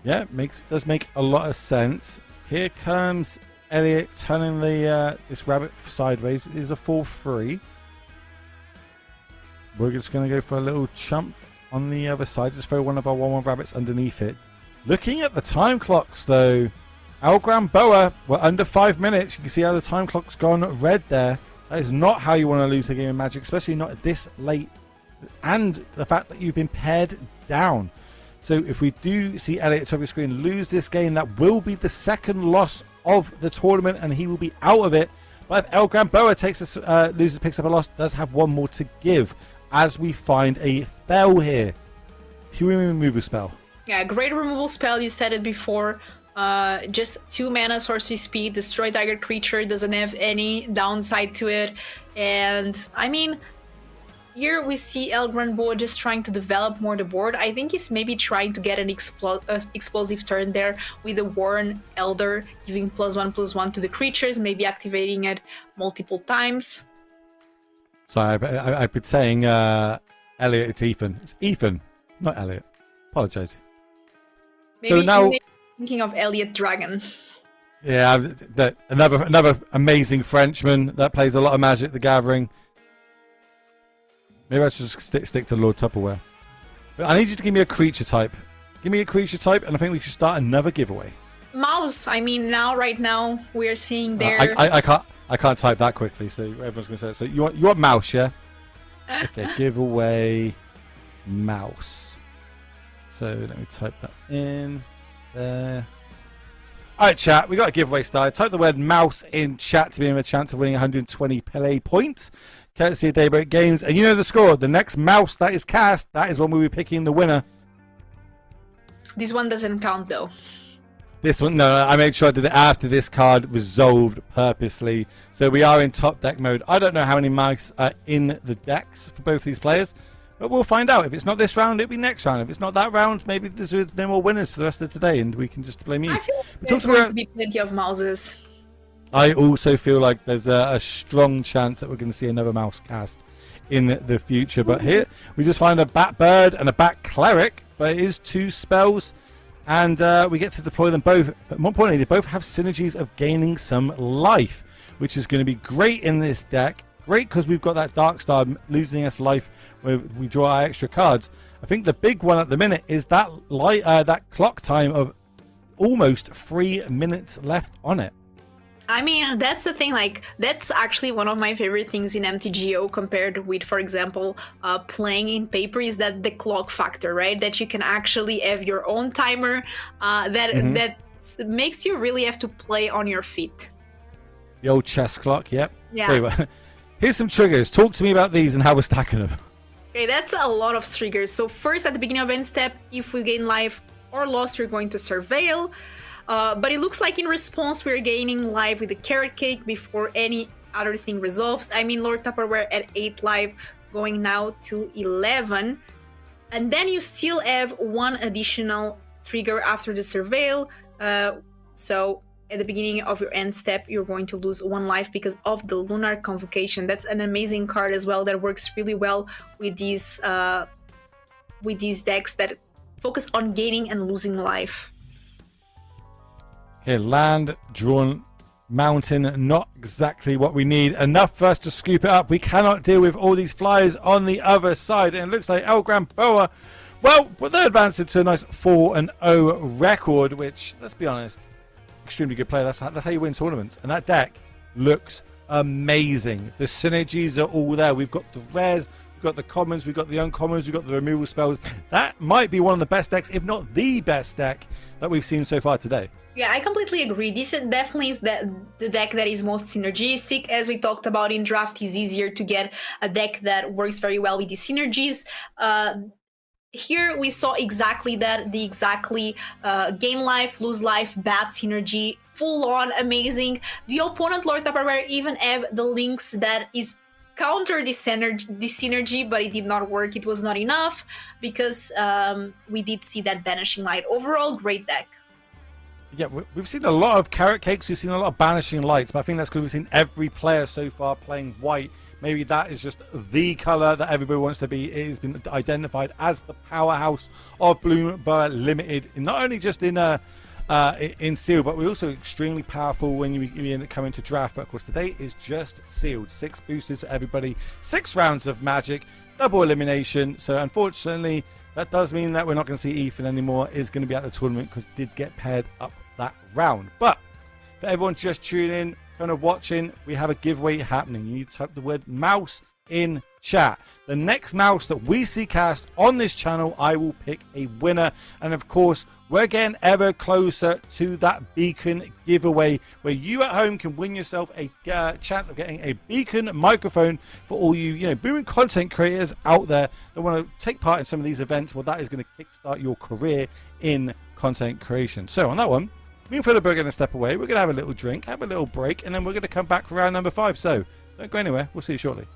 Yeah, does make a lot of sense. Here comes Elliot turning the this rabbit sideways. It is a 4/3. We're just going to go for a little chump on the other side. Just throw one of our 1/1 rabbits underneath it. Looking at the time clocks, though, El Gran Boa, we're under 5 minutes. You can see how the time clock's gone red there. That is not how you want to lose a game of Magic, especially not this late. And the fact that you've been pared down. So if we do see Elliot at the top of the screen lose this game, that will be the second loss of the tournament, and he will be out of it. But if El Gran Boa picks up a loss, does have one more to give, as we find a fell here. Human removal spell. Yeah, great removal spell. You said it before. Just 2 mana, sorcery speed, destroy target creature, doesn't have any downside to it. And I mean, here we see El Gran Boa just trying to develop more the board. I think he's maybe trying to get an explosive turn there with the Warren Elder, giving +1/+1 to the creatures, maybe activating it multiple times. So I've been saying Elliot, it's Ethan. It's Ethan, not Elliot. Apologise. Maybe so now thinking of Elliot Dragon. Yeah, another amazing Frenchman that plays a lot of Magic the Gathering. Maybe I should just stick to Lord Tupperware. But I need you to give me a creature type. Give me a creature type, and I think we should start another giveaway. Mouse. I mean, right now we're seeing there. I can't type that quickly, so everyone's going to say it. So you want mouse, yeah? Okay, giveaway mouse. So let me type that in there. Alright, chat, we got a giveaway started. Type the word mouse in chat to be in a chance of winning 120 Pele points, courtesy of Daybreak Games. And you know the score. The next mouse that is cast, that is when we'll be picking the winner. This one doesn't count, though. This one, no, I made sure I did it after this card resolved purposely. So we are in top deck mode. I don't know how many mice are in the decks for both these players. But we'll find out. If it's not this round, it'll be next round. If it's not that round, maybe there's no more winners for the rest of today, and we can just blame you. I feel like But there's talk going about, to be plenty of mouses. I also feel like there's a strong chance that we're going to see another mouse cast in the future. But here, we just find a Bat Bird and a Bat Cleric, but it is 2 spells, and we get to deploy them both. But more importantly, they both have synergies of gaining some life, which is going to be great in this deck. Great because we've got that Dark Star losing us life where we draw our extra cards. I think the big one at the minute is that that clock time of almost 3 minutes left on it. I mean, that's the thing, like, that's actually one of my favorite things in MTGO compared with, for example, playing in paper, is that the clock factor, right? That you can actually have your own timer, that makes you really have to play on your feet. The old chess clock, yep. Yeah. Anyway, here's some triggers. Talk to me about these and how we're stacking them. Okay, that's a lot of triggers. So first, at the beginning of end step, if we gain life or loss, we're going to surveil. But it looks like in response, we're gaining life with the carrot cake before any other thing resolves. I mean, Lord Tupperware at 8 life, going now to 11. And then you still have 1 additional trigger after the surveil. So at the beginning of your end step, you're going to lose 1 life because of the Lunar Convocation. That's an amazing card as well that works really well with these decks that focus on gaining and losing life. Okay, land, drawn, mountain, not exactly what we need. Enough for us to scoop it up. We cannot deal with all these flyers on the other side. And it looks like El Gran Boa, well, they're advancing to a nice 4-0 record, which, let's be honest, extremely good player. That's how you win tournaments. And that deck looks amazing. The synergies are all there. We've got the rares, we've got the commons, we've got the uncommons, we've got the removal spells. That might be one of the best decks, if not the best deck that we've seen so far today. Yeah, I completely agree. This definitely is the deck that is most synergistic. As we talked about in draft, it's easier to get a deck that works very well with the synergies. Here we saw exactly that, gain life, lose life, bad synergy, full on amazing. The opponent, Lord Tupperware, even have the links that is counter the synergy, but it did not work. It was not enough because we did see that Banishing Light. Overall, great deck. Yeah, we've seen a lot of carrot cakes, we've seen a lot of banishing lights, but I think that's because we've seen every player so far playing white. Maybe that is just the colour that everybody wants to be. It has been identified as the powerhouse of Bloomburrow Limited, not only just in Steel, but we're also extremely powerful when you end up coming to draft. But of course, today is just sealed. 6 boosters for everybody, 6 rounds of magic, double elimination. So unfortunately, that does mean that we're not going to see Ethan anymore. Is going to be at the tournament because did get paired up that round. But for everyone just tuning in, kind of watching, we have a giveaway happening. You need to type the word mouse in chat. The next mouse that we see cast on this channel, I will pick a winner. And of course, we're getting ever closer to that beacon giveaway where you at home can win yourself a chance of getting a beacon microphone for all you booming content creators out there that want to take part in some of these events. Well, that is going to kickstart your career in content creation. So on that one, me and Philip are going to step away. We're going to have a little drink, have a little break, and then we're going to come back for round number 5. So don't go anywhere. We'll see you shortly.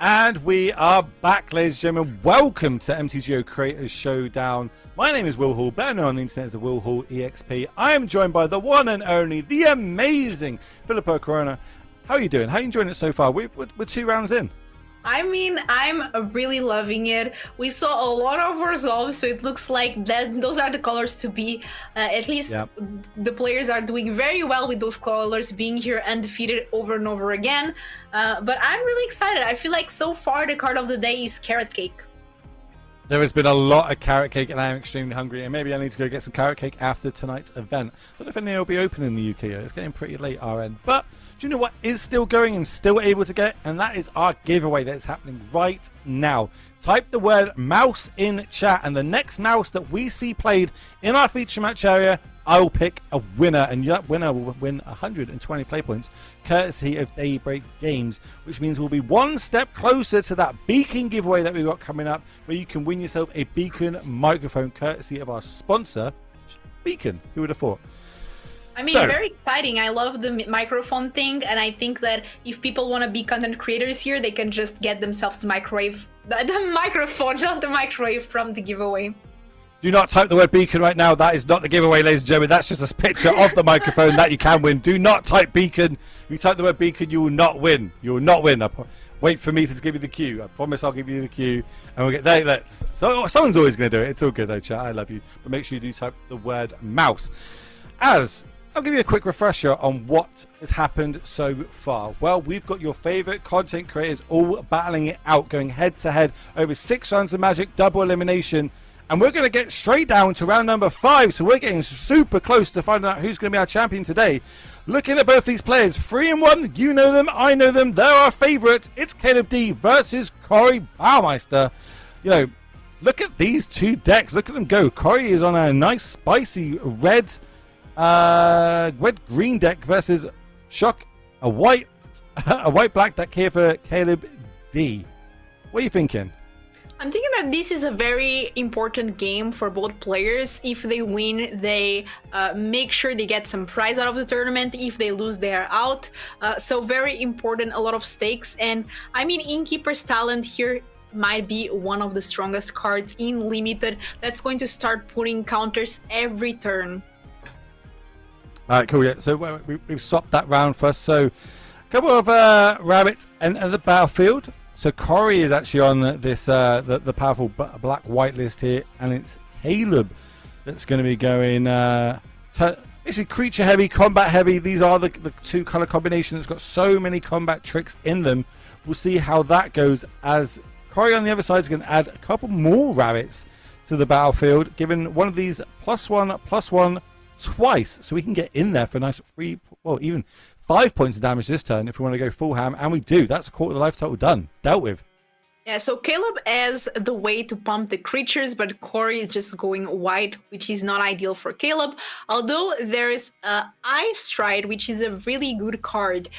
And we are back, ladies and gentlemen. Welcome to MTGO Creators Showdown. My name is Will Hall, better known on the internet as the Will Hall EXP. I am joined by the one and only, the amazing Filippo Corona. How are you doing? How are you enjoying it so far? We're 2 rounds in. I mean, I'm really loving it. We saw a lot of resolve, so it looks like that those are the colors to be. At least the players are doing very well with those colors being here undefeated over and over again. But I'm really excited. I feel like so far the card of the day is Carrot Cake. There has been a lot of carrot cake and I am extremely hungry, and maybe I need to go get some carrot cake after tonight's event. I don't know if any will be open in the UK yet. It's getting pretty late our end. But do you know what is still going and still able to get? And that is our giveaway that is happening right now. Type the word mouse in chat, and the next mouse that we see played in our feature match area, I will pick a winner, and that winner will win 120 play points courtesy of Daybreak Games, which means we'll be one step closer to that beacon giveaway that we've got coming up, where you can win yourself a beacon microphone courtesy of our sponsor, Beacon. Who would have thought? I mean, very exciting. I love the microphone thing, and I think that if people want to be content creators here, they can just get themselves the microwave, the microphone, not the microwave, from the giveaway. Do not type the word beacon right now. That is not the giveaway, ladies and gentlemen. That's just a picture of the microphone that you can win. Do not type beacon. If you type the word beacon, you will not win. You will not win. Wait for me to give you the cue. I promise I'll give you the cue. And we'll get there. So someone's always going to do it. It's all good though, chat. I love you. But make sure you do type the word mouse. I'll give you a quick refresher on what has happened so far. Well, we've got your favorite content creators all battling it out, going head to head over 6 rounds of Magic, double elimination. And we're going to get straight down to round number 5. So we're getting super close to finding out who's going to be our champion today. Looking at both these players, 3-1, you know them, I know them, they're our favourites. It's Caleb D versus Corey Baumeister. You know, look at these two decks. Look at them go. Corey is on a nice spicy red green deck versus Shock, a white black deck here for Caleb D. What are you thinking? I'm thinking that this is a very important game for both players. If they win, they make sure they get some prize out of the tournament. If they lose, they are out. So very important, a lot of stakes. And I mean, Innkeeper's Talent here might be one of the strongest cards in Limited that's going to start putting counters every turn. All right, cool. Yeah, so we've swapped that round first. So a couple of rabbits enter the battlefield. So Corey is actually on this the powerful black-white list here, and it's Caleb that's going to be going basically creature heavy, combat heavy. These are the 2 color combinations that's got so many combat tricks in them. We'll see how that goes, as Corey on the other side is going to add a couple more rabbits to the battlefield, giving one of these +1/+1 twice, so we can get in there for a nice 3, well, even 5 points of damage this turn if we want to go full ham, and we do. That's a quarter of the life total done, dealt with. Yeah, so Caleb has the way to pump the creatures, but Corey is just going white, which is not ideal for Caleb. Although there is Ice Stride, which is a really good card,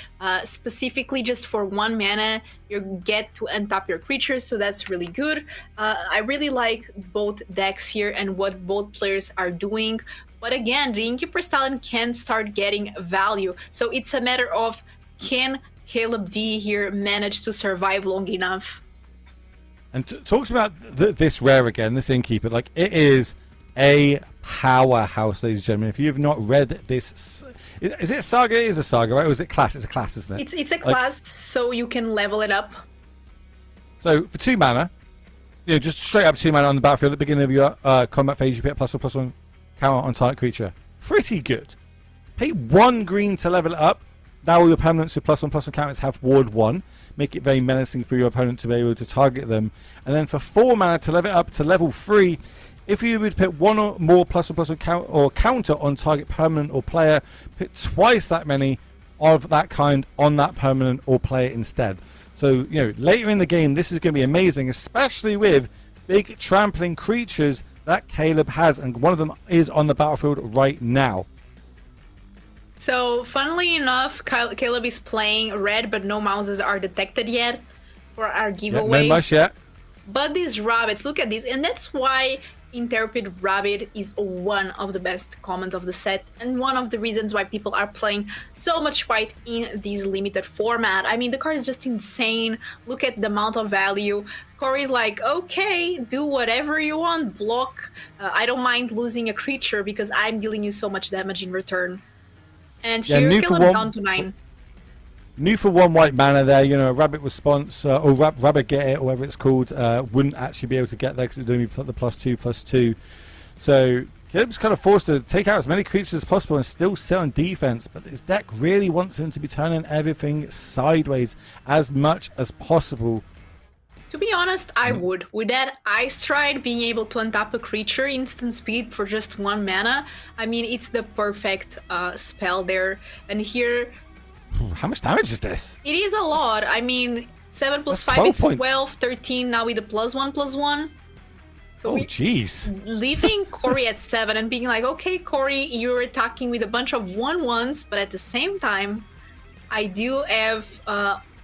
specifically just for 1 mana, you get to untap your creatures, so that's really good. I really like both decks here and what both players are doing. But again, the Innkeeper's Talent can start getting value. So it's a matter of, can Caleb D here manage to survive long enough? And talks about this rare again, this Innkeeper. Like, it is a powerhouse, ladies and gentlemen. If you have not read this, is it a saga? It is a saga, right? Or is it class? It's a class, isn't it? It's a class, so you can level it up. So for 2 mana, you know, just straight up 2 mana on the battlefield at the beginning of your combat phase, you put a +1/+1 counter on target creature. Pretty good. Pay 1 green to level it up. Now all your permanents with +1/+1 counters have ward 1. Make it very menacing for your opponent to be able to target them. And then for 4 mana to level it up to level 3, if you would put 1 or more +1/+1 counter on target permanent or player, put twice that many of that kind on that permanent or player instead. So, you know, later in the game, this is going to be amazing, especially with big trampling creatures that Caleb has, and one of them is on the battlefield right now. So, funnily enough, Caleb is playing red, but no mouses are detected yet for our giveaway. No mouse yet. But these rabbits, look at these, and that's why Interpret Rabbit is one of the best commons of the set, and one of the reasons why people are playing so much white in this limited format. I mean, the card is just insane. Look at the amount of value. Corey's like, okay, do whatever you want, block. I don't mind losing a creature because I'm dealing you so much damage in return. And here you kill him down to 9. New for 1 white mana there, you know, a Rabbit response, or Rabbit Get It, or whatever it's called, wouldn't actually be able to get there because it's doing the +2/+2. So Caleb's kind of forced to take out as many creatures as possible and still sit on defense, but his deck really wants him to be turning everything sideways as much as possible. To be honest, I would. With that Ice Stride, being able to untap a creature instant speed for just 1 mana, I mean, it's the perfect spell there. And here... How much damage is this? It is a lot. I mean, 7 plus That's 5, it's 12 12, 13 now with the +1/+1. So oh, jeez. Leaving Corey at 7 and being like, okay, Corey, you're attacking with a bunch of 1/1s, but at the same time, I do have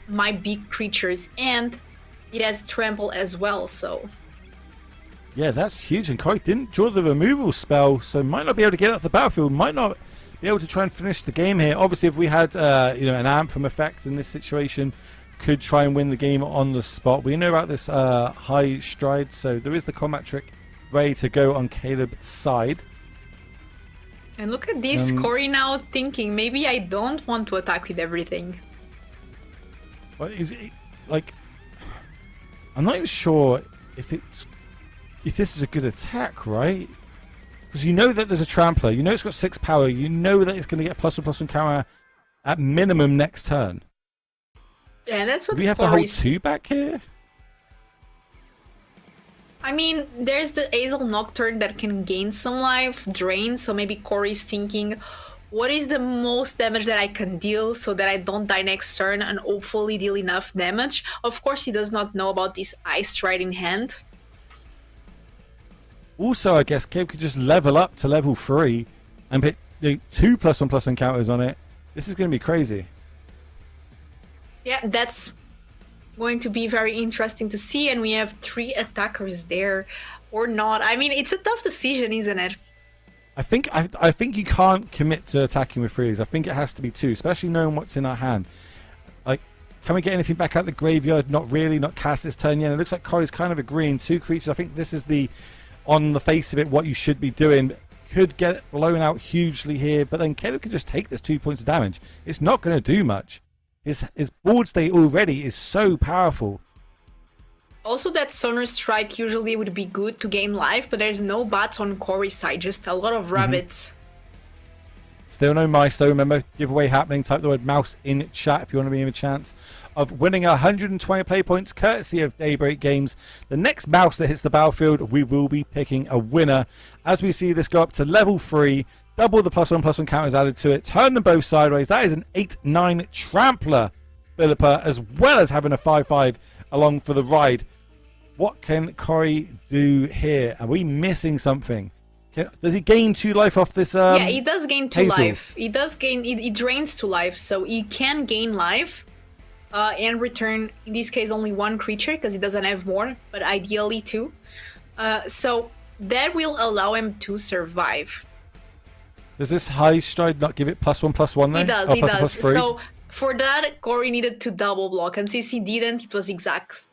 my big creatures, and it has trample as well, so... Yeah, that's huge. And Corey didn't draw the removal spell, so might not be able to get out the battlefield, might not be able to try and finish the game here. Obviously, if we had you know, an Anthem effect in this situation, could try and win the game on the spot. We know about this high stride, so there is the combat trick ready to go on Caleb's side. And look at this, Corey now thinking, maybe I don't want to attack with everything. Well, is it, like, I'm not even sure if this is a good attack, right? Because you know that there's a Trampler, you know it's got 6 power, you know that it's going to get +1/+1 counter at minimum next turn. Yeah, that's what Do we have Corey's... to hold 2 back here? I mean, there's the Azel Nocturne that can gain some life, drain, so maybe Corey's thinking, what is the most damage that I can deal so that I don't die next turn and hopefully deal enough damage? Of course, he does not know about this Ice Stride in hand. Also, I guess Caleb could just level up to level 3 and put 2 +1/+1 encounters on it. This is going to be crazy. Yeah, that's going to be very interesting to see, and we have 3 attackers there, or not. I mean, it's a tough decision, isn't it? I think you can't commit to attacking with 3s. I think it has to be 2, especially knowing what's in our hand. Like, can we get anything back out the graveyard? Not really, not cast this turn yet. It looks like Corey's kind of agreeing. 2 creatures. I think this is the, on the face of it, what you should be doing. Could get blown out hugely here, but then Caleb could just take this 2 points of damage. It's not going to do much. His board state already is so powerful. Also, that Sonar Strike usually would be good to gain life, but there's no bats on Corey's side, just a lot of rabbits. Still no mice though. Remember, giveaway happening. Type the word mouse in chat if you want to be in a chance of winning 120 play points courtesy of Daybreak Games. The next mouse that hits the battlefield, we will be picking a winner. As we see this go up to level 3, double the +1/+1 counters added to it, turn them both sideways. That is an 8/9 Trampler Philippa, as well as having a 5/5 along for the ride. What can Corey do here? Are we missing something? Does he gain 2 life off this? Yeah, he does gain 2 Hazel? life. He does gain. It drains 2 life, so he can gain life and return. In this case, only 1 creature because he doesn't have more, but ideally 2. So that will allow him to survive. Does this high stride not give it +1/+1 then? He does. Oh, He +1/+3? does. So for that, Corey needed to double block, and since he didn't, it was exact.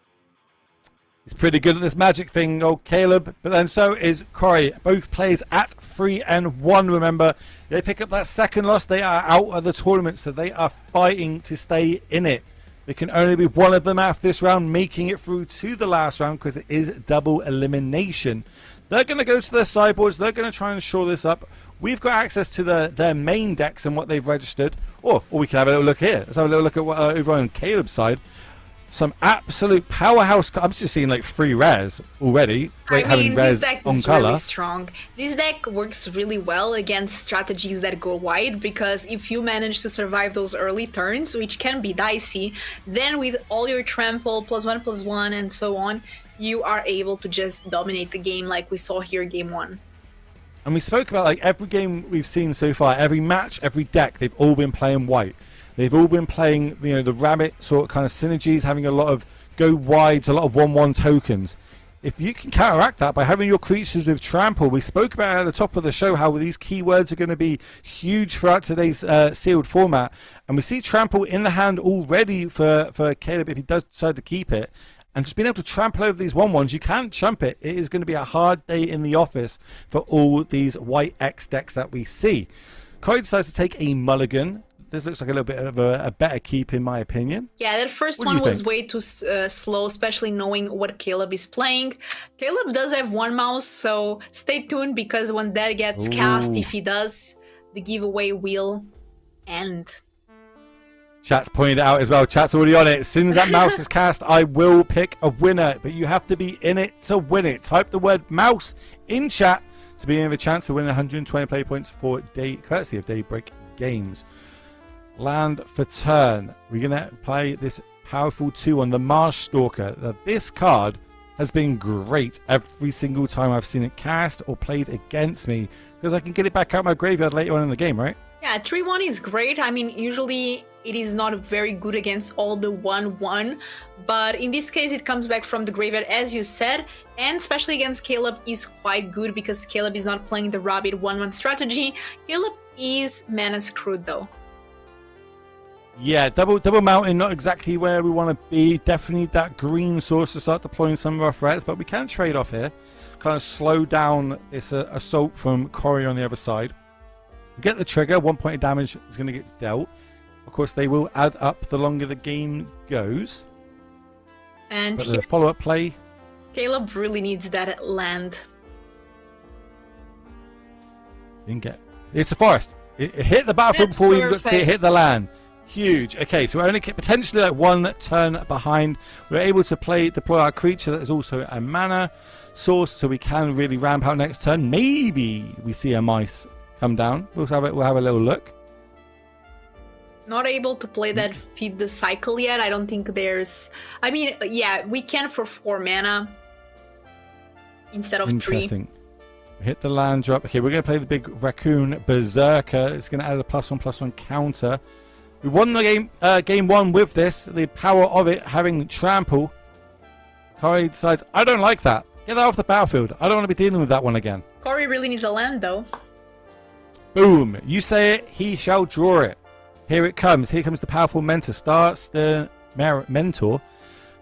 He's pretty good at this magic thing, old Caleb, but then so is Corey. Both players at 3-1, remember. They pick up that second loss. They are out of the tournament, so they are fighting to stay in it. There can only be one of them after this round making it through to the last round because it is double elimination. They're going to go to their sideboards. They're going to try and shore this up. We've got access to their main decks and what they've registered. Or we can have a little look here. Let's have a little look at what over on Caleb's side. Some absolute powerhouse. I'm just seeing like 3 rares already. I mean, this deck on is color. really strong. This deck works really well against strategies that go wide, because if you manage to survive those early turns, which can be dicey, then with all your trample, +1/+1, and so on, you are able to just dominate the game like we saw here game 1. And we spoke about like every game we've seen so far, every match, every deck, they've all been playing white. They've all been playing, you know, the rabbit sort of kind of synergies, having a lot of go wides, a lot of 1/1 tokens. if you can counteract that by having your creatures with trample, we spoke about at the top of the show how these keywords are going to be huge throughout today's sealed format, and we see trample in the hand already for Caleb if he does decide to keep it. And just being able to trample over these 1/1s, you can't chump it. It is going to be a hard day in the office for all these white X decks that we see. Corey decides to take a mulligan. This looks like a little bit of a better keep, in my opinion. Yeah, that first one was way too slow, especially knowing what Caleb is playing. Caleb does have one mouse, so stay tuned, because when that gets cast, if he does, the giveaway will end. Chat's pointed out as well. Chat's already on it. As soon as that mouse is cast, I will pick a winner. But you have to be in it to win it. Type the word mouse in chat to be in a chance to win 120 play points for courtesy of Daybreak Games. Land for turn. We're going to play this powerful 2 on the Marsh Stalker. Now, this card has been great every single time I've seen it cast or played against me, because I can get it back out my graveyard later on in the game, right? Yeah, 3/1 is great. I mean, usually it is not very good against all the 1/1, but in this case it comes back from the graveyard, as you said, and especially against Caleb is quite good, because Caleb is not playing the Rabbit 1/1 strategy. Caleb is mana screwed though. Yeah, double mountain, not exactly where we want to be. Definitely need that green source to start deploying some of our threats, but we can trade off here. Kind of slow down this assault from Corey on the other side. Get the trigger, 1 point of damage is going to get dealt. Of course, they will add up the longer the game goes. And but the follow-up play, Caleb really needs that land. Didn't get. It's a forest. It hit the battlefield before we even got to see it hit the land. Huge. Okay, so we're only potentially like 1 turn behind. We're able to deploy our creature that is also a mana source, so we can really ramp out next turn. Maybe we see a mice come down. We'll have a little look. Not able to play that feed the cycle yet. I don't think there's. I mean, yeah, we can for 4 mana instead of 3. Interesting. Hit the land drop. Okay, we're going to play the big raccoon berserker. It's going to add a +1/+1 counter. We won the game 1 with this. The power of it having trample. Corey decides, I don't like that. Get that off the battlefield. I don't want to be dealing with that one again. Corey really needs a land though. Boom. You say it, he shall draw it. Here it comes. Here comes the powerful Mentor. Mentor.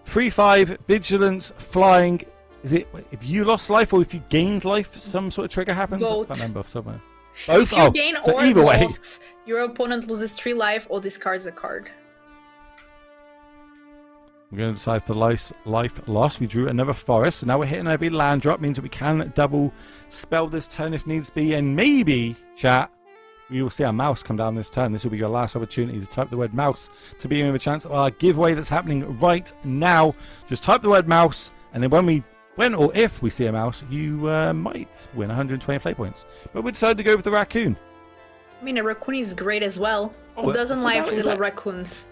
3/5, vigilance, flying. Is it if you lost life or if you gained life, some sort of trigger happens? Both. I can't remember somewhere. Both? If you gain so or either lost, your opponent loses 3 life or discards a card. We're going to decide for life loss. We drew another forest. So now we're hitting every land drop. Means that we can double spell this turn if needs be. And maybe, chat, we will see our mouse come down this turn. This will be your last opportunity to type the word mouse to be in with a chance of our giveaway that's happening right now. Just type the word mouse, and then when or if we see a mouse, you might win 120 play points. But we decided to go with the raccoon. I mean, a raccoon is great as well. Oh, Who doesn't like little raccoons?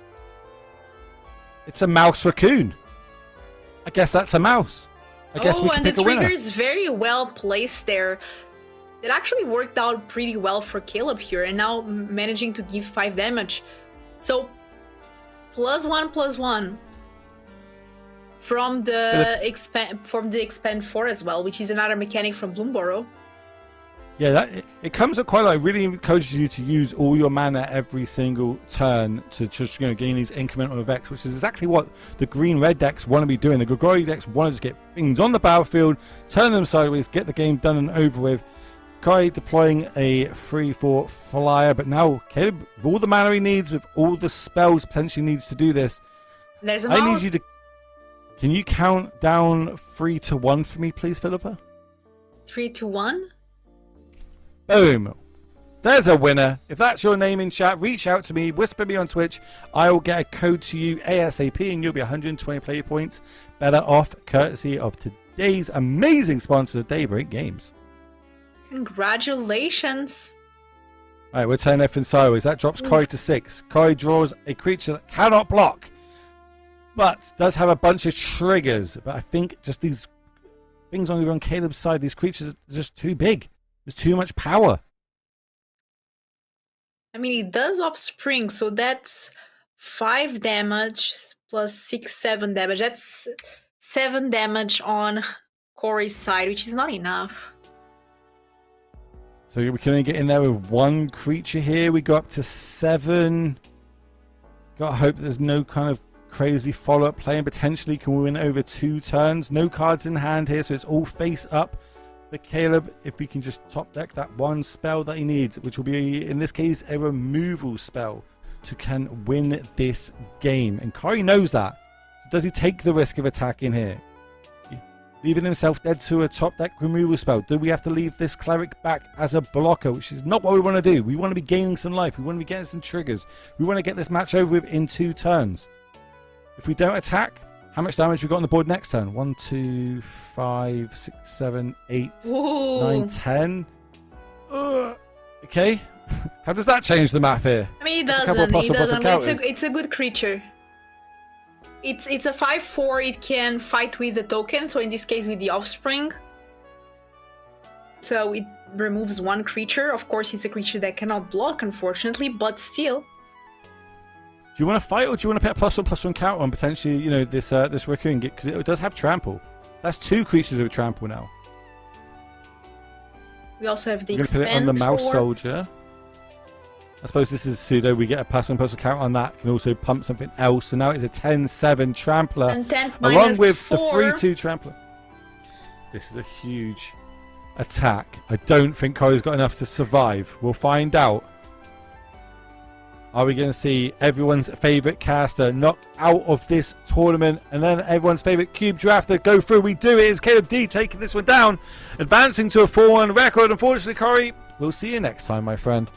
It's a mouse raccoon. I guess that's a mouse. I guess we can pick a winner. And the trigger is very well placed there. It actually worked out pretty well for Caleb here, and now managing to give 5 damage. So, +1/+1 from the expand 4 as well, which is another mechanic from Bloomburrow. Yeah, it comes up quite a lot. It really encourages you to use all your mana every single turn to just gain these incremental effects, which is exactly what the green-red decks want to be doing. The Grigori decks want to just get things on the battlefield, turn them sideways, get the game done and over with. Kai deploying a 3/4 flyer, but now Caleb, with all the mana he needs, with all the spells potentially needs to do this. There's a I mouse. need you to. Can you count down 3 to 1 for me, please, Philippa? 3 to 1. Boom. There's a winner. If that's your name in chat, reach out to me, whisper me on Twitch. I will get a code to you ASAP, and you'll be 120 play points better off, courtesy of today's amazing sponsor, Daybreak Games. Congratulations. All right, we're turning everything sideways. That drops Corey to 6. Corey draws a creature that cannot block, but does have a bunch of triggers. But I think just these things on Caleb's side, these creatures are just too big. There's too much power. I mean, it does offspring, so that's 5 damage plus 6, 7 damage. That's 7 damage on Corey's side, which is not enough. So we can only get in there with one creature here. We go up to 7. Gotta hope there's no kind of crazy follow-up play, and potentially can win over 2 turns. No cards in hand here, so it's all face up for Caleb. If we can just top deck that one spell that he needs, which will be, in this case, a removal spell to can win this game. And Corey knows that. So does he take the risk of attacking here? Leaving himself dead to a top deck removal spell. Do we have to leave this cleric back as a blocker, which is not what we want to do? We want to be gaining some life. We want to be getting some triggers. We want to get this match over with in 2 turns. If we don't attack, how much damage we got on the board next turn? 1, 2, 5, 6, 7, 8, Ooh. 9, 10. Okay. How does that change the map here? I mean, it That's doesn't. counters. It's a good creature. It's a 5/4. It can fight with the token, so in this case with the offspring. So it removes 1 creature. Of course, it's a creature that cannot block, unfortunately, but still. Do you want to fight, or do you want to put a +1/+1 counter on potentially, you know, this Raccoon? Because it does have trample. That's 2 creatures with trample now. We also have the We're going to put it on the Mouse Soldier. I suppose this is pseudo. We get a +1/+1 counter on that. Can also pump something else. So now it's a 10/7 Trampler, and 10 along with -4. the 3/2 Trampler. This is a huge attack. I don't think Corey's got enough to survive. We'll find out. Are we going to see everyone's favourite caster knocked out of this tournament, and then everyone's favourite cube drafter go through? We do it. It's Caleb D taking this one down, advancing to a 4-1 record. Unfortunately, Corey, we'll see you next time, my friend.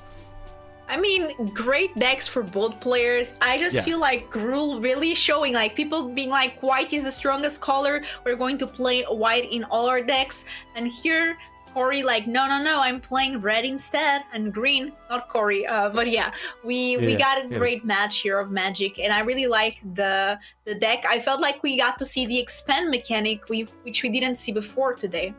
I mean, great decks for both players. I just feel like Gruul really showing, like, people being like, white is the strongest color, we're going to play white in all our decks. And here, Corey like, no, I'm playing red instead, and green. Not Corey, but yeah, we got a great match here of Magic, and I really like the deck. I felt like we got to see the expand mechanic, which we didn't see before today.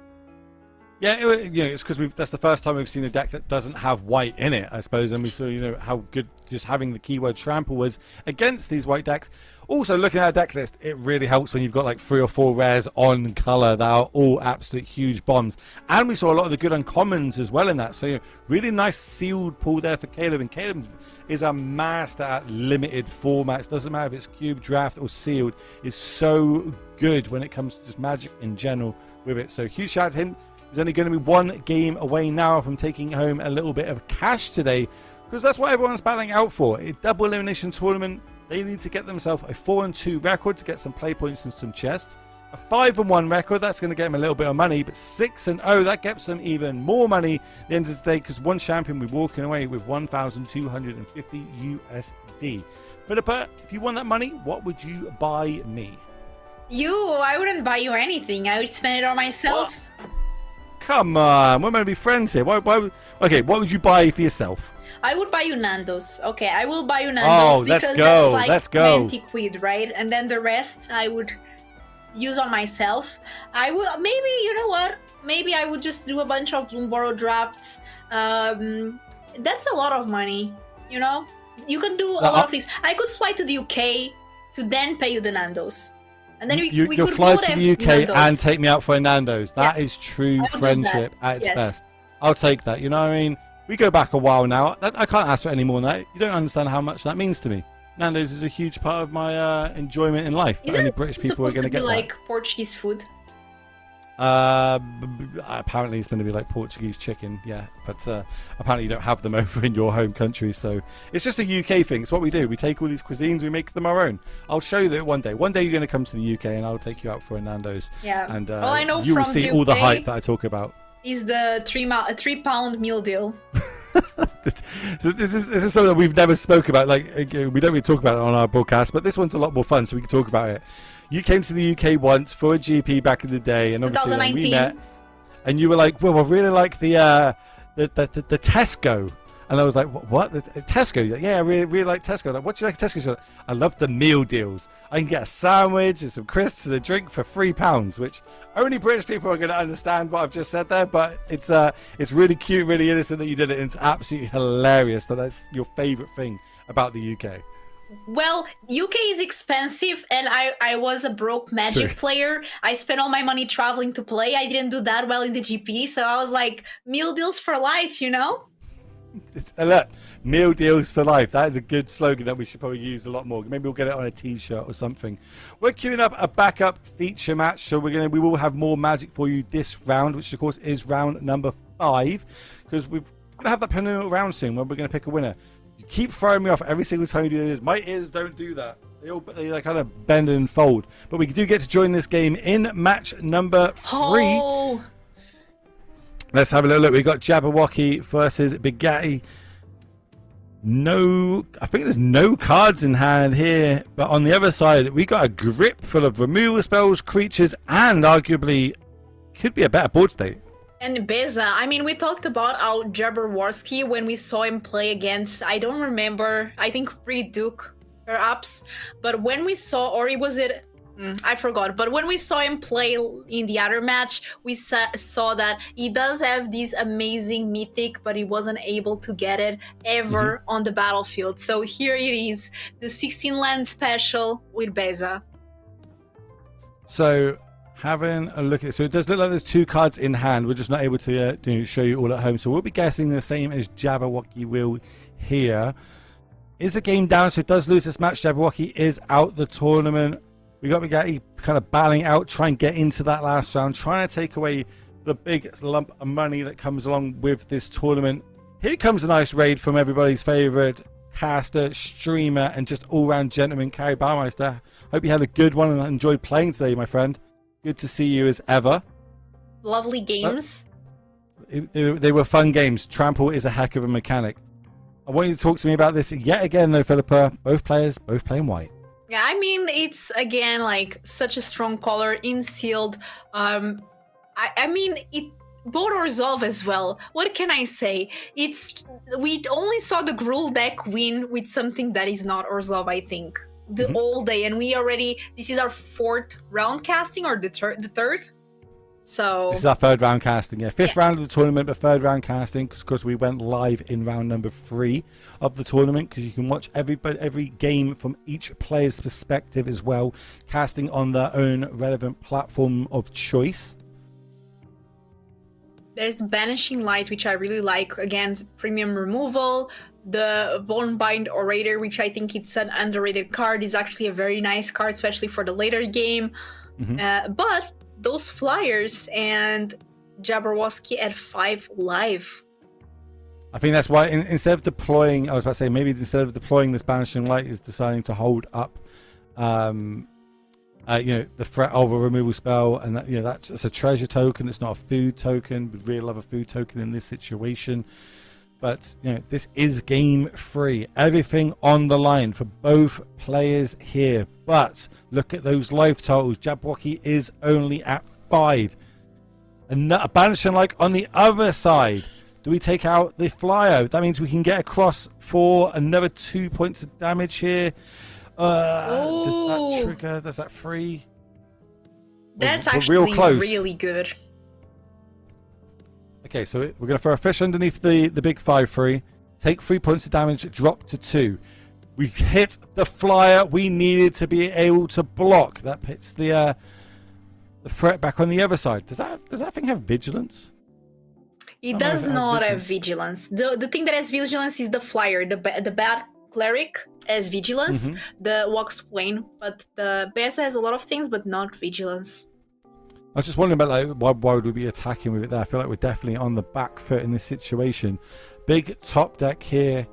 Yeah, it's because that's the first time we've seen a deck that doesn't have white in it, I suppose, and we saw, how good just having the keyword trample was against these white decks. Also, looking at a deck list, it really helps when you've got like 3 or 4 rares on color that are all absolute huge bombs. And we saw a lot of the good uncommons as well in that. So, really nice sealed pull there for Caleb. And Caleb is a master at limited formats. Doesn't matter if it's cube, draft, or sealed. Is so good when it comes to just Magic in general with it. So, huge shout out to him. He's only going to be 1 game away now from taking home a little bit of cash today, because that's what everyone's battling out for. A double elimination tournament. They need to get themselves a 4-2 record to get some play points and some chests. A 5-1 record, that's going to get them a little bit of money, but 6-0, that gets them even more money at the end of the day, because one champion will be walking away with 1,250 USD. Philippa, if you won that money, what would you buy me? I wouldn't buy you anything. I would spend it on myself. What? Come on, we're going to be friends here. Okay, what would you buy for yourself? I would buy you Nando's. Okay, I will buy you Nando's because that's like 20 quid, right? And then the rest I would use on myself. I will maybe, you know what? Maybe I would just do a bunch of Bloomburrow drafts. That's a lot of money, you know? You can do a lot of things. I could fly to the UK to then pay you the Nando's. And then we you'll could fly go to the UK Nando's. And take me out for a Nando's. That is true friendship at its Yes. best. I'll take that. You know what I mean? We go back a while now. I can't ask for any more than that. You don't understand how much that means to me. Nando's is a huge part of my enjoyment in life. But only British people are going to get like Portuguese food? Apparently it's going to be like Portuguese chicken, yeah. But apparently you don't have them over in your home country, so it's just a UK thing. It's what we do. We take all these cuisines, we make them our own. I'll show you that one day. One day you're going to come to the UK, and I'll take you out for a Nando's. Yeah. And all I know you will from see the all the UK hype that I talk about. Is the 3-pound meal deal? So this is something that we've never spoke about. Like, we don't really talk about it on our broadcast, but this one's a lot more fun, so we can talk about it. You came to the UK once for a GP back in the day, and obviously like, we met, and you were like, "Well, I really like the Tesco," and I was like, "What? The Tesco? Yeah, I really like Tesco." Like, what do you like at Tesco? She's like, I love the meal deals. I can get a sandwich and some crisps and a drink for £3, which only British people are going to understand what I've just said there. But it's really cute, really innocent that you did it, and it's absolutely hilarious that that's your favourite thing about the UK. Well, UK is expensive, and I was a broke Magic True. player. I spent all my money traveling to play. I didn't do that well in the GP, so I was like, meal deals for life, you know? Look, meal deals for life. That is a good slogan that we should probably use a lot more. Maybe we'll get it on a t-shirt or something. We're queuing up a backup feature match, so we will have more Magic for you this round, which of course is round number 5, because we're going to have that penultimate round soon where we're going to pick a winner. You keep throwing me off every single time you do this. My ears don't do that. They kind of bend and fold. But we do get to join this game in match number 3. Oh. Let's have a little look. We've got Jabberwocky versus Bigatti. I think there's no cards in hand here. But on the other side, we got a grip full of removal spells, creatures, and arguably could be a better board state. And Beza, I mean, we talked about our Jabberwocky when we saw him play against, I don't remember, I think Pre-Duke, perhaps. But when we saw, or was it, I forgot. But when we saw him play in the other match, we saw that he does have this amazing mythic, but he wasn't able to get it ever on the battlefield. So here it is, the 16 land special with Beza. So having a look at it, so it does look like there's 2 cards in hand. We're just not able to show you all at home. So we'll be guessing the same as Jabberwocky will here. Is the game down? So it does lose this match. Jabberwocky is out the tournament. We got Bigatti kind of battling out, trying to get into that last round, trying to take away the big lump of money that comes along with this tournament. Here comes a nice raid from everybody's favorite caster, streamer, and just all-round gentleman, Carrie Baumeister. Hope you had a good one and enjoyed playing today, my friend. Good to see you as ever. Lovely games. They were fun games. Trample is a heck of a mechanic. I want you to talk to me about this yet again, though, Philippa. Both players, both playing white. Yeah, I mean, it's again like such a strong color in sealed. I mean, it both Orzhov as well. What can I say? We only saw the Gruul deck win with something that is not Orzhov, I think, the all day, and this is our 4th round casting, or the third. So this is our 3rd round casting. Yeah, 5th round of the tournament, but 3rd round casting because of course we went live in round number 3 of the tournament, because you can watch every game from each player's perspective as well, casting on their own relevant platform of choice. There's the Banishing Light, which I really like, against premium removal. The Bonebind Orator, which I think it's an underrated card, is actually a very nice card, especially for the later game. But those flyers and Jabberwocky at 5 live. I think that's why instead of deploying, I was about to say, maybe instead of deploying this Banishing Light, is deciding to hold up the threat of a removal spell, and that, that's a treasure token. It's not a food token. We'd really love a food token in this situation. But this is game 3. Everything on the line for both players here. But look at those life totals. Jabberwocky is only at 5. And a Banishing Light on the other side. Do we take out the flyer? That means we can get across for another 2 points of damage here. Does that trigger? Does that free? That's we're actually real close. Really good. Okay, so we're going to throw a fish underneath the big 5-3. Take 3 points of damage, drop to 2. We hit the flyer we needed to be able to block. That puts the threat back on the other side. Does that thing have vigilance? It does not have vigilance. The thing that has vigilance is the flyer. The bad cleric has vigilance. The Waxwayne, but the Bessa has a lot of things, but not vigilance. I was just wondering about why would we be attacking with it there? I feel like we're definitely on the back foot in this situation. Big top deck here.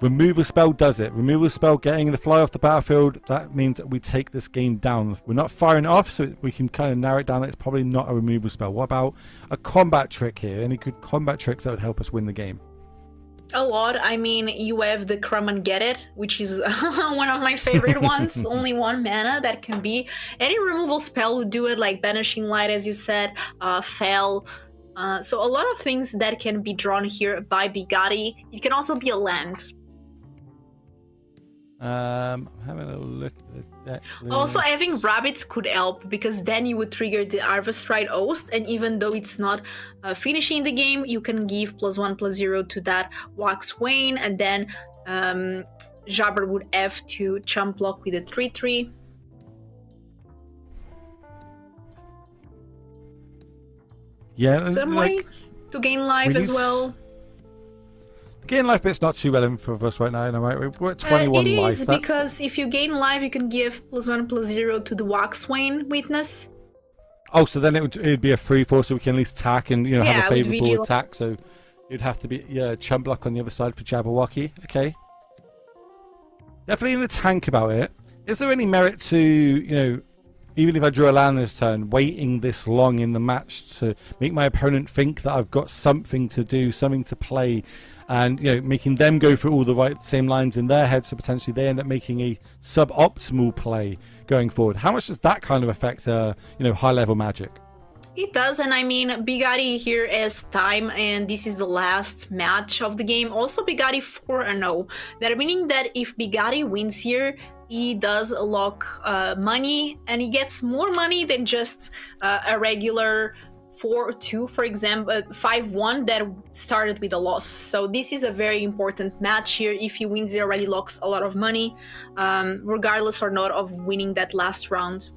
Removal spell does it. Removal spell getting the fly off the battlefield. That means that we take this game down. We're not firing it off, so we can kind of narrow it down that it's probably not a removal spell. What about a combat trick here? Any good combat tricks that would help us win the game? A lot. I mean, you have the Crumb and Get It, which is one of my favorite ones. Only 1 mana. That can be any removal spell would do it, like Banishing Light, as you said, Fell. So a lot of things that can be drawn here by Bigatti. It can also be a land. I'm having a look at the deck list. Also, having rabbits could help, because then you would trigger the Harvestride Host, and even though it's not finishing the game, you can give +1/+0 to that Waxwayne, and then Jabber would have to chump block with a 3/3. Yeah, Some way to gain life as well. The gain life bit's not too relevant for us right now, you know, right? We're at 21 it life. is, because if you gain life, you can give +1/+0 to the Waxwane witness. Oh, so then it'd be a 3/4, so we can at least attack and, you know, have a with favourable attack. So it'd have to be chump block on the other side for Jabberwocky. Okay. Definitely in the tank about it. Is there any merit to, you know, even if I drew a land this turn, waiting this long in the match to make my opponent think that I've got something to do, something to play, and, you know, making them go through all the same lines in their head, so potentially they end up making a suboptimal play going forward? How much does that kind of affect, you know, high-level Magic? It does, and I mean, Bigatti here has time, and this is the last match of the game. Also, Bigatti 4-0. That meaning that if Bigatti wins here, he does lock money, and he gets more money than just a regular 4-2, for example, 5-1 that started with a loss. So this is a very important match here. If he wins, he already locks a lot of money, regardless or not of winning that last round.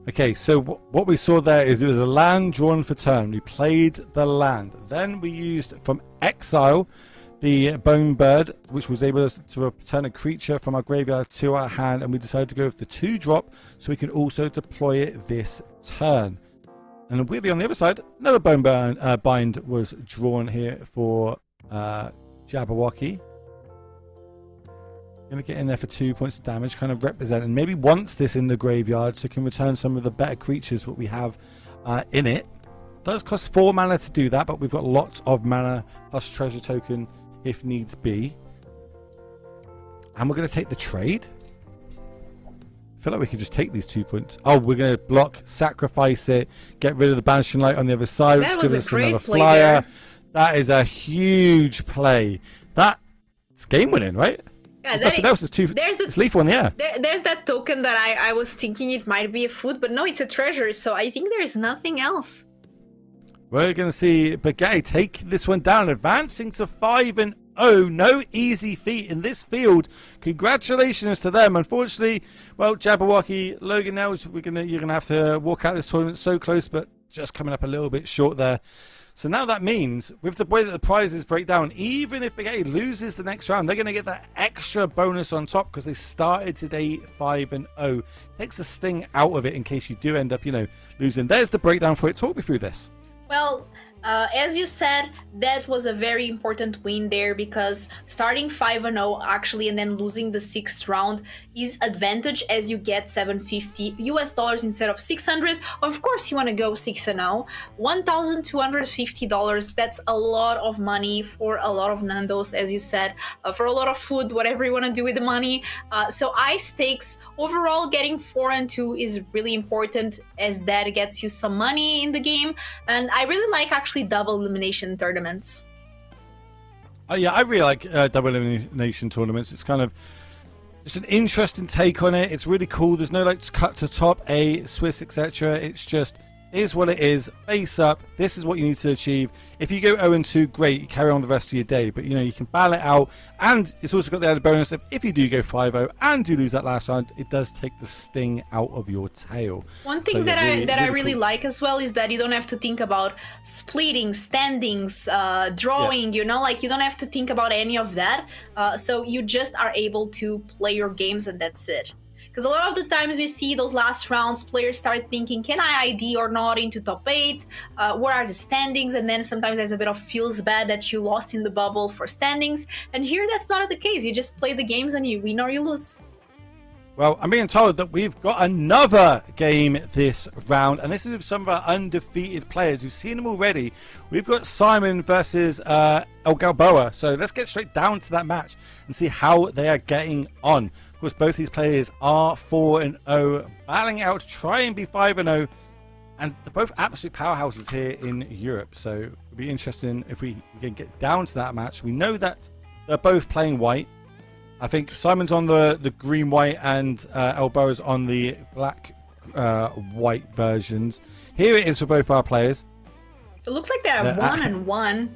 Okay, so what we saw there is it was a land drawn for turn. We played the land. Then we used from exile the Bone Bird, which was able to return a creature from our graveyard to our hand, and we decided to go with the 2-drop so we can also deploy it this turn. And weirdly on the other side, another Bone Bind was drawn here for Jabberwocky. Going to get in there for 2 points of damage, kind of representing. Maybe wants this in the graveyard so can return some of the better creatures that we have in it. Does cost 4 mana to do that, but we've got lots of mana plus treasure token if needs be. And we're going to take the trade. I feel like we could just take these 2 points. Oh, we're going to block, sacrifice it, get rid of the Banishing Light on the other side, which gives us another flyer. There. That is a huge play. That's game winning, right? Yeah, nothing else. It's lethal in the air. There's that token that I was thinking it might be a food, but no, it's a treasure. So I think there's nothing else. We're going to see Bigatti take this one down, advancing to 5-0. No easy feat in this field. Congratulations to them. Unfortunately, well, Jabberwocky, Logan Nels, you're going to have to walk out this tournament so close, but just coming up a little bit short there. So now that means, with the way that the prizes break down, even if Bigatti loses the next round, they're going to get that extra bonus on top because they started today 5-0. Takes the sting out of it in case you do end up, you know, losing. There's the breakdown for it. Talk me through this. Well, as you said, that was a very important win there because starting 5-0 actually and then losing the 6th round is advantage as you get $750 instead of 600. Of course, you want to go 6-0. $1,250. That's a lot of money for a lot of Nandos, as you said, for a lot of food, whatever you want to do with the money. So high stakes. Overall, getting 4-2 is really important as that gets you some money in the game. And I really like actually double elimination tournaments. Yeah, I really like double elimination tournaments. It's kind of just an interesting take on it. It's really cool. There's no like cut to top, A, Swiss, etc. It's just is what it is. Face up. This is what you need to achieve. If you go 0-2, great. You carry on the rest of your day. But, you know, you can battle it out. And it's also got the added bonus of if you do go 5-0 and do lose that last round, it does take the sting out of your tail. One thing that I really like as well is that you don't have to think about splitting, standings, drawing, you know, like you don't have to think about any of that. So you just are able to play your games and that's it. Because a lot of the times we see those last rounds, players start thinking, can I ID or not into top 8? What are the standings? And then sometimes there's a bit of feels bad that you lost in the bubble for standings. And here that's not the case. You just play the games and you win or you lose. Well, I'm being told that we've got another game this round, and this is with some of our undefeated players. You've seen them already. We've got Simon versus El Galboa. So let's get straight down to that match and see how they are getting on. Of course, both these players are 4-0, battling out to try and be 5-0, and they're both absolute powerhouses here in Europe. So it'll be interesting if we can get down to that match. We know that they're both playing white. I think Simon's on the green-white and Elbow is on the black-white versions. Here it is for both our players. It looks like they're 1-1.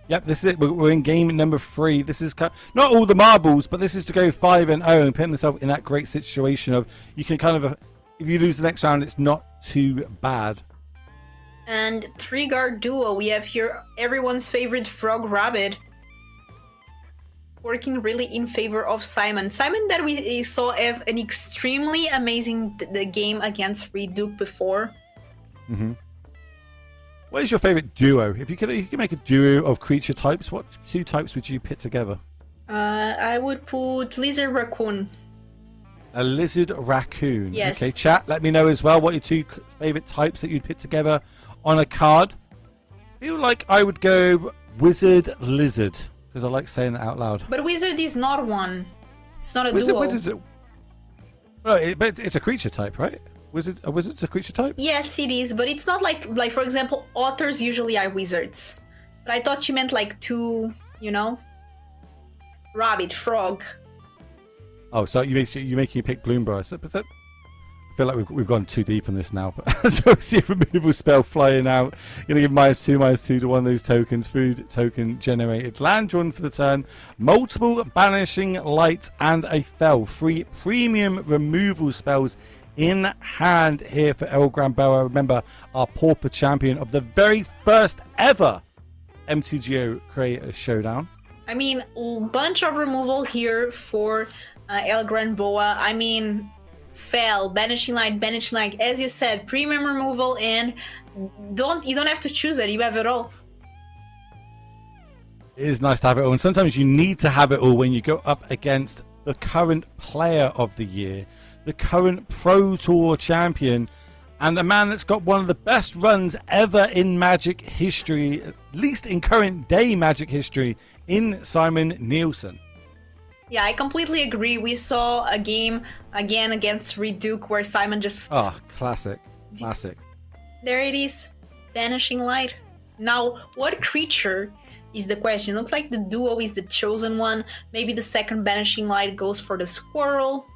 Yep, this is it. We're in game number 3. This is not all the marbles, but this is to go 5-0 and putting yourself in that great situation of you can kind of, if you lose the next round, it's not too bad. And 3-guard duo, we have here everyone's favorite Frog Rabbit. Working really in favor of Simon. Simon that we saw have an extremely amazing the game against Reduke before. Mm-hmm. What is your favorite duo? If you could make a duo of creature types, what 2 types would you put together? I would put Lizard Raccoon. A Lizard Raccoon. Yes. Okay, chat, let me know as well what your 2 favorite types that you'd put together on a card. I feel like I would go Wizard Lizard, because I like saying that out loud. But Wizard is not one. It's not a duo. But it's a creature type, right? A wizard's a creature type? Yes, it is, but it's not like for example, otters usually are wizards. But I thought you meant like 2, rabbit, frog. Oh, so you're making you pick Bloomburrow. So, I feel like we've gone too deep in this now. But so see a removal spell flying out. You're going to give -2/-2 to one of those tokens. Food token generated. Land drawn for the turn. Multiple banishing lights and a fell. 3 premium removal spells in hand here for Bloomburrow. Remember, our pauper champion of the very first ever MTGO Creator Showdown. I mean, a bunch of removal here for Bloomburrow. I mean, fell, banishing light, as you said, premium removal, and you don't have to choose it, you have it all. It is nice to have it all, and sometimes you need to have it all when you go up against the current player of the year, the current Pro Tour champion, and a man that's got one of the best runs ever in Magic history, at least in current day Magic history, in Simon Nielsen. Yeah, I completely agree. We saw a game again against Reduke where Simon just... Oh, classic. There it is. Banishing Light. Now, what creature is the question? Looks like the duo is the chosen one. Maybe the second Banishing Light goes for the squirrel.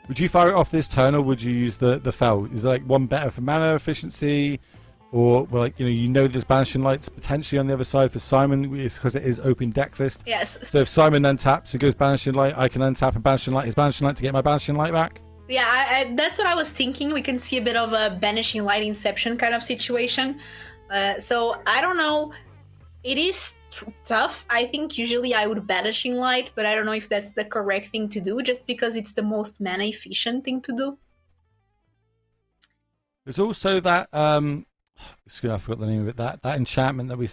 Would you fire it off this turn, or would you use the fell? Is there like one better for mana efficiency? Or, well, like, there's Banishing Lights potentially on the other side for Simon, because it is open deck list. Yes. So if Simon untaps and goes Banishing Light, I can untap and Banishing Light his Banishing Light to get my Banishing Light back. Yeah, that's what I was thinking. We can see a bit of a Banishing Light Inception kind of situation. So, I don't know. It is tough. I think usually I would Banishing Light, but I don't know if that's the correct thing to do, just because it's the most mana efficient thing to do. There's also that... I forgot the name of it. That enchantment that we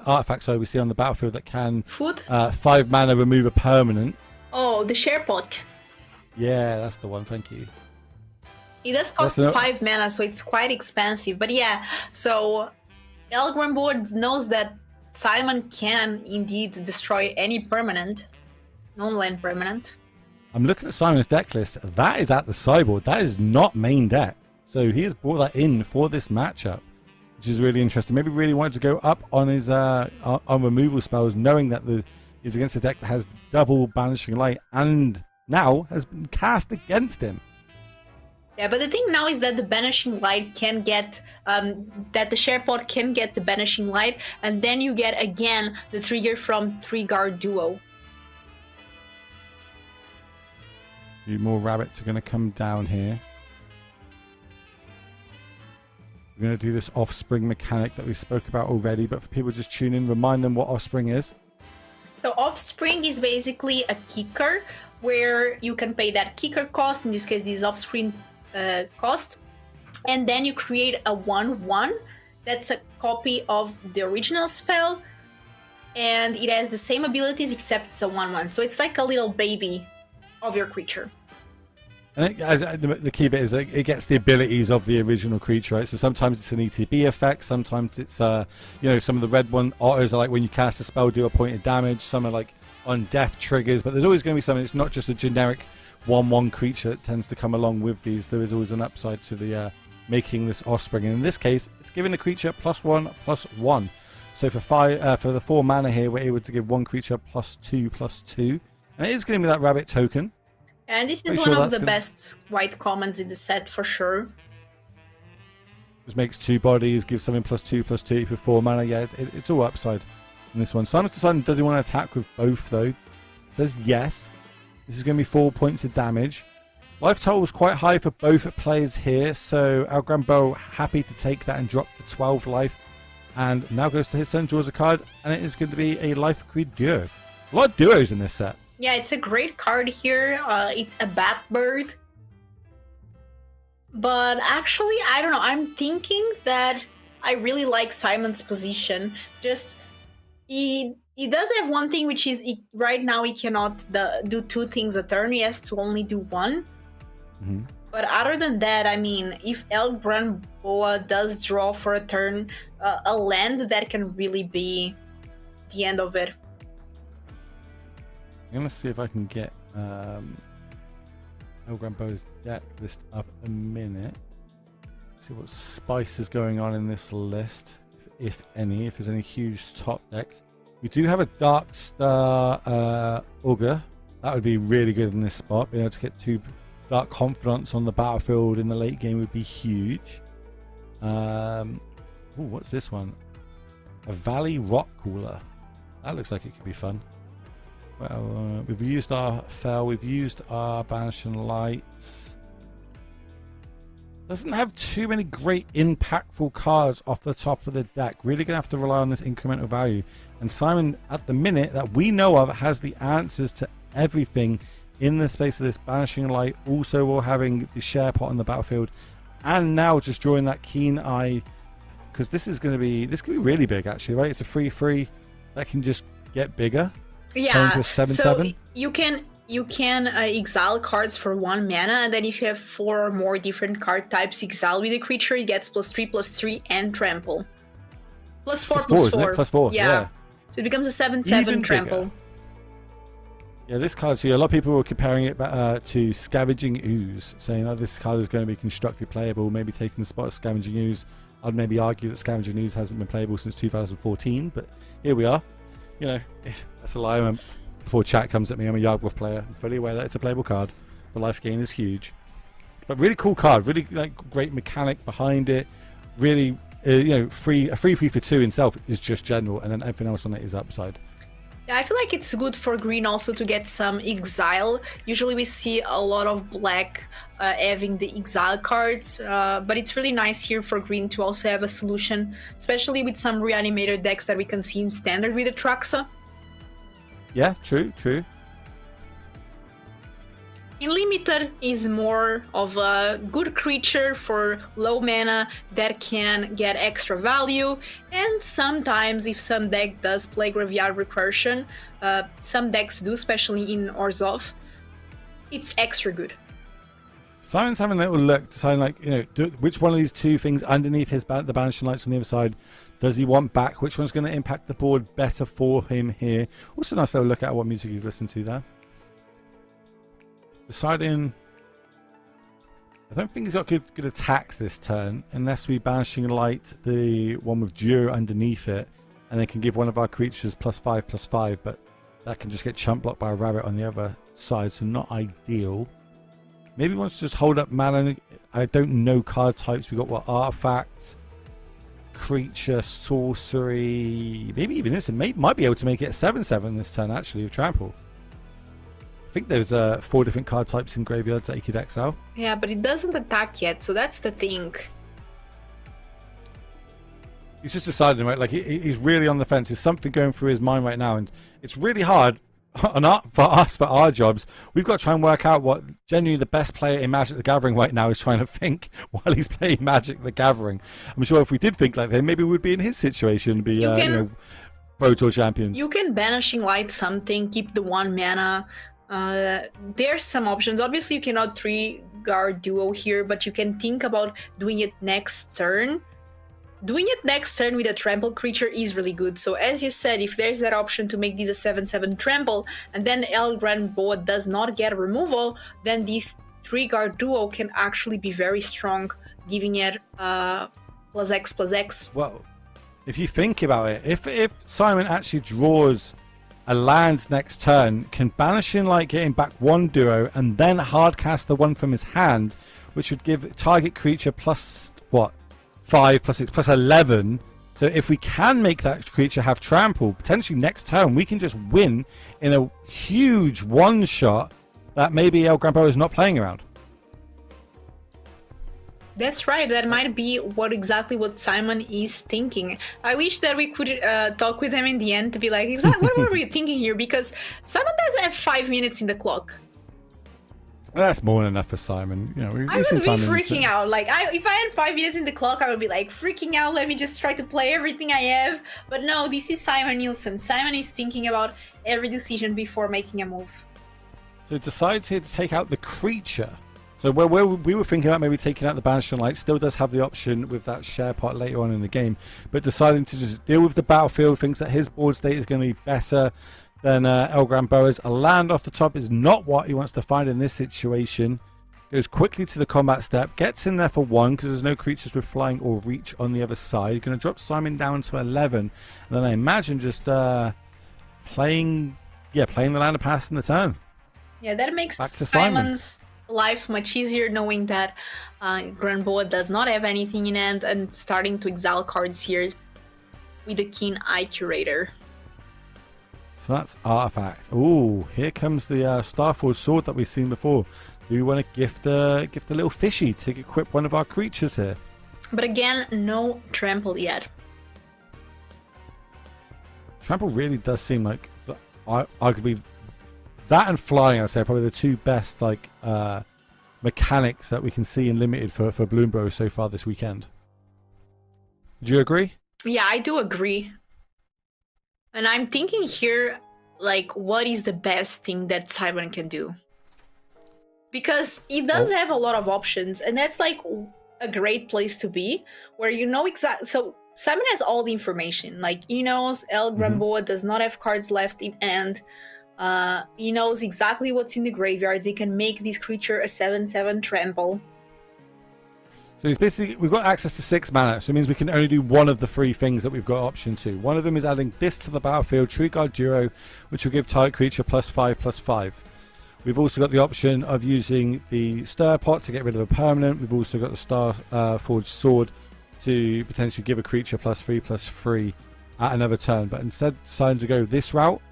artifact we see on the battlefield that can food 5 mana remove a permanent. Oh, the share pot. Yeah, that's the one. Thank you. It does cost 5 mana, so it's quite expensive. But yeah, so Bloomburrow knows that Simon can indeed destroy any permanent, non-land permanent. I'm looking at Simon's deck list. That is at the sideboard. That is not main deck. So he has brought that in for this matchup, which is really interesting. Maybe really wanted to go up on his on removal spells, knowing that he's against a deck that has double Banishing Light and now has been cast against him. Yeah, but the thing now is that the Banishing Light can get, that the share pod can get the Banishing Light, and then you get again the trigger from 3-guard duo. A few more rabbits are going to come down here. We're going to do this offspring mechanic that we spoke about already, but for people just tune in, remind them what offspring is. So offspring is basically a kicker where you can pay that kicker cost, in this case this offspring cost, and then you create a 1/1 that's a copy of the original spell, and it has the same abilities except it's a 1/1, so it's like a little baby of your creature. I think the key bit is that it gets the abilities of the original creature, right? So sometimes it's an ETB effect, sometimes it's some of the red one otters are like when you cast a spell, do a point of damage. Some are like on death triggers, but there's always going to be something. It's not just a generic 1/1 creature that tends to come along with these. There is always an upside to the making this offspring, and in this case, it's giving the creature +1/+1. So for the 4 mana here, we're able to give one creature +2/+2, and it is going to be that rabbit token. And this is one of the best white commons in the set for sure. Just makes 2 bodies, gives something +2/+2 for 4 mana. Yeah, it's all upside. in this one. Simon's deciding, does he want to attack with both though? Says yes. This is going to be 4 points of damage. Life total is quite high for both players here, so El Granbo happy to take that and drop to 12 life. And now goes to his turn, draws a card, and it is going to be a Life Creed duo. A lot of duos in this set. Yeah, it's a great card here. It's a Batbird. But actually, I don't know. I'm thinking that I really like Simon's position. Just, he does have one thing, which is right now he cannot do 2 things a turn. He has to only do 1. Mm-hmm. But other than that, I mean, if El Granboa does draw for a turn, a land, that can really be the end of it. I'm going to see if I can get El Granbo's deck list up a minute. See what spice is going on in this list, if any, if there's any huge top decks. We do have a Dark Star Ogre. That would be really good in this spot. Being able to get 2 Dark Confidants on the battlefield in the late game would be huge. Ooh, what's this one? A Valley Rock Cooler. That looks like it could be fun. Well, we've used our Fell, we've used our Banishing Lights. Doesn't have too many great impactful cards off the top of the deck. Really gonna have to rely on this incremental value. And Simon, at the minute that we know of, has the answers to everything in the space of this Banishing Light. Also, while having the Share Pot on the battlefield, and now just drawing that Keen Eye, because this could be really big actually, right? It's a 3/3 that can just get bigger. Yeah, into a 7/7. So you can exile cards for 1 mana, and then if you have 4 or more different card types exiled with a creature, it gets +3/+3 and trample. +4/+4. Isn't it? +4. Yeah. So it becomes a 7/7 trample. Bigger. Yeah, this card, so a lot of people were comparing it to Scavenging Ooze, saying, oh, this card is going to be constructed playable, maybe taking the spot of Scavenging Ooze. I'd maybe argue that Scavenging Ooze hasn't been playable since 2014, but here we are. You know, that's a lie. Before chat comes at me, I'm a Yardwolf player. I'm fully aware that it's a playable card. The life gain is huge. But really cool card, really great mechanic behind it. Really, a free for 2 in itself is just general, and then everything else on it is upside. Yeah, I feel like it's good for green also to get some exile. Usually we see a lot of black having the exile cards, but it's really nice here for green to also have a solution, especially with some reanimator decks that we can see in standard with the Traxa. Yeah, true. In limited is more of a good creature for low mana that can get extra value, and sometimes if some deck does play Graveyard Recursion, some decks do, especially in Orzhov, it's extra good. Simon's having a little look, deciding which one of these 2 things underneath the Banishing Lights on the other side does he want back? Which one's going to impact the board better for him here? Also nice little look at what music he's listening to there. Deciding, I don't think he's got good attacks this turn, unless we Banishing Light the one with Duro underneath it, and they can give one of our creatures +5/+5, but that can just get chump blocked by a rabbit on the other side, so not ideal. Maybe he wants to just hold up mana. I don't know card types. We got artifact, creature, sorcery, maybe even this, and might be able to make it a 7/7 this turn actually with trample. I think there's 4 different card types in graveyards that you could exile. Yeah, but it doesn't attack yet, so that's the thing. He's just deciding, right? He's really on the fence. There's something going through his mind right now, and it's really hard for our jobs. We've got to try and work out what genuinely the best player in Magic the Gathering right now is trying to think while he's playing Magic the Gathering. I'm sure if we did think like that, maybe we'd be in his situation, be Pro Tour champions. You can Banishing Light something, keep the 1 mana. There's some options. Obviously you cannot 3-guard duo here, but you can think about doing it next turn. Doing it next turn with a trample creature is really good. So as you said, if there's that option to make this a 7/7 trample, and then El Granboa does not get removal, then this 3-guard duo can actually be very strong, giving it +X/+X. Well, if you think about it, if Simon actually draws a land next turn, can Banishing Light get him back 1 duo, and then hardcast the one from his hand, which would give target creature +5/6 +11 So if we can make that creature have trample, potentially next turn, we can just win in a huge one-shot that maybe El Gran Burrow is not playing around. That's right. That might be exactly what Simon is thinking. I wish that we could talk with him in the end to be like, exactly what were we thinking here? Because Simon does have 5 minutes in the clock. Well, that's more than enough for Simon. You know, I would be freaking out. Like, if I had 5 minutes in the clock, I would be like freaking out. Let me just try to play everything I have. But no, this is Simon Nielsen. Simon is thinking about every decision before making a move. So it decides here to take out the creature. So where we were thinking about maybe taking out the Banishing Light, still does have the option with that share pot later on in the game, but deciding to just deal with the battlefield, thinks that his board state is going to be better than El Gran Burrow's. A land off the top is not what he wants to find in this situation. Goes quickly to the combat step, gets in there for 1 because there's no creatures with flying or reach on the other side. Going to drop Simon down to 11, and then I imagine just playing the land of pass in the turn. Yeah, that makes Simon's life much easier, knowing that Granboa does not have anything in hand and starting to exile cards here with the Keen Eye Curator. So that's Artifact. Ooh, here comes the Starforged Sword that we've seen before. Do we want to gift the little fishy to equip one of our creatures here? But again, no trample yet. Trample really does seem like arguably that and flying, I'd say, are probably the two best mechanics that we can see in Limited for Bloomburrow so far this weekend. Do you agree? Yeah, I do agree. And I'm thinking here, like, what is the best thing that Simon can do? Because he does have a lot of options, and that's like a great place to be, where you know exactly. So Simon has all the information. Like, he knows El Granboa does not have cards left in hand. He knows exactly what's in the graveyard. He can make this creature a 7/7 trample. So it's basically, we've got access to 6 mana, so it means we can only do one of the 3 things that we've got option to. One of them is adding this to the battlefield, True Guard Duo, which will give target creature +5/+5. We've also got the option of using the Stir Pot to get rid of a permanent. We've also got the Starforged Sword to potentially give a creature +3/+3 at another turn. But instead, deciding to go this route,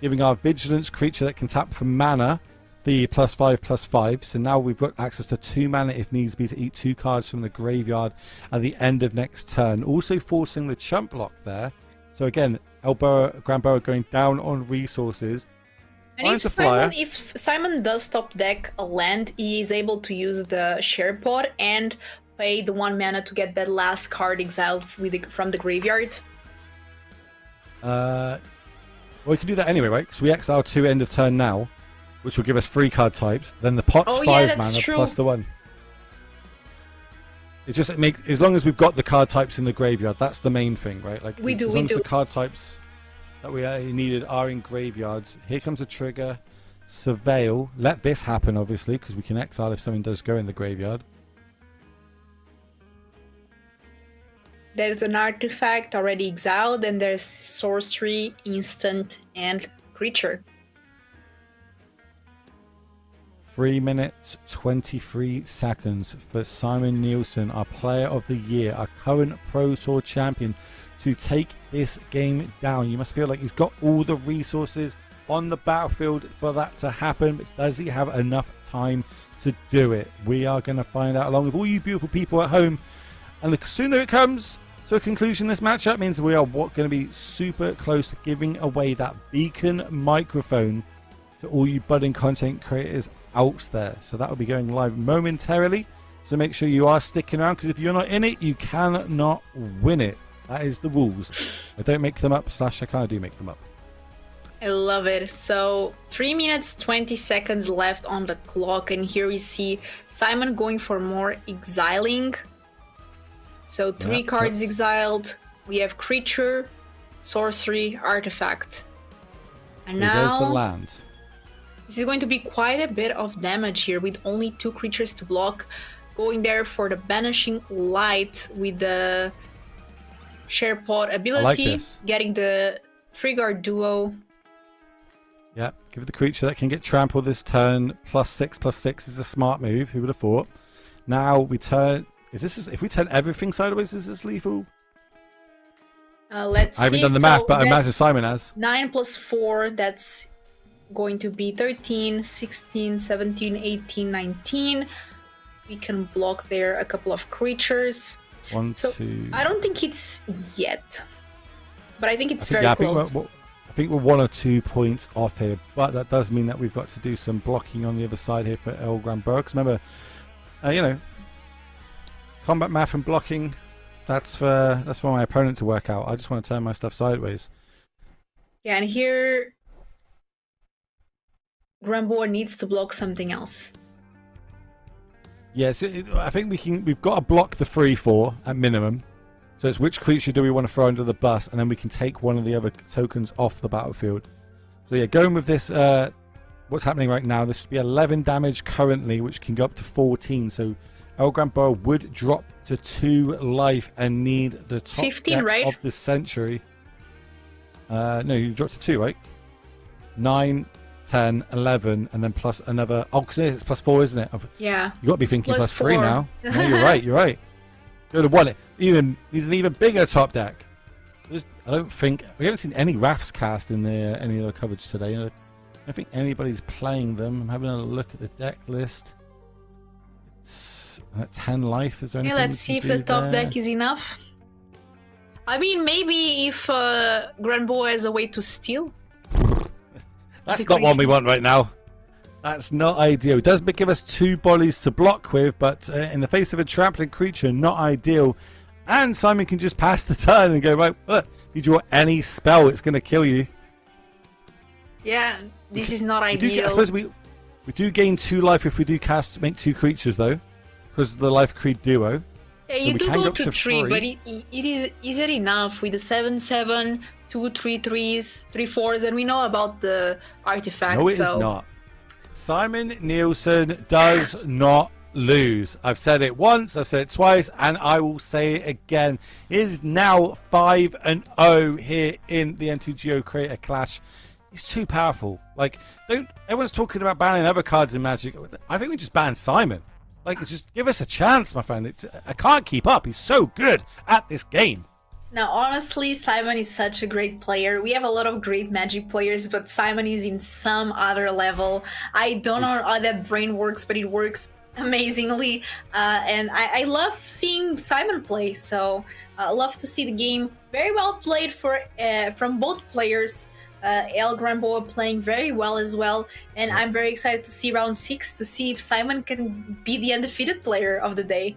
giving our Vigilance creature that can tap for mana the +5/+5. So now we've got access to 2 mana if needs be to eat 2 cards from the graveyard at the end of next turn. Also forcing the chump block there. So again, Gran Burrow going down on resources. And if Simon does top deck a land, he is able to use the share pod and pay the 1 mana to get that last card exiled from the graveyard. Well, we can do that anyway, right? Because we exile 2 end of turn now, which will give us 3 card types. Then the pot's 5 mana plus the 1. It just as long as we've got the card types in the graveyard, that's the main thing, right? Like as long as the card types that we needed are in graveyards. Here comes a trigger. Surveil. Let this happen, obviously, because we can exile if something does go in the graveyard. There's an artifact already exiled, and there's sorcery, instant, and creature. 3 minutes, 23 seconds for Simon Nielsen, our player of the year, our current Pro Tour champion, to take this game down. You must feel like he's got all the resources on the battlefield for that to happen, but does he have enough time to do it? We are going to find out along with all you beautiful people at home. And the sooner it comes to a conclusion, this matchup means we are going to be super close to giving away that beacon microphone to all you budding content creators out there. So that will be going live momentarily. So make sure you are sticking around, because if you're not in it, you cannot win it. That is the rules. I don't make them up, / I kind of do make them up. I love it. So 3 minutes, 20 seconds left on the clock. And here we see Simon going for more exiling. So 3 cards exiled. We have creature, sorcery, artifact. And now there's the land. This is going to be quite a bit of damage here with only 2 creatures to block. Going there for the Banishing Light with the Share Pod ability. Getting the Trigger Duo. Yeah, give the creature that can get trampled this turn +6/+6 is a smart move. Who would have thought? Now we turn. If we turn everything sideways, is this lethal? Let's see. I haven't done the math, but I imagine Simon has. 9 plus 4, that's going to be 13, 16, 17, 18, 19. We can block there a couple of creatures. One, So two. I don't think it's yet, but I think it's very I close. I think we're 1 or 2 points off here, but that does mean that we've got to do some blocking on the other side here for El Granburrow. Because remember, you know, combat math and blocking, that's for my opponent to work out. I just want to turn my stuff sideways. Yeah, and here Granburrow needs to block something else. Yes, I think we've got to block the 3/4 at minimum. So it's which creature do we want to throw under the bus, and then we can take one of the other tokens off the battlefield. So yeah, going with this, what's happening right now, this would be 11 damage currently, which can go up to 14. So El Granburrow would drop to 2 life and need the top 15, deck right? of the century. No, you dropped to 2, right? 9, 10, 11, and then plus another. Oh, because it's plus 4, isn't it? Yeah. You got to be thinking plus plus 3 4. now. No, you're right. You're right. Could have won it. He's an even bigger top deck. I don't think we haven't seen any Rafts cast in any other coverage today. I don't think anybody's playing them. I'm having a look at the deck list. It's at 10 life. Is there anything? Yeah, let's see if the top deck is enough. I mean, maybe if Granburrow has a way to steal. That's not one we want right now. That's not ideal. It does give us 2 bodies to block with, but in the face of a trampling creature, not ideal. And Simon can just pass the turn and go, right, look, if you draw any spell, it's going to kill you. Yeah, this is not ideal. I suppose we do gain 2 life if we do make 2 creatures, though, because of the life creed duo. Yeah, you so do go to 3, 3. but is it enough with the 7/7, 2 3/3s, 3/4s, and we know about the artifact. No, it is not. Simon Nielsen does not lose. I've said it once, I've said it twice, and I will say it again. He is now 5-0 here in the MTGO Creator Clash. He's too powerful. Like, everyone's talking about banning other cards in Magic. I think we just ban Simon. Like, it's just give us a chance, my friend. I can't keep up. He's so good at this game. Now, honestly, Simon is such a great player. We have a lot of great Magic players, but Simon is in some other level. I don't know how that brain works, but it works amazingly. And I love seeing Simon play. So I love to see the game very well played from both players. El Granburrow playing very well as well. And I'm very excited to see round 6 to see if Simon can be the undefeated player of the day.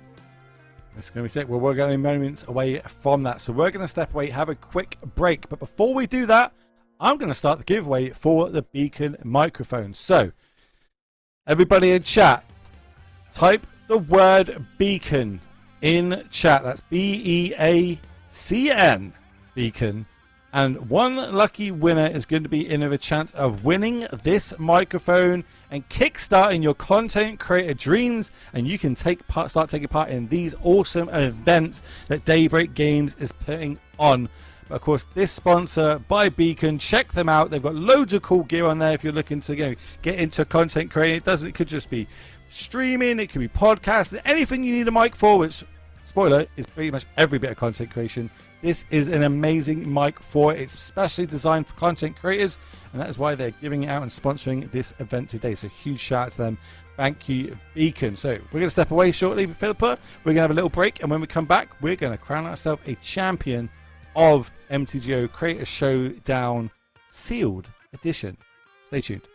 It's going to be sick. Well, we're going to be moments away from that. So we're going to step away, have a quick break. But before we do that, I'm going to start the giveaway for the Beacon microphone. So, everybody in chat, type the word Beacon in chat. That's BEACN, Beacon. And one lucky winner is going to be in with a chance of winning this microphone and kickstarting your content creator dreams. And you can start taking part in these awesome events that Daybreak Games is putting on. But of course, this sponsor by Beacon, check them out. They've got loads of cool gear on there if you're looking to get into content creating. It could just be streaming, it could be podcasting, anything you need a mic for, which, spoiler, is pretty much every bit of content creation. This is an amazing mic for it. It's specially designed for content creators, and that is why they're giving it out and sponsoring this event today. So huge shout out to them. Thank you, Beacon. So we're going to step away shortly, Philippa. We're going to have a little break, and when we come back, we're going to crown ourselves a champion of MTGO Creator Showdown Sealed Edition. Stay tuned.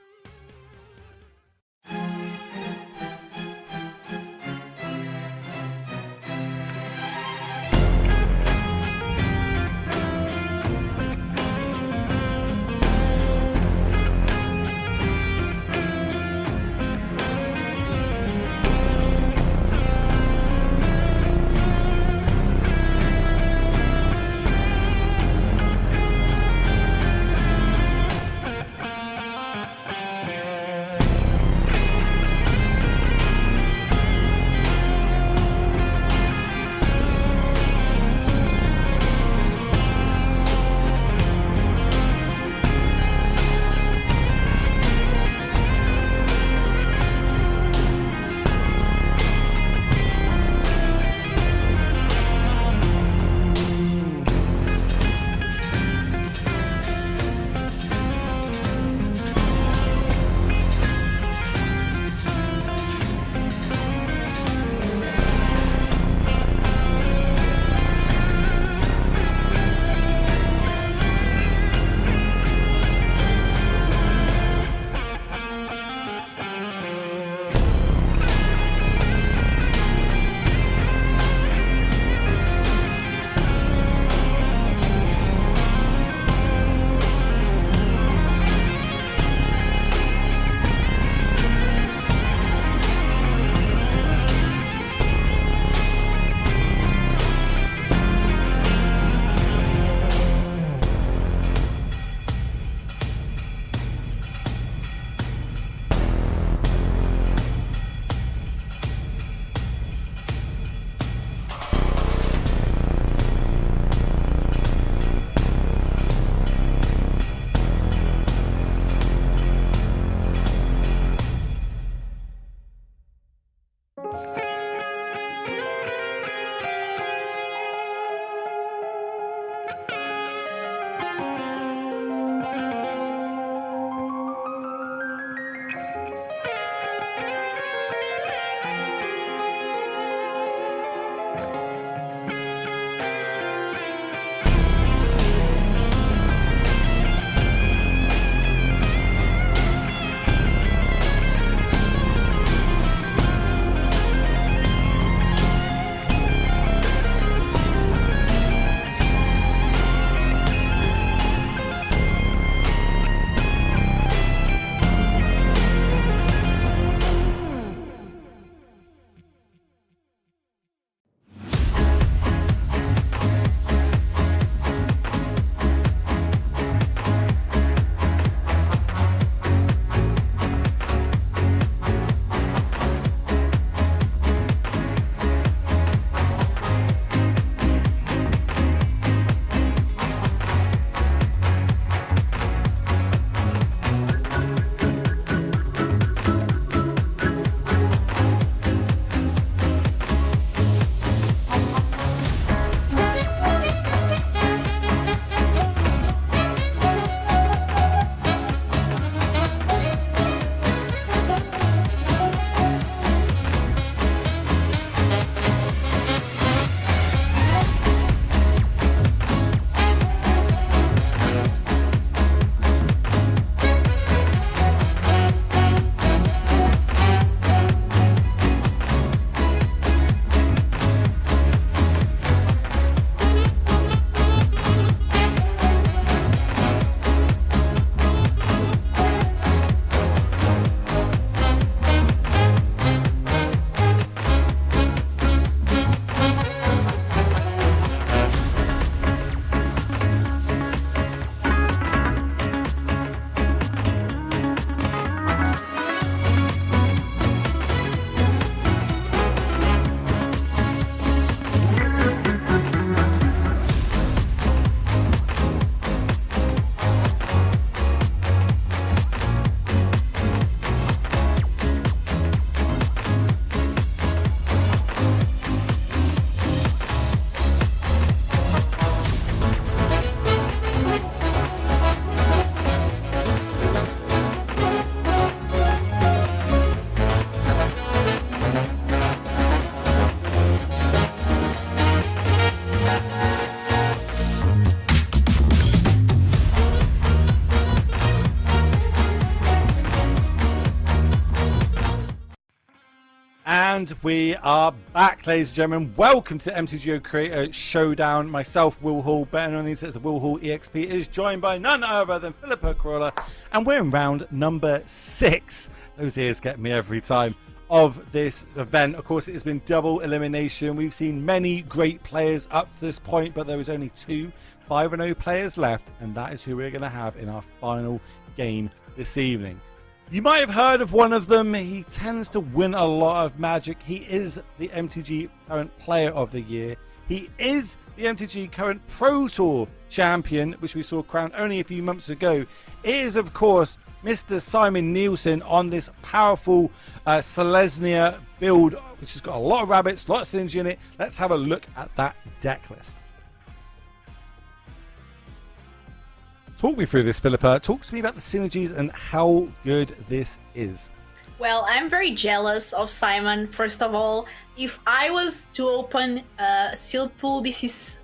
And we are back, ladies and gentlemen. Welcome to MTGO Creator Showdown. Myself, Will Hall, better known as the Will Hall EXP, is joined by none other than Philippa Corolla, and we're in round number 6. Those ears get me every time of this event. Of course, it has been double elimination. We've seen many great players up to this point, but there is only 2 5-0 players left, and that is who we're going to have in our final game this evening. You might have heard of one of them. He tends to win a lot of Magic. He is the MTG current player of the year. He is the MTG current Pro Tour champion, which we saw crowned only a few months ago. It is, of course, Mr. Simon Nielsen on this powerful Selesnya build, which has got a lot of rabbits, a lot of synergy in it. Let's have a look at that deck list. Talk me through this, Philippa. Talk to me about the synergies and how good this is. Well, I'm very jealous of Simon. First of all, if I was to open a sealed pool, this is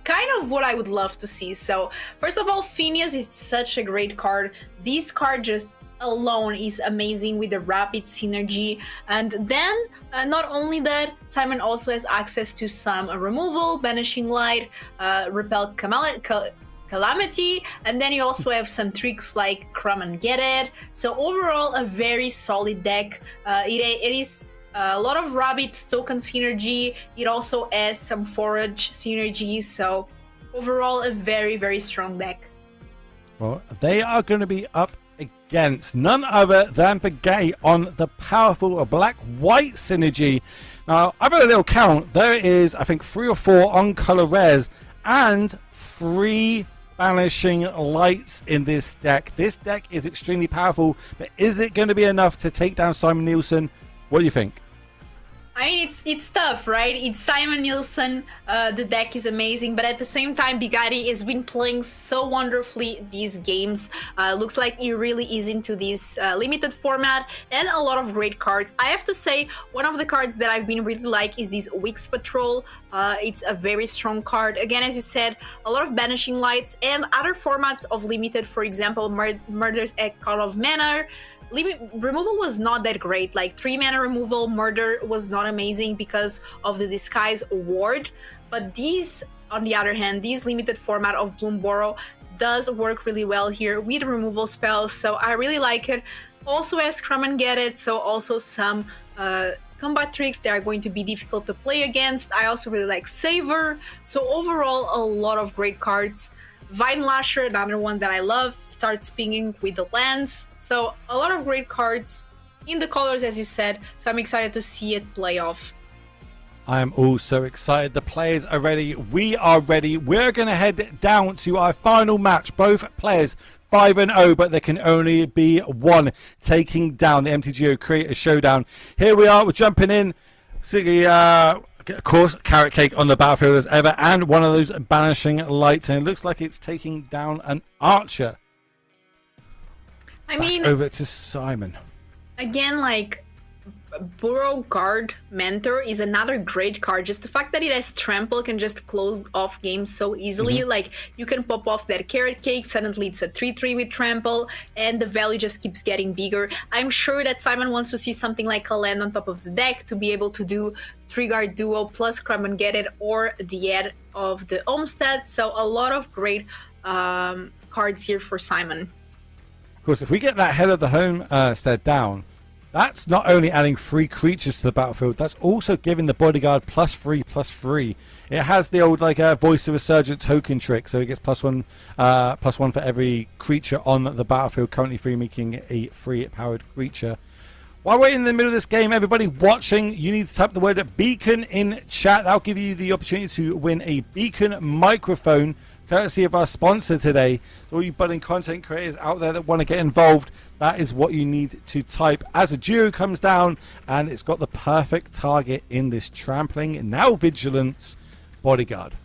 kind of what I would love to see. So, first of all, Phineas is such a great card. This card just alone is amazing with the rapid synergy. And then, not only that, Simon also has access to some removal, Banishing Light, Repel Calamity, and then you also have some tricks like Crumb and Get It. So overall, a very solid deck. It is a lot of rabbits token synergy. It also has some forage synergy. So overall, a very, very strong deck. Well, they are going to be up against none other than Begay on the powerful black-white synergy. Now, I've had a little count. There is, I think, 3 or 4 on color rares and 3 Banishing Lights in this deck. This deck is extremely powerful, but is it going to be enough to take down Simon Nielsen? What do you think? I mean, it's tough, right? It's Simon Nielsen. The deck is amazing, but at the same time, Bigatti has been playing so wonderfully these games. Looks like he really is into this limited format and a lot of great cards. I have to say, one of the cards that I've been really like is this Wix Patrol. It's a very strong card. Again, as you said, a lot of Banishing Lights and other formats of limited, for example, Murders at Call of Manor. Removal was not that great. Like 3 mana removal, Murder was not amazing because of the Disguise Ward. But these, on the other hand, this limited format of Bloomburrow does work really well here with removal spells. So I really like it. Also has Crumb and Get It. So also some combat tricks that are going to be difficult to play against. I also really like Savor. So overall, a lot of great cards. Vine Lasher, another one that I love, starts pinging with the lands. So a lot of great cards in the colors, as you said. So I'm excited to see it play off. I am also excited. The players are ready. We are ready. We're going to head down to our final match. Both players 5-0, but there can only be one taking down the MTGO Creator Showdown. Here we are. We're jumping in. Of course, Carrot Cake on the battlefield as ever, and one of those Banishing Lights, and it looks like it's taking down an Archer. I mean, over to Simon. Again, like Burrow Guard Mentor is another great card. Just the fact that it has Trample can just close off games so easily. Like you can pop off that Carrot Cake, suddenly it's a 3/3 with Trample, and the value just keeps getting bigger. I'm sure that Simon wants to see something like a land on top of the deck to be able to do 3-guard duo plus Crumb and Get It or the ad of the Homestead. So a lot of great cards here for Simon. Of course, if we get that Head of the Homestead down, that's not only adding 3 creatures to the battlefield, that's also giving the bodyguard +3/+3. It has the old Voice of Resurgent token trick, so it gets +1 +1 for every creature on the battlefield, currently free, making a 3-powered creature. While we're in the middle of this game, everybody watching, you need to type the word beacon in chat. That'll give you the opportunity to win a beacon microphone, courtesy of our sponsor today. So all you budding content creators out there that want to get involved, that is what you need to type as a duo comes down, and it's got the perfect target in this Trampling, now Vigilance bodyguard.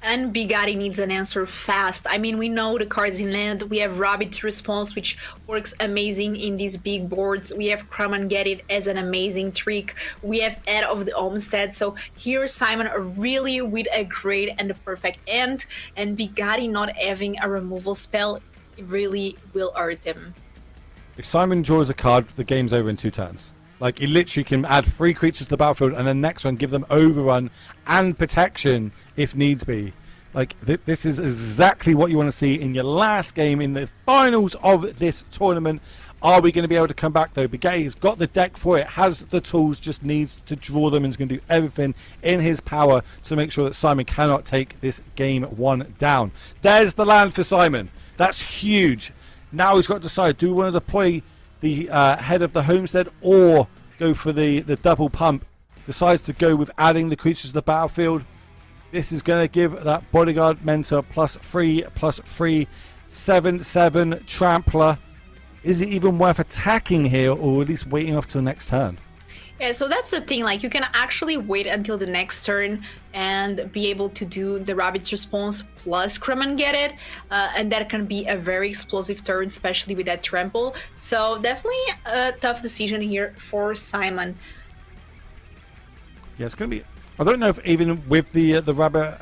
And Bigatti needs an answer fast. I mean, we know the cards in hand. We have Rabbit's Response, which works amazing in these big boards. We have Crumb and Get It as an amazing trick. We have Ed of the Homestead. So here Simon really with a great and a perfect end. And Bigatti not having a removal spell really will hurt him. If Simon draws a card, the game's over in 2 turns. Like, it literally can add 3 creatures to the battlefield, and then next one give them overrun and protection if needs be. Like, this is exactly what you want to see in your last game in the finals of this tournament. Are we going to be able to come back, though? Bigetti's got the deck for it, has the tools, just needs to draw them, and is going to do everything in his power to make sure that Simon cannot take this game 1 down. There's the land for Simon. That's huge. Now he's got to decide, do we want to deploy the head of the homestead or go for the double pump? Decides to go with adding the creatures to the battlefield. This is going to give that bodyguard mentor +3/+3 7/7 trampler. Is it even worth attacking here, or at least waiting off till next turn? Yeah, so that's the thing, like you can actually wait until the next turn and be able to do the Rabbit's Response plus Come and Get It, and that can be a very explosive turn, especially with that trample. So definitely a tough decision here for Simon. Yeah, it's going to be... I don't know if even with the Rabbit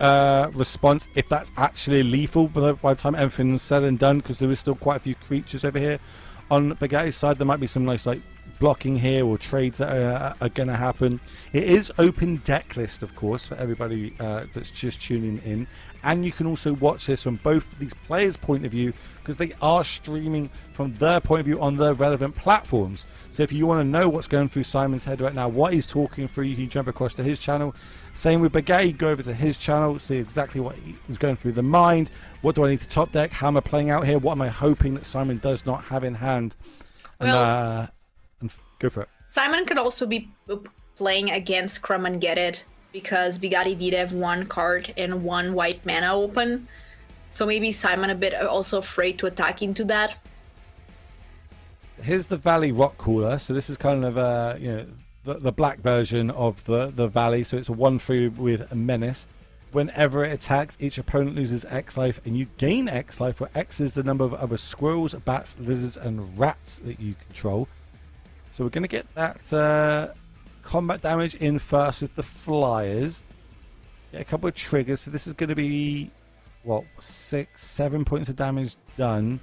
response, if that's actually lethal by the time everything's said and done, because there is still quite a few creatures over here. On Bigetti's side, there might be some nice, like, blocking here or trades that are going to happen. It is open deck list, of course, for everybody that's just tuning in, and you can also watch this from both of these players' point of view, because they are streaming from their point of view on their relevant platforms. So if you want to know what's going through Simon's head right now, what he's talking through, you can jump across to his channel. Same with Bigetti, go over to his channel, see exactly what is going through the mind. What do I need to top deck? How am I playing out here? What am I hoping that Simon does not have in hand? And go for it. Simon could also be playing against Come and Get It, because Bigetti did have 1 card and 1 white mana open. So maybe Simon a bit also afraid to attack into that. Here's the Valley Rock Cooler. So this is kind of the black version of the Valley. So it's a 1/3 with a menace. Whenever it attacks, each opponent loses X life, and you gain X life, where X is the number of other squirrels, bats, lizards, and rats that you control. So we're going to get that combat damage in first with the flyers. Get a couple of triggers. So this is going to be, what, 6-7 points of damage done.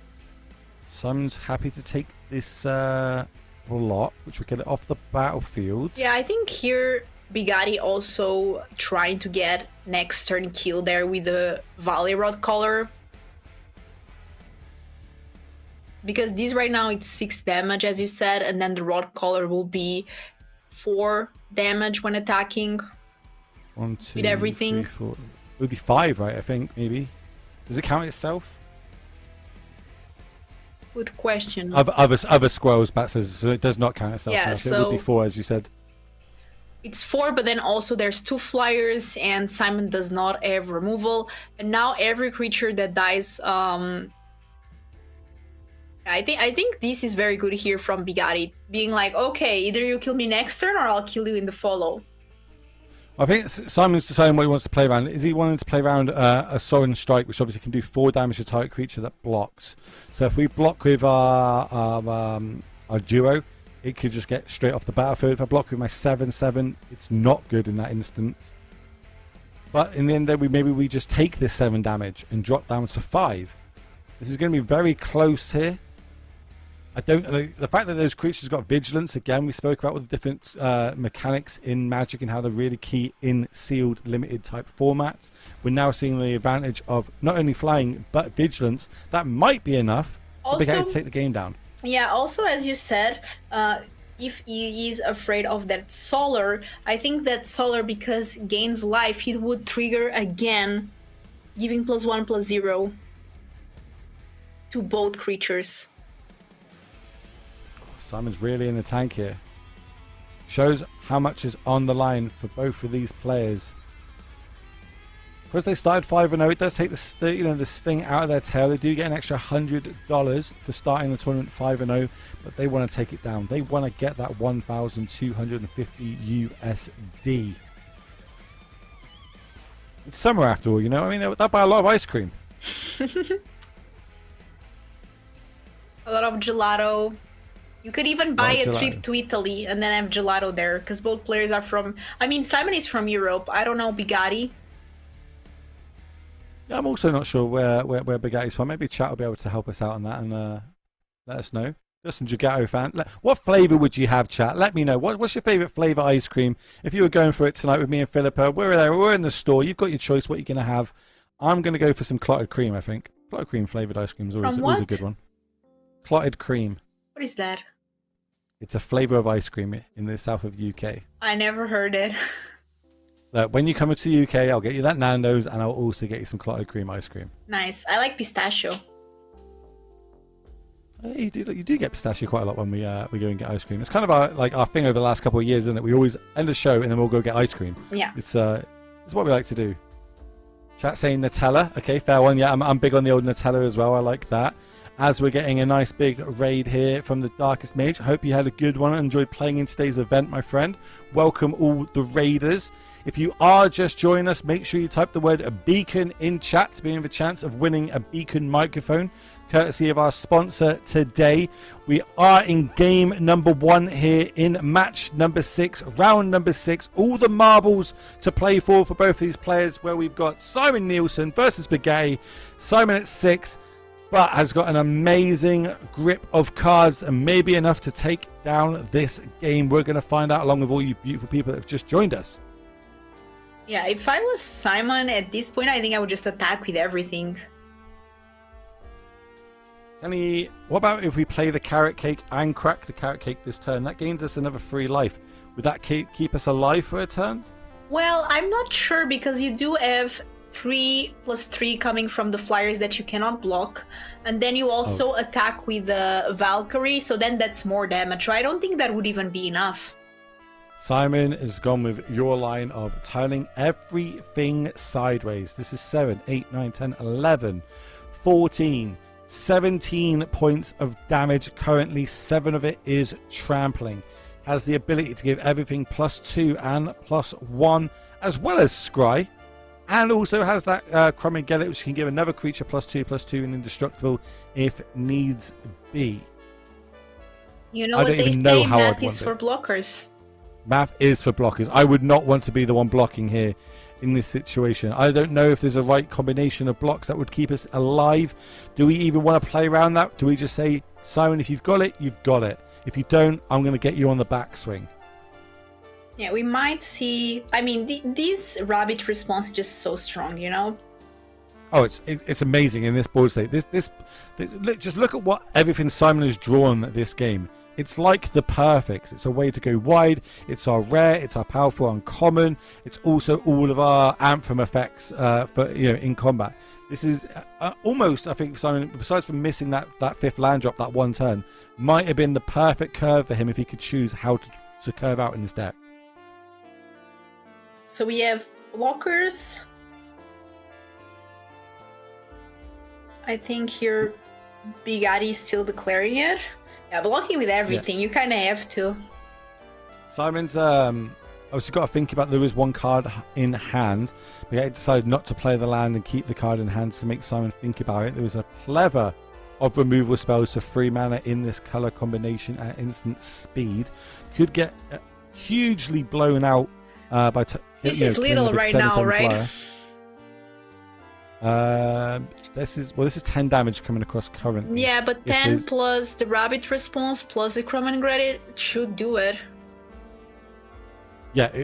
Simon's happy to take this lot, which will get it off the battlefield. Yeah, I think here Bigetti also trying to get next turn kill there with the Valley Rod Collar. Because this right now it's 6 damage, as you said, and then the Rod Collar will be 4 damage when attacking. 1, 2, with everything. 3, 4. It would be 5, right? I think maybe. Does it count itself? Good question. Other squirrels, bats, so it does not count itself. Yeah, now, so it would be 4, as you said. It's 4, but then also there's 2 flyers, and Simon does not have removal. And now every creature that dies, I think this is very good here from Bigetti, being like, okay, either you kill me next turn or I'll kill you in the follow. I think Simon's deciding what he wants to play around. Is he wanting to play around a Sovereign Strike, which obviously can do 4 damage to target creature that blocks? So if we block with our duo, it could just get straight off the battlefield. If I block with my 7/7, it's not good in that instance. But in the end, maybe we just take this 7 damage and drop down to 5. This is going to be very close here. The fact that those creatures got vigilance, again, we spoke about all the different mechanics in Magic and how they're really key in sealed limited type formats. We're now seeing the advantage of not only flying but vigilance. That might be enough to take the game down. Yeah, also, as you said, if he is afraid of that Solar, I think that Solar, because gains life, it would trigger again, giving +1/+0 to both creatures. Simon's really in the tank here. Shows how much is on the line for both of these players. Because they started 5-0, it does take the sting out of their tail. They do get an extra $100 for starting the tournament 5-0, but they want to take it down. They want to get that 1,250 USD. It's summer after all, you know. I mean, they'll buy a lot of ice cream. A lot of gelato. You could even buy a trip to Italy and then have gelato there, because both players are from... I mean, Simon is from Europe. I don't know Bigetti. Yeah, I'm also not sure where Bigetti's from. Maybe chat will be able to help us out on that and let us know. Justin Gigatto fan. What flavour would you have, chat? Let me know. What's your favourite flavour ice cream? If you were going for it tonight with me and Philippa, we're there. We're in the store. You've got your choice. What you're going to have? I'm going to go for some clotted cream. I think clotted cream flavoured ice cream is always a good one. Clotted cream. What is that? It's a flavour of ice cream in the south of the UK. I never heard it. Look, when you come into the UK, I'll get you that Nando's, and I'll also get you some clotted cream ice cream. Nice. I like pistachio. You do get pistachio quite a lot when we go and get ice cream. It's kind of our thing over the last couple of years, isn't it? We always end the show and then we'll go get ice cream. Yeah. It's what we like to do. Chat saying Nutella. Okay, fair one. Yeah, I'm big on the old Nutella as well. I like that. As we're getting a nice big raid here from the Darkest Mage. I hope you had a good one and enjoyed playing in today's event, my friend. Welcome all the raiders. If you are just joining us, make sure you type the word beacon in chat to be in the chance of winning a beacon microphone, courtesy of our sponsor today. We are in game number 1 here in match number 6, round number 6. All the marbles to play for both these players, where we've got Simon Nielsen versus Begay. Simon at 6, but has got an amazing grip of cards and maybe enough to take down this game. We're going to find out along with all you beautiful people that have just joined us. Yeah, if I was Simon at this point, I think I would just attack with everything. What about if we play the carrot cake and crack the carrot cake this turn? That gains us another 3 life. Would that keep us alive for a turn? Well, I'm not sure, because you do have 3+3 coming from the flyers that you cannot block, and then you also attack with the Valkyrie, so then that's more damage. So I don't think that would even be enough. Simon has gone with your line of turning everything sideways. This is 7, 8, 9, 10, 11, 14, 17 points of damage. Currently 7 of it is trampling. Has the ability to give everything +2 and +1, as well as scry, and also has that crumb and get it, which can give another creature +2/+2 and indestructible if needs be. You know what they say, math is for blockers. Math is for blockers. I would not want to be the one blocking here in this situation. I don't know if there's a right combination of blocks that would keep us alive. Do we even want to play around that? Do we just say, Simon, if you've got it, you've got it. If you don't, I'm going to get you on the backswing. Yeah, we might see. I mean, this rabbit response is just so strong, you know? Oh, it's amazing in this board state. Just look at what everything Simon has drawn this game. It's like the perfects. It's a way to go wide. It's our rare. It's our powerful uncommon. It's also all of our anthem effects in combat. This is almost, I think, Simon, besides from missing that 5th land drop that one turn, might have been the perfect curve for him if he could choose how to curve out in this deck. So we have blockers. I think here Bigatti is still declaring it. Yeah, blocking with everything. Yeah. You kind of have to. Simon's obviously got to think about there is one card in hand. Bigatti decided not to play the land and keep the card in hand to make Simon think about it. There was a plethora of removal spells for 3 mana in this color combination at instant speed. Could get hugely blown out by... This is little right now, right? This is 10 damage coming across currently. Yeah, but 10 plus the rabbit response plus the crumb and granite should do it. Yeah,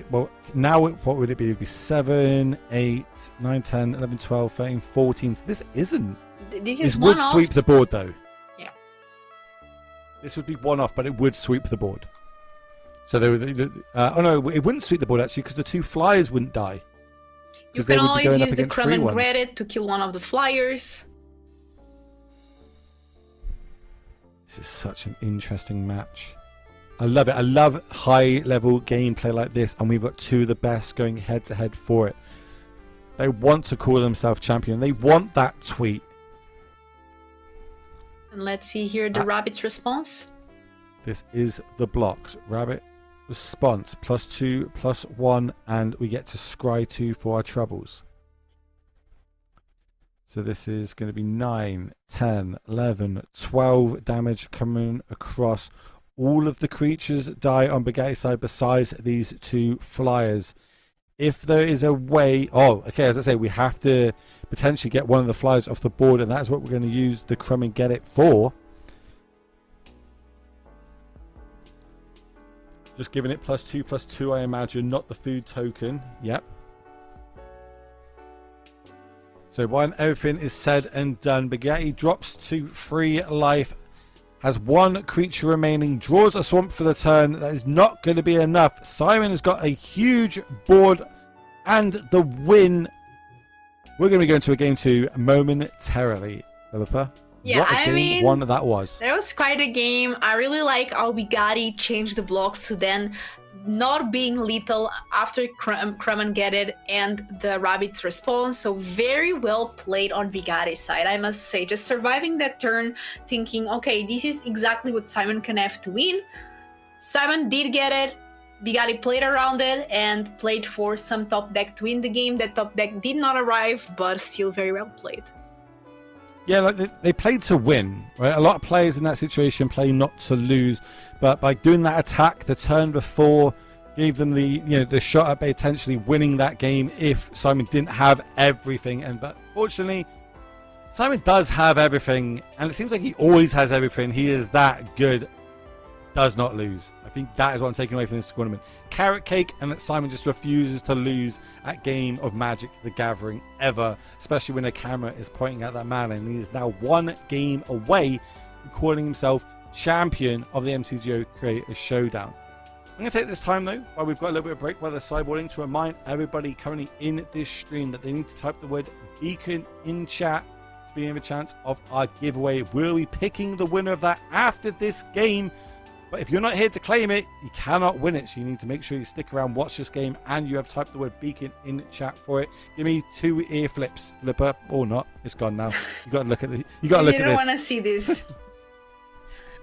now what would it be? It would be 7, 8, 9, 10, 11, 12, 13, 14. So this isn't. This would sweep the board though. Yeah. This would be one off, but it would sweep the board. So they would. Oh no, it wouldn't sweep the board actually, because the 2 flyers wouldn't die. You can always use the crumb and granite to kill one of the flyers. This is such an interesting match. I love it. I love high level gameplay like this, and we've got 2 of the best going head to head for it. They want to call themselves champion. They want that tweet. And let's see here the rabbit's response. This is the blocks. Rabbit response +2/+1, and we get to scry 2 for our troubles. So this is going to be 9, 10, 11, 12 damage coming across. All of the creatures die on Bagatti's side besides these 2 flyers. If there is a way... Oh, okay, as I say, we have to potentially get one of the flyers off the board, and that's what we're going to use the crumb and get it for. Just giving it +2/+2, I imagine, not the food token. Yep. So when everything is said and done, Bugatti drops to 3 life, has 1 creature remaining, draws a swamp for the turn. That is not going to be enough. Simon has got a huge board and the win. We're going to be going to a game 2 momentarily, Philippa. Yeah, what a game one that was. That was quite a game. I really like how Bugatti changed the blocks to then not being lethal after Crumman get it and the Rabbit's response. So very well played on Bugatti's side, I must say. Just surviving that turn, thinking, okay, this is exactly what Simon can have to win. Simon did get it. Bugatti played around it and played for some top deck to win the game. That top deck did not arrive, but still very well played. Yeah, like they played to win, right? A lot of players in that situation play not to lose, but by doing that attack the turn before, gave them the shot at potentially winning that game if Simon didn't have everything. But fortunately, Simon does have everything, and it seems like he always has everything. He is that good, does not lose. I think that is what I'm taking away from this tournament. Carrot cake, and that Simon just refuses to lose at game of Magic the Gathering ever, especially when the camera is pointing at that man, and he is now 1 game away from calling himself champion of the MTGO Creator Showdown. I'm going to take this time though, while we've got a little bit of break while they're sideboarding, to remind everybody currently in this stream that they need to type the word beacon in chat to be in a chance of our giveaway. We'll be picking the winner of that after this game. But if you're not here to claim it, you cannot win it. So you need to make sure you stick around, watch this game, and you have typed the word beacon in chat for it. Give me 2 ear flips, Flipper, or not. It's gone now. You got to look at the. You got to look at this. I didn't want to see this.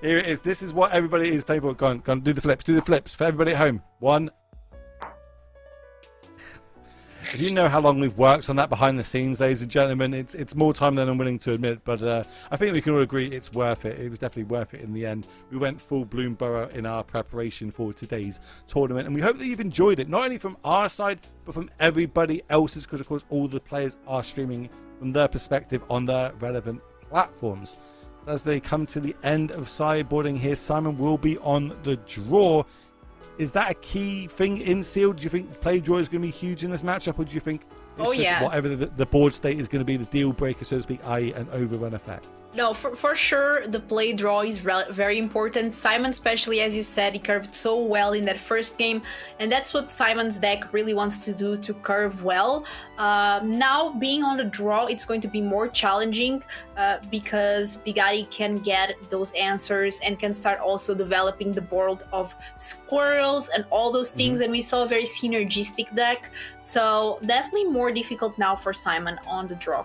Here it is. This is what everybody is playing for. Go on, do the flips. Do the flips for everybody at home. 1. If you know how long we've worked on that behind the scenes, ladies and gentlemen, it's more time than I'm willing to admit. But I think we can all agree it's worth it. It was definitely worth it in the end. We went full Bloomburrow in our preparation for today's tournament, and we hope that you've enjoyed it, not only from our side, but from everybody else's, because of course all the players are streaming from their perspective on their relevant platforms. As they come to the end of sideboarding here, Simon will be on the draw. Is that a key thing in sealed? Do you think play draw is going to be huge in this matchup, or do you think it's just whatever the board state is going to be the deal breaker, so to speak, i.e. an overrun effect? No, for sure, the play draw is very important. Simon, especially, as you said, he curved so well in that first game, and that's what Simon's deck really wants to do, to curve well. Now, being on the draw, it's going to be more challenging because Bugatti can get those answers and can start also developing the board of squirrels and all those things, and we saw a very synergistic deck, so definitely more difficult now for Simon on the draw.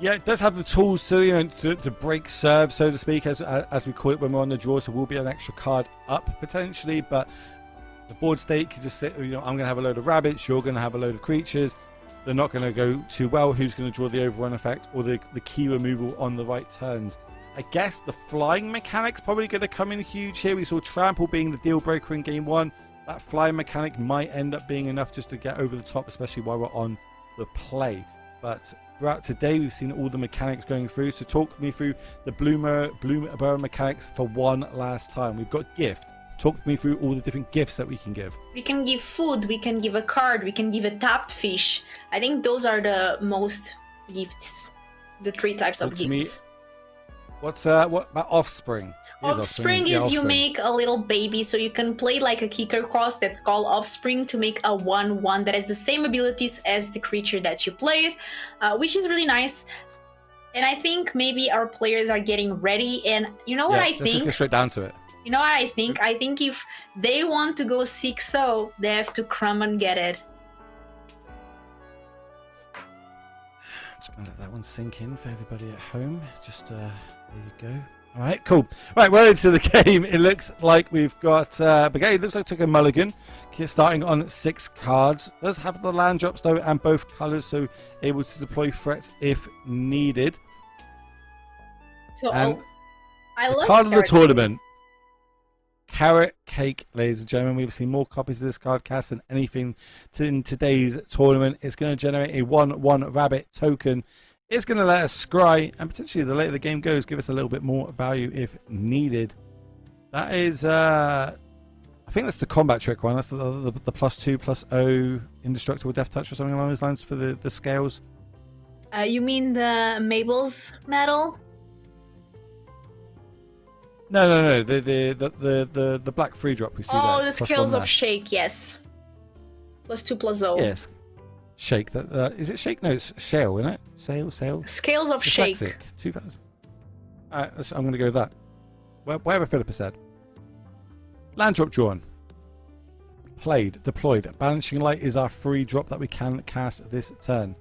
Yeah, it does have the tools to to break serve, so to speak, as we call it when we're on the draw. So we'll be an extra card up potentially, but the board state could just sit. I'm going to have a load of rabbits. You're going to have a load of creatures. They're not going to go too well. Who's going to draw the overrun effect or the key removal on the right turns? I guess the flying mechanic's probably going to come in huge here. We saw trample being the deal breaker in game 1. That flying mechanic might end up being enough just to get over the top, especially while we're on the play. But throughout today, we've seen all the mechanics going through. So talk me through the Bloomburrow mechanics for one last time. We've got gift. Talk me through all the different gifts that we can give. We can give food, we can give a card, we can give a tapped fish. I think those are the most gifts, the 3 types of gifts. What about offspring? Offspring is you make a little baby, so you can play like a kicker cost that's called offspring to make a 1/1 that has the same abilities as the creature that you played, which is really nice. And I think maybe our players are getting ready, and you know what I think? Let's just go straight down to it. You know what I think? I think if they want to go 6-0, they have to crumb and get it. Just gonna let that one sink in for everybody at home. Just there you go. All right, cool. Right, we're into the game. It looks like we've got Bugatti. It looks like took a mulligan, starting on 6 cards. Does have the land drops though, and both colors, so able to deploy threats if needed. So and I love card of the tournament. Carrot Cake, ladies and gentlemen. We've seen more copies of this card cast than anything in today's tournament. It's going to generate a 1/1 rabbit token. It's going to let us scry, and potentially the later the game goes, give us a little bit more value if needed. That is I think that's the combat trick one. That's the +2/+0 indestructible death touch or something along those lines for the scales. You mean the Mabel's medal? No. The black free drop we see there. Oh, the +1 Scales of there. Shake, yes. +2/+0. Yes. Shake. That is it shake? No, it's shale, isn't it? Sail. Scales of Shake. Dyslexic. 2000. I'm going to go with that. Whatever Philippa said. Land drop drawn. Played. Deployed. Banishing Light is our free drop that we can cast this turn.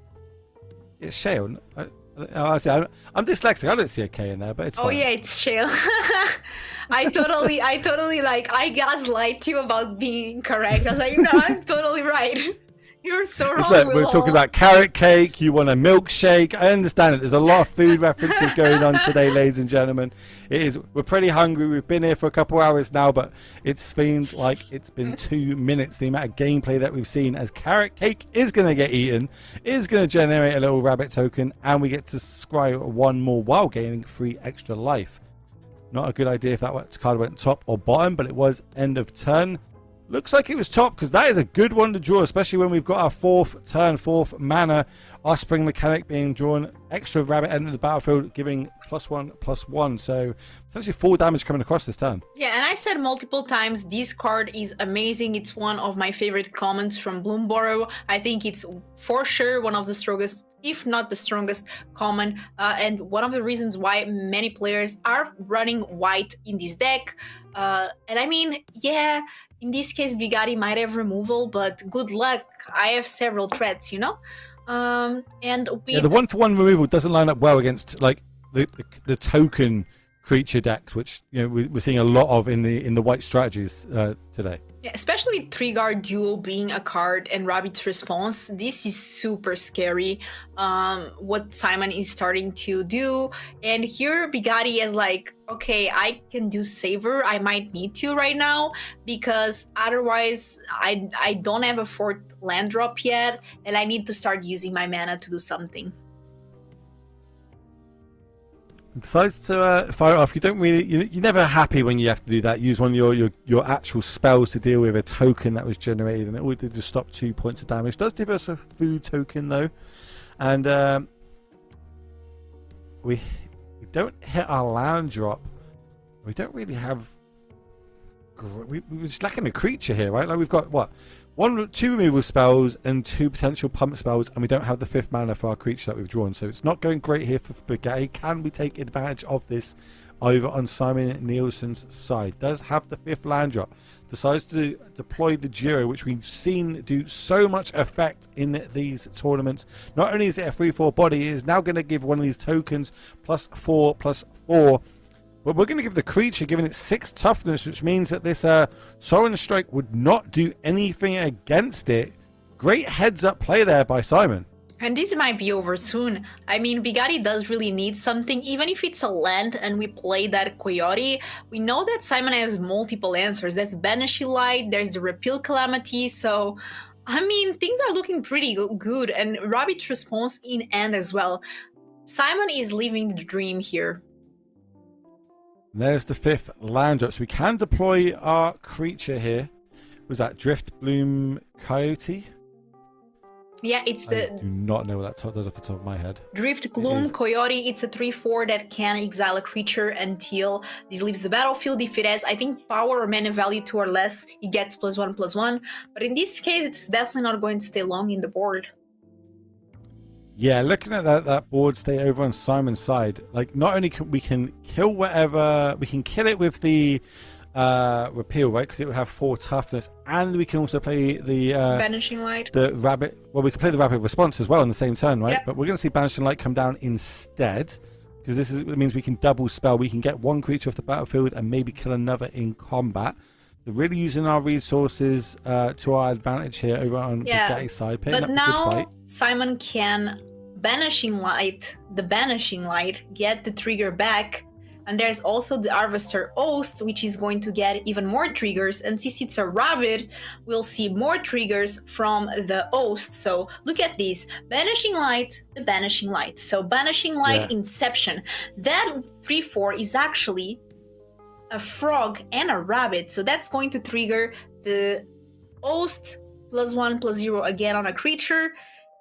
It's shale. I'm dyslexic. I don't see a K in there, but it's fine. Oh yeah, it's Shale. I totally I gaslight you about being correct. I was like, no, I'm totally right. You're so wrong. Look, we're talking about carrot cake. You want a milkshake. I understand it. There's a lot of food references going on today, ladies and gentlemen. We're pretty hungry. We've been here for a couple hours now, but it seems like it's been 2 minutes. The amount of gameplay that we've seen as carrot cake is going to get eaten, is going to generate a little rabbit token, and we get to scry one more while gaining 3 extra life. Not a good idea if that card went top or bottom, but it was end of turn. Looks like it was top, because that is a good one to draw, especially when we've got our 4th turn, 4th mana. Our spring mechanic being drawn, extra rabbit enter the battlefield, giving +1/+1. So essentially 4 damage coming across this turn. Yeah, and I said multiple times, this card is amazing. It's one of my favorite commons from Bloomburrow. I think it's for sure one of the strongest, if not the strongest common, and one of the reasons why many players are running white in this deck. And I mean, yeah, in this case, Bigatti might have removal, but good luck. I have several threats, you know? And the 1-for-1 removal doesn't line up well against like the token creature decks, which we're seeing a lot of in the white strategies today. Yeah, especially with Trigger Duo being a card and Rabbit's Response. This is super scary, what Simon is starting to do. And here Bigatti is like, okay, I can do Savor. I might need to right now, because otherwise I don't have a 4th land drop yet, and I need to start using my mana to do something. Decides to fire off. You don't really, you're never happy when you have to do that. Use one of your actual spells to deal with a token that was generated, and it all did to stop 2 points of damage. Does give us a food token though, and we don't hit our land drop. We don't really have. We're just lacking a creature here, right? Like we've got what? 2 removal spells and 2 potential pump spells, and we don't have the 5th mana for our creature that we've drawn, so it's not going great here for Bigatti. Can we take advantage of this over on Simon Nielsen's side? Does have the 5th land drop, decides to deploy the Giro, which we've seen do so much effect in these tournaments. Not only is it a 3/4 body, it is now going to give one of these tokens +4/+4. But we're going to give the creature, giving it 6 toughness, which means that this Sovereign Strike would not do anything against it. Great heads up play there by Simon. And this might be over soon. I mean, Bigatti does really need something, even if it's a land and we play that Coyote. We know that Simon has multiple answers. That's Banishing Light, there's the Repeal Calamity, so I mean, things are looking pretty good. And Rabbit's Response in end as well. Simon is living the dream here. There's the 5th land drop. So we can deploy our creature here. Was that Drift Bloom Coyote? Yeah, it's the... I do not know what that does off the top of my head. Drift Gloom Coyote. It's a 3/4 that can exile a creature until this leaves the battlefield. If it has, I think, power or mana value 2 or less, it gets +1/+1. But in this case, it's definitely not going to stay long in the board. Yeah, looking at that board stay over on Simon's side, like not only can we kill whatever, we can kill it with the repeal, right? Because it would have 4 toughness, and we can also play the Banishing Light. the rabbit. Well, we can play the rapid response as well on the same turn, right? Yep. But we're going to see Banishing Light come down instead, because it means we can double spell. We can get 1 creature off the battlefield and maybe kill another in combat. We're really using our resources to our advantage here over on Bigatti's side. But now Simon can Banishing Light, get the trigger back, and there's also the Harvester Oath, which is going to get even more triggers, and since it's a rabbit, we'll see more triggers from the Oath. So look at this, Banishing Light, the Banishing Light. So Banishing Light, Inception. That 3/4 is actually a frog, and a rabbit. So that's going to trigger the host +1/+0 again on a creature.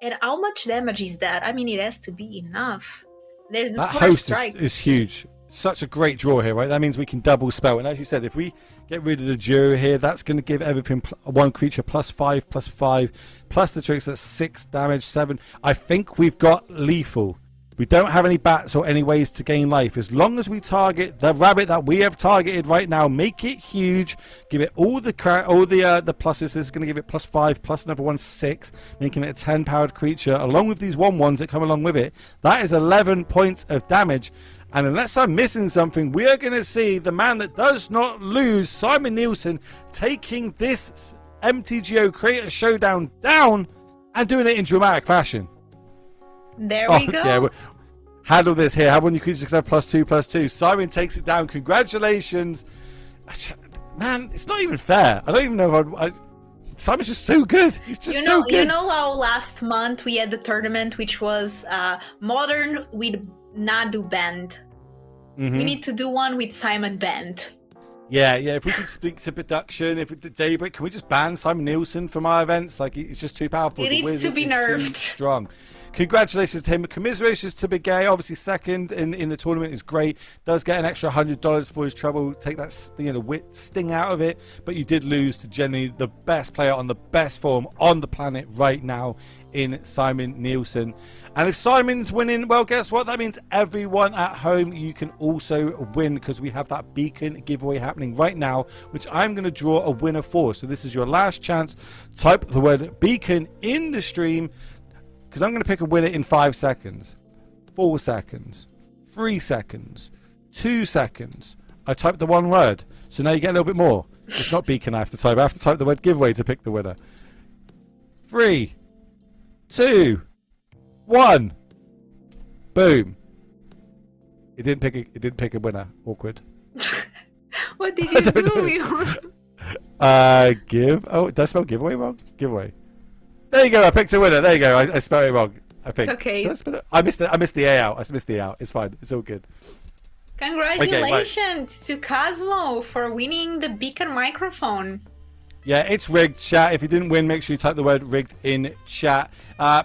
And how much damage is that? I mean, it has to be enough. There's the That Slaughter host Strike. is huge. Such a great draw here, right? That means we can double spell. And as you said, if we get rid of the Jury here, that's going to give everything one creature +5/+5, plus the tricks at 6 damage, 7. I think we've got lethal. We don't have any bats or any ways to gain life. As long as we target the rabbit that we have targeted right now, make it huge, give it all the pluses. This is going to give it +5, plus another one, 6, making it a 10-powered creature, along with these 1/1s that come along with it. That is 11 points of damage. And unless I'm missing something, we are going to see the man that does not lose, Simon Nielsen, taking this MTGO Creator Showdown down and doing it in dramatic fashion. There we go. Yeah, handle this here. Have one of your creatures can have +2/+2. Simon takes it down. Congratulations. Man, it's not even fair. I don't even know if Simon's just so good. He's just so good. You know how last month we had the tournament, which was Modern with Nadu Band. We need to do one with Simon Band. Yeah. If we could speak to production, if it Daybreak, can we just ban Simon Nielsen from our events? Like, it's just too powerful. It needs to be nerfed. Strong. Congratulations to him. Commiserations to Big A. Obviously, second in the tournament is great. Does get an extra $100 for his trouble. Take that sting out of it. But you did lose to generally the best player on the best form on the planet right now in Simon Nielsen. And if Simon's winning, well, guess what? That means everyone at home, you can also win, because we have that beacon giveaway happening right now, which I'm going to draw a winner for. So this is your last chance. Type the word beacon in the stream, because I'm going to pick a winner in 5 seconds, 4 seconds, 3 seconds, 2 seconds. I typed the one word, so now you get a little bit more. It's not beacon I have to type. I have to type the word giveaway to pick the winner. 3, 2, 1. Boom. It didn't pick a winner. Awkward. What did you do? Give. Oh, did I spell giveaway wrong? Giveaway. There you go. I picked a winner. There you go. I spelled it wrong. I think. It's okay. I missed the A out. I missed the A out. It's fine. It's all good. Congratulations to Cosmo for winning the Beacon microphone. Yeah, it's rigged, chat. If you didn't win, make sure you type the word rigged in chat.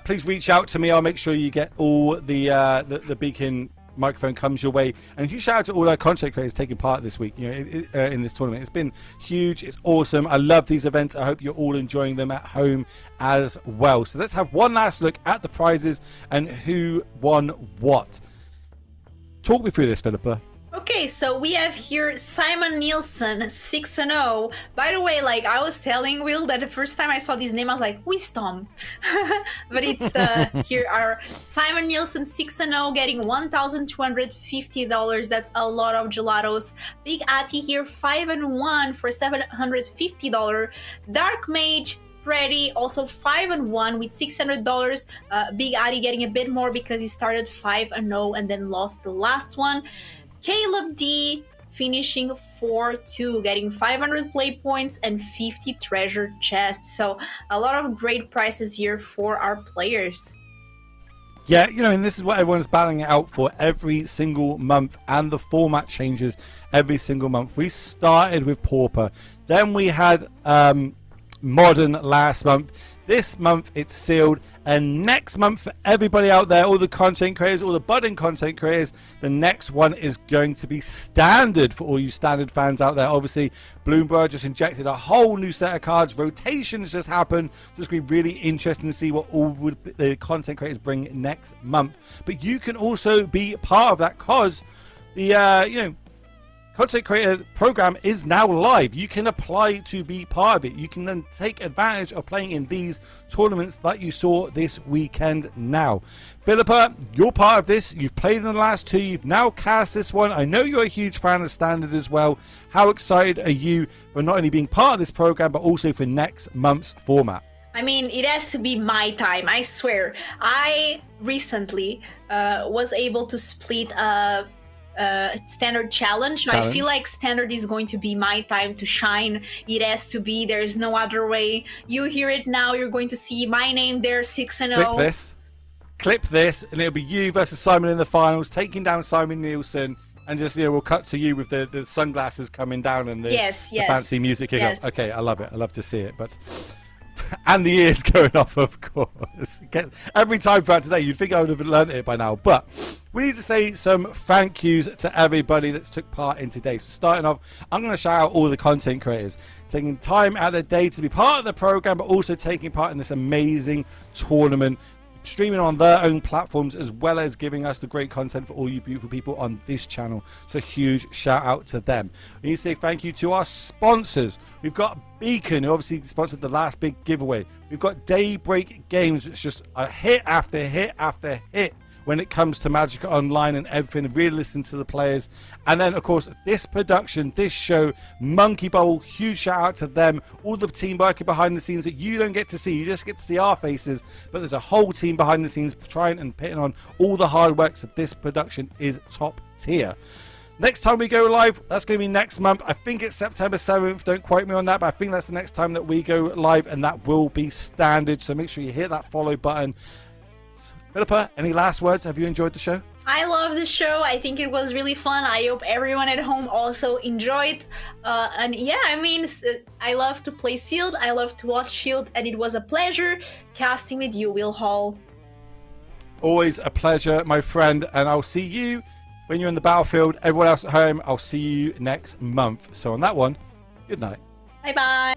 Please reach out to me. I'll make sure you get all the Beacon microphone comes your way. And if you shout out to all our content creators taking part this week, in this tournament, it's been huge. It's awesome. I love these events. I hope you're all enjoying them at home as well. So let's have one last look at the prizes and who won what. Talk me through this, Philippa. Okay, so we have here Simon Nielsen, 6-0. By the way, like I was telling Will that the first time I saw this name, I was like, Wisdom. But it's here are Simon Nielsen, 6-0, getting $1,250. That's a lot of gelatos. Big Ati here, 5-1 for $750. Dark Mage, Freddy, also 5-1 with $600. Big Adi getting a bit more because he started 5-0 and then lost the last one. Caleb D finishing 4-2, getting 500 play points and 50 treasure chests. So a lot of great prizes here for our players. Yeah, and this is what everyone's battling it out for every single month, and the format changes every single month. We started with Pauper, then we had Modern last month. This month it's sealed, and next month for everybody out there, all the content creators, all the budding content creators, the next one is going to be Standard for all you Standard fans out there. Obviously, Bloomburrow just injected a whole new set of cards. Rotations just happened. So it's going to be really interesting to see what all the content creators bring next month. But you can also be part of that, because the content creator program is now live. You can apply to be part of it. You can then take advantage of playing in these tournaments that you saw this weekend now. Philippa, you're part of this. You've played in the last two. You've now cast this one. I know you're a huge fan of Standard as well. How excited are you for not only being part of this program, but also for next month's format? I mean, it has to be my time, I swear. I recently was able to split a Standard challenge. I feel like Standard is going to be my time to shine. It has to be. There's no other way. You hear it now. You're going to see my name there, 6-0. Clip this, and it'll be you versus Simon in the finals, taking down Simon Nielsen. and just we'll cut to you with the sunglasses coming down and the fancy music kicking up. Okay, I love it. I love to see it, but. And the ears going off, of course. Every time throughout today, you'd think I would have learned it by now. But we need to say some thank yous to everybody that's took part in today. So starting off, I'm going to shout out all the content creators taking time out of their day to be part of the program, but also taking part in this amazing tournament, streaming on their own platforms, as well as giving us the great content for all you beautiful people on this channel. So huge shout out to them. We need to say thank you to our sponsors. We've got Beacon, who obviously sponsored the last big giveaway. We've got Daybreak Games, it's just a hit after hit after hit when it comes to Magic Online and everything, really listening to the players. And then, of course, this production, this show, Monkey Bowl, huge shout out to them. All the team working behind the scenes that you don't get to see. You just get to see our faces, but there's a whole team behind the scenes trying and putting on all the hard work, so this production is top tier. Next time we go live, that's going to be next month. I think it's September 7th. Don't quote me on that, but I think that's the next time that we go live, and that will be standard. So make sure you hit that follow button. Philippa, any last words? Have you enjoyed the show? I love the show. I think it was really fun. I hope everyone at home also enjoyed. And yeah, I mean, I love to play Sealed. I love to watch Shield, and it was a pleasure casting with you, Will Hall. Always a pleasure, my friend, and I'll see you when you're in the battlefield. Everyone else at home, I'll see you next month. So on that one, good night. Bye-bye.